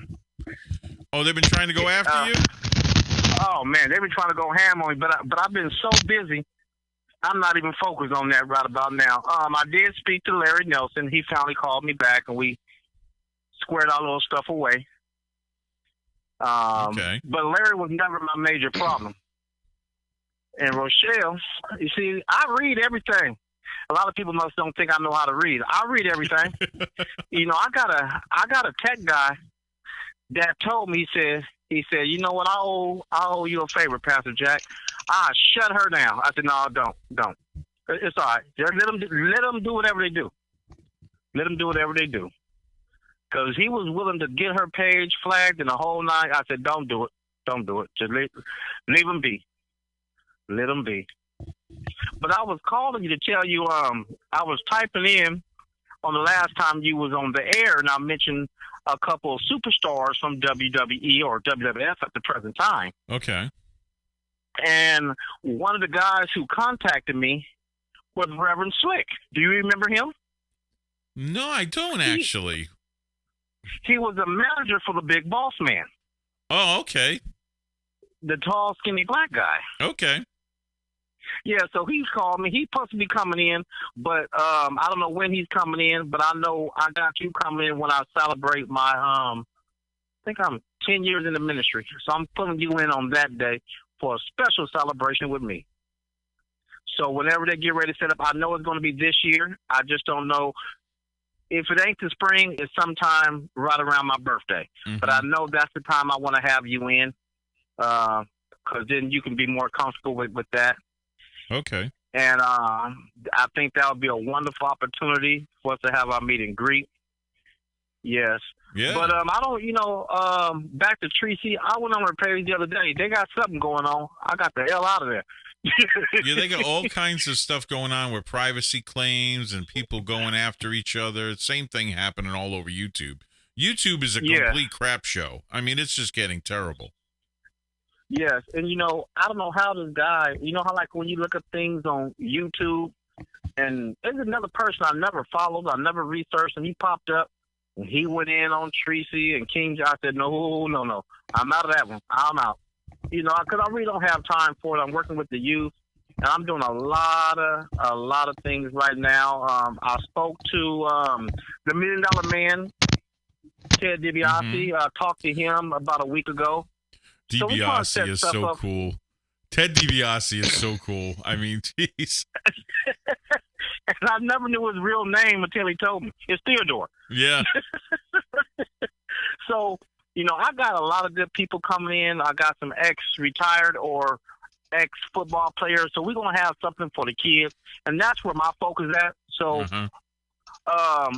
Speaker 11: Oh, they've been trying to go after you?
Speaker 2: Oh man, they've been trying to go ham on me, but I've been so busy, I'm not even focused on that right about now. I did speak to Larry Nelson. He finally called me back, and we squared our little stuff away.
Speaker 11: Okay.
Speaker 2: But Larry was never my major problem. And Rochelle, you see, I read everything. A lot of people must don't think I know how to read. I read everything. I got a tech guy that told me, he said, you know what, I owe you a favor, Pastor Jack. Shut her down. I said, no, don't. It's all right. Just let them do whatever they do. Let them do whatever they do. Because he was willing to get her page flagged and the whole nine. I said, don't do it. Don't do it. Just leave them be. Let them be. But I was calling you to tell you, I was typing in on the last time you was on the air, and I mentioned a couple of superstars from WWE or WWF at the present time.
Speaker 11: Okay.
Speaker 2: And one of the guys who contacted me was Reverend Slick. Do you remember him?
Speaker 11: No, I don't actually.
Speaker 2: He was a manager for the Big Boss Man.
Speaker 11: Oh, okay.
Speaker 2: The tall, skinny black guy.
Speaker 11: Okay.
Speaker 2: Yeah, so he's called me. He's supposed to be coming in, but I don't know when he's coming in, but I know I got you coming in when I celebrate my, I think I'm 10 years in the ministry. So I'm putting you in on that day for a special celebration with me. So whenever they get ready to set up, I know it's going to be this year. I just don't know. If it ain't the spring, it's sometime right around my birthday. Mm-hmm. But I know that's the time I want to have you in, because then you can be more comfortable with that.
Speaker 11: Okay.
Speaker 2: And I think that would be a wonderful opportunity for us to have our meet and greet. Yes.
Speaker 11: Yeah.
Speaker 2: But I don't, back to Tracy, I went on her page the other day. They got something going on. I got the hell out of there.
Speaker 11: Yeah, they got all kinds of stuff going on with privacy claims and people going after each other. Same thing happening all over YouTube. YouTube is a complete crap show. I mean, it's just getting terrible.
Speaker 2: Yes, and I don't know how this guy, how like when you look at things on YouTube, and there's another person I never followed, I never researched, and he popped up, and he went in on Tracy and King. I said, no, I'm out of that one. I'm out. Because I really don't have time for it. I'm working with the youth, and I'm doing a lot of things right now. I spoke to the $1 Million Man, Ted DiBiase.
Speaker 11: Mm-hmm.
Speaker 2: I talked to him about a week ago.
Speaker 11: DiBiase is so cool. Ted DiBiase is so cool. I mean, jeez.
Speaker 2: And I never knew his real name until he told me. It's Theodore.
Speaker 11: Yeah.
Speaker 2: So, I got a lot of good people coming in. I got some ex-retired or ex-football players. So we're going to have something for the kids. And that's where my focus is at. So, I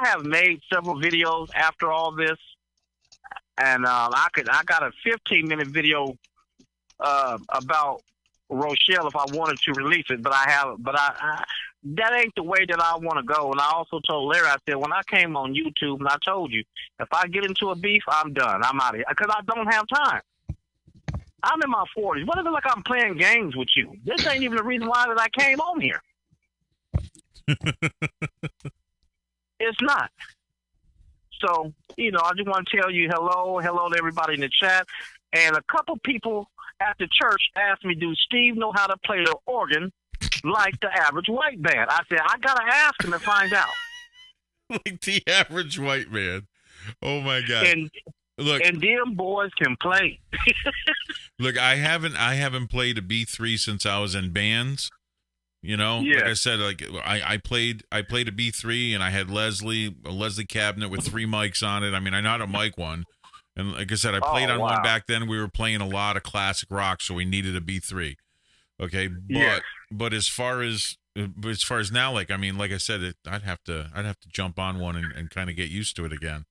Speaker 2: have made several videos after all this. And I got a 15-minute video about Rochelle if I wanted to release it, but I that ain't the way that I want to go. And I also told Larry, I said, when I came on YouTube, and I told you, if I get into a beef, I'm done. I'm out of here because I don't have time. I'm in my 40s. What is it like I'm playing games with you? This ain't even the reason why that I came on here. It's not. So, I just want to tell you hello to everybody in the chat. And a couple people at the church asked me, do Steve know how to play the organ like the average white man? I said, I got to ask him and find out.
Speaker 11: Like the average white man. Oh, my God.
Speaker 2: And them boys can play.
Speaker 11: Look, I haven't played a B3 since I was in bands. Like I said, like I played a B3 and I had a Leslie cabinet with 3 mics on it. I mean, I know how to mic one. And like I said, I played on one back then. We were playing a lot of classic rock, so we needed a B3. Okay. But as far as now, like, I mean, like I said, I'd have to jump on one and kind of get used to it again.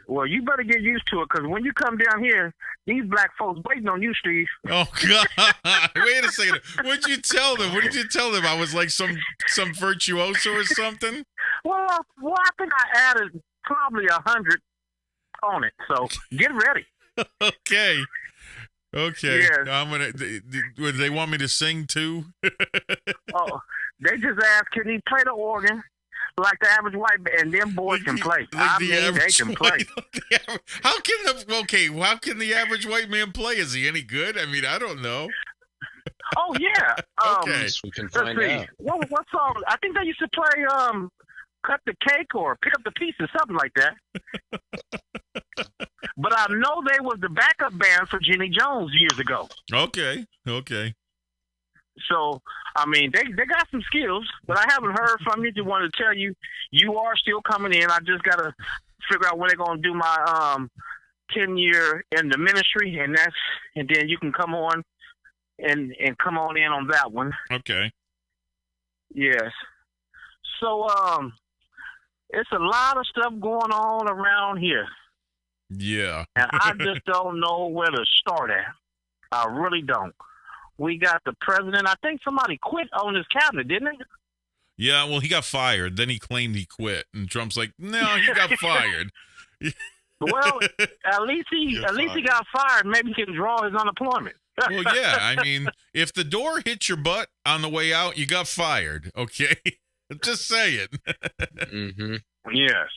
Speaker 2: Well, you better get used to it, because when you come down here, these black folks waiting on you, Steve.
Speaker 11: Oh, God. Wait a second. What'd you tell them? What did you tell them? I was like some virtuoso or something?
Speaker 2: Well, I think I added probably 100 on it, so get ready.
Speaker 11: Okay.
Speaker 2: Yes.
Speaker 11: I'm gonna. Would they want me to sing too?
Speaker 2: Oh, they just asked, can he play the organ like the average white man? And them boys can play. They can play.
Speaker 11: How can the average white man play? Is he any good? I mean, I don't know.
Speaker 2: Oh yeah.
Speaker 11: Okay,
Speaker 12: we can find out.
Speaker 2: What song? I think they used to play "Cut the Cake" or "Pick Up the Pieces," something like that. But I know they was the backup band for Jenny Jones years ago.
Speaker 11: Okay.
Speaker 2: So, I mean, they got some skills, but I haven't heard from you. Just wanted to tell you, you are still coming in. I just got to figure out when they're going to do my 10-year in the ministry, and then you can come on and come on in on that one.
Speaker 11: Okay.
Speaker 2: Yes. So, it's a lot of stuff going on around here.
Speaker 11: Yeah.
Speaker 2: And I just don't know where to start at. I really don't. We got the president. I think somebody quit on his cabinet, didn't it?
Speaker 11: Yeah, well, he got fired. Then he claimed he quit. And Trump's like, no, he got fired.
Speaker 2: Well, at least he got fired. Maybe he can draw his unemployment.
Speaker 11: Well, yeah. I mean, if the door hits your butt on the way out, you got fired. Okay? Just say it.
Speaker 12: Mm-hmm.
Speaker 2: Yes.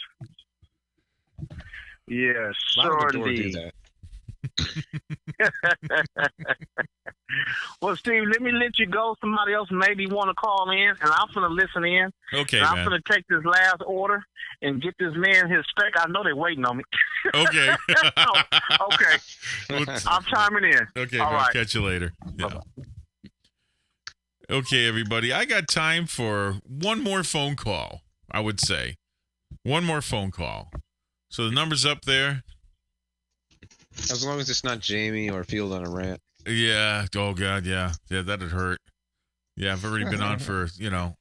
Speaker 2: Yes, sure indeed. Well, Steve, let you go. Somebody else maybe want to call in, and I'm going to listen in.
Speaker 11: Okay,
Speaker 2: and I'm
Speaker 11: man.
Speaker 2: going to take this last order and get this man his spec. I know they're waiting on me.
Speaker 11: Okay.
Speaker 2: Okay. I'm chiming in.
Speaker 11: Okay,
Speaker 2: All
Speaker 11: man.
Speaker 2: right.
Speaker 11: Catch you later. Yeah. Okay, everybody. I got time for one more phone call, I would say. One more phone call. So the number's up there.
Speaker 12: As long as it's not Jamie or Field on a rant.
Speaker 11: Yeah. Oh, God, yeah. Yeah, that'd hurt. Yeah, I've already been on for,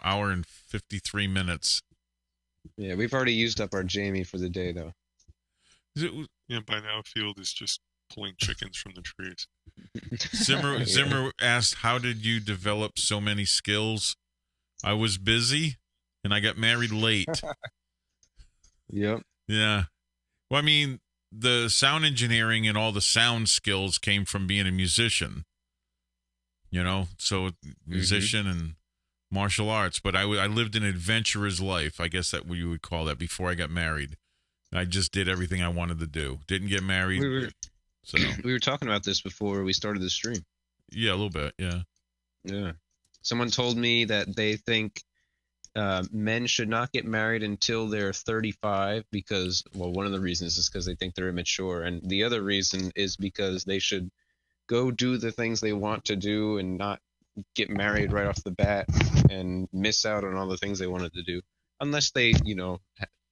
Speaker 11: hour and 53 minutes.
Speaker 12: Yeah, we've already used up our Jamie for the day, though.
Speaker 15: Yeah, by now Field is just pulling chickens from the trees.
Speaker 11: Zimmer asked, how did you develop so many skills? I was busy, and I got married late.
Speaker 12: Yep.
Speaker 11: Yeah. Well, I mean, the sound engineering and all the sound skills came from being a musician. So musician and martial arts. But I lived an adventurer's life. I guess that's what you would call that before I got married. I just did everything I wanted to do. Didn't get married.
Speaker 12: We were talking about this before we started the stream.
Speaker 11: Yeah, a little bit. Yeah.
Speaker 12: Yeah. Someone told me that they think men should not get married until they're 35 because, well, one of the reasons is because they think they're immature. And the other reason is because they should go do the things they want to do and not get married right off the bat and miss out on all the things they wanted to do. Unless they,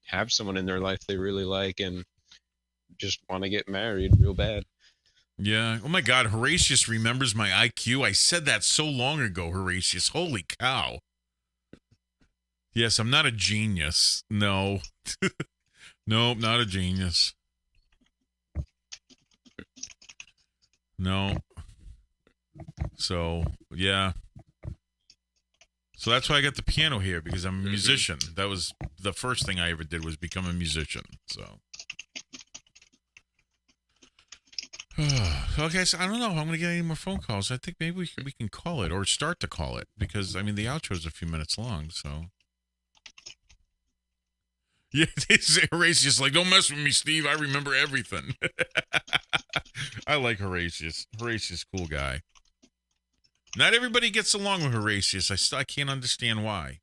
Speaker 12: have someone in their life they really like and just want to get married real bad.
Speaker 11: Yeah. Oh, my God. Horatius remembers my IQ. I said that so long ago, Horatius. Holy cow. Yes, I'm not a genius. No. Nope, not a genius. No. So, yeah. So that's why I got the piano here, because I'm a musician. That was the first thing I ever did, was become a musician. So. Okay, so I don't know if I'm going to get any more phone calls. I think maybe we can call it, or start to call it, because, I mean, the outro's a few minutes long, so. Yeah, Horatius like, don't mess with me, Steve. I remember everything. I like Horatius. Horatius, cool guy. Not everybody gets along with Horatius. I can't understand why.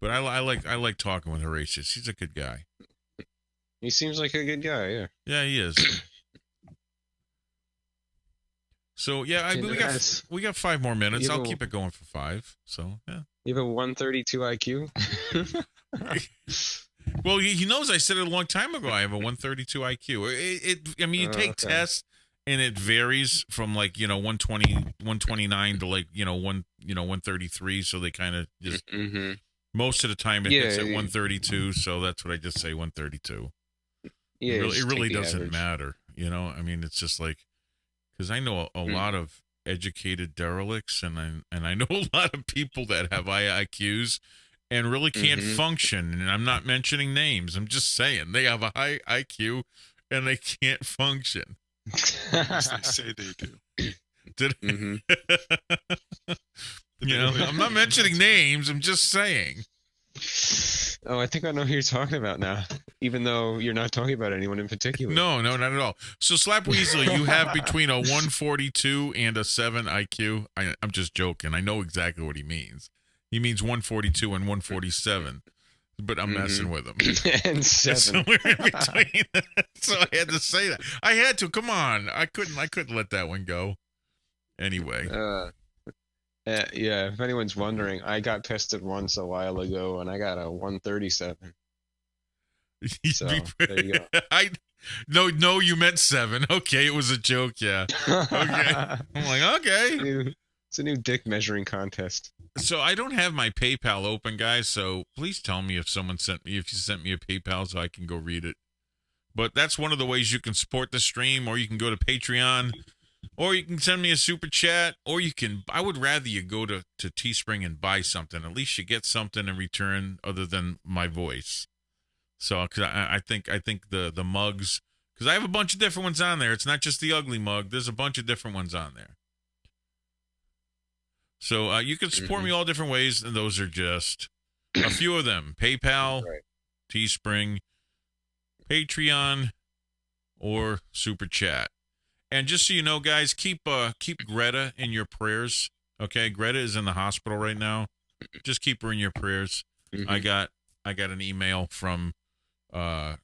Speaker 11: But I like talking with Horatius. He's a good guy.
Speaker 12: He seems like a good guy, yeah.
Speaker 11: Yeah, he is. So yeah, we got 5 more minutes. I'll keep it going for 5. So yeah.
Speaker 12: You have a 132 IQ.
Speaker 11: Well, he knows I said it a long time ago. I have a 132 IQ. I mean, you take tests, and it varies from 120, 129 to 133. So they kind of just most of the time it hits at 132. So that's what I just say, 132.
Speaker 12: Yeah,
Speaker 11: it really doesn't matter. I mean, it's just like, because I know a lot of educated derelicts, and I know a lot of people that have high IQs and really can't function. And I'm not mentioning names. I'm just saying they have a high IQ and they can't function.
Speaker 15: As they say they do.
Speaker 11: I'm not mentioning names. I'm just saying.
Speaker 12: Oh, I think I know who you're talking about now, even though you're not talking about anyone in particular.
Speaker 11: No, not at all. So, Slap Weasel, you have between a 142 and a 7 IQ. I'm just joking. I know exactly what he means. He means 142 and 147, but I'm messing with him.
Speaker 12: And 7.
Speaker 11: So we're in between. So I had to say that. I had to. Come on. I couldn't let that one go. Anyway.
Speaker 12: Yeah, if anyone's wondering, I got tested once a while ago, and I got a 137. So, there you go.
Speaker 11: No, you meant 7. Okay, it was a joke, yeah. Okay. I'm like, okay.
Speaker 12: It's a new dick measuring contest.
Speaker 11: So I don't have my PayPal open, guys, so please tell me if you sent me a PayPal so I can go read it. But that's one of the ways you can support the stream, or you can go to Patreon, or you can send me a super chat, or I would rather you go to Teespring and buy something. At least you get something in return other than my voice. So, cause I think the mugs, because I have a bunch of different ones on there. It's not just the ugly mug. There's a bunch of different ones on there. So you can support me all different ways, and those are just a few of them: PayPal, Teespring, Patreon, or Super Chat. And just so you know, guys, keep Greta in your prayers. Okay, Greta is in the hospital right now. Just keep her in your prayers. I got an email from her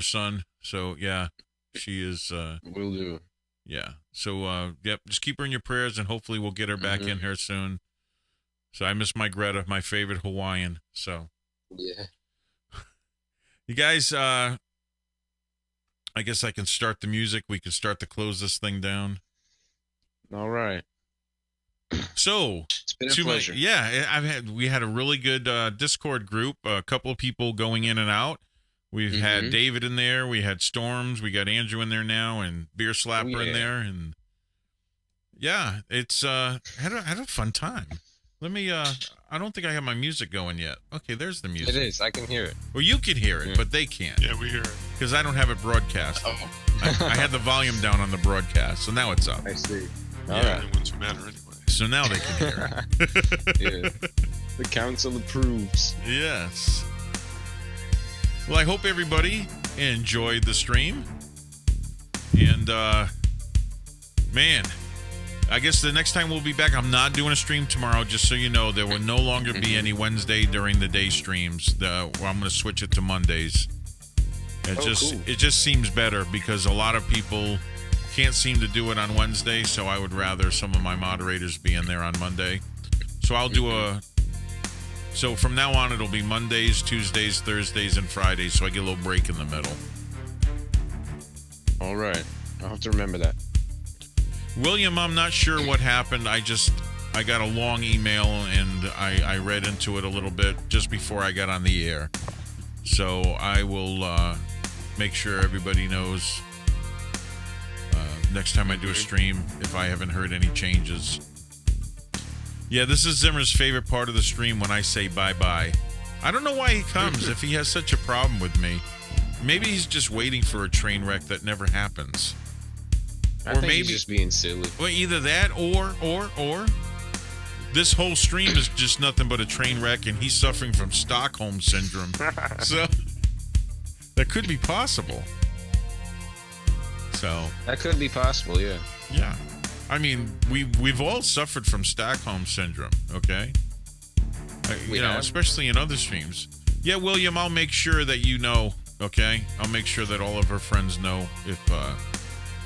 Speaker 11: son. So yeah, she is.
Speaker 12: Will do.
Speaker 11: Yeah. So yep, just keep her in your prayers, and hopefully we'll get her back in here soon. So I miss my Greta, my favorite Hawaiian. So
Speaker 12: yeah.
Speaker 11: You guys, I guess I can start the music. We can start to close this thing down.
Speaker 12: All right.
Speaker 11: So
Speaker 12: it's been a pleasure.
Speaker 11: We had a really good Discord group. A couple of people going in and out. We've had David in there. We had Storms. We got Andrew in there now, and Beer Slapper in there. And yeah, it's had a fun time. Let me. I don't think I have my music going yet. Okay, there's the music.
Speaker 12: It is. I can hear it.
Speaker 11: Well, you can hear it, but they can't.
Speaker 15: Yeah, we hear it.
Speaker 11: Because I don't have it broadcast.
Speaker 15: Oh.
Speaker 11: I had the volume down on the broadcast, so now it's up.
Speaker 12: I see.
Speaker 11: All
Speaker 12: right.
Speaker 15: The ones who matter anyway.
Speaker 11: So now they can hear it.
Speaker 12: Yeah. The council approves.
Speaker 11: Yes. Well, I hope everybody enjoyed the stream. And, man, I guess the next time we'll be back, I'm not doing a stream tomorrow, just so you know. There will no longer be any Wednesday during the day streams. I'm going to switch it to Mondays. It just seems better because a lot of people can't seem to do it on Wednesday, so I would rather some of my moderators be in there on Monday. So I'll do So from now on, it'll be Mondays, Tuesdays, Thursdays, and Fridays, so I get a little break in the middle.
Speaker 12: All right. I'll have to remember that.
Speaker 11: William, I'm not sure what happened. I got a long email, and I read into it a little bit just before I got on the air. So I will make sure everybody knows next time I do a stream if I haven't heard any changes. Yeah, this is Zimmer's favorite part of the stream when I say bye-bye. I don't know why he comes if he has such a problem with me. Maybe he's just waiting for a train wreck that never happens.
Speaker 12: I think he's just being silly.
Speaker 11: Well, either that or this whole stream is just nothing but a train wreck and he's suffering from Stockholm Syndrome. So that could be possible. So
Speaker 12: that could be possible, yeah.
Speaker 11: Yeah. I mean, we've all suffered from Stockholm Syndrome, okay? You know, especially in other streams. Yeah, William, I'll make sure that you know, okay? I'll make sure that all of her friends know if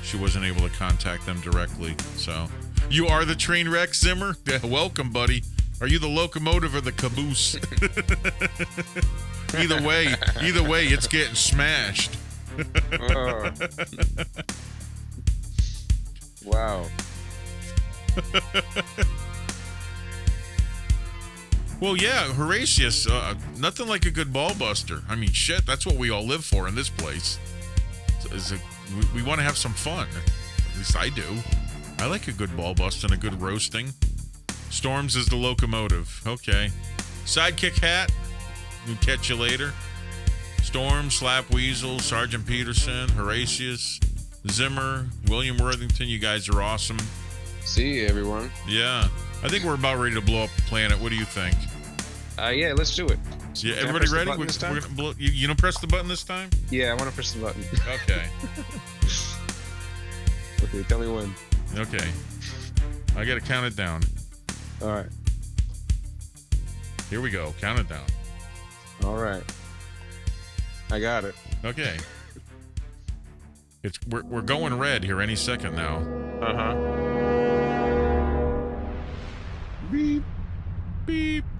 Speaker 11: she wasn't able to contact them directly. So, you are the train wreck, Zimmer? Yeah, welcome, buddy. Are you the locomotive or the caboose? Either way, it's getting smashed.
Speaker 12: Wow.
Speaker 11: Well, yeah, Horatius, nothing like a good ball buster. I mean, shit, that's what we all live for in this place. We want to have some fun. At least I do. I like a good ball bust and a good roasting. Storms is the locomotive. Okay. Sidekick Hat, we'll catch you later. Storm, Slap Weasel, Sergeant Peterson, Horatius, Zimmer, William Worthington, you guys are awesome.
Speaker 12: See you, everyone.
Speaker 11: Yeah. I think we're about ready to blow up the planet. What do you think?
Speaker 12: Yeah, let's do it.
Speaker 11: Yeah, everybody ready? We're gonna blow. You don't press the button this time?
Speaker 12: Yeah, I want to press the button.
Speaker 11: Okay.
Speaker 12: Okay, tell me when.
Speaker 11: Okay. I gotta count it down.
Speaker 12: All right.
Speaker 11: Here we go. Count it down.
Speaker 12: All right. I got it.
Speaker 11: Okay. We're going red here any second now. Beep. Beep.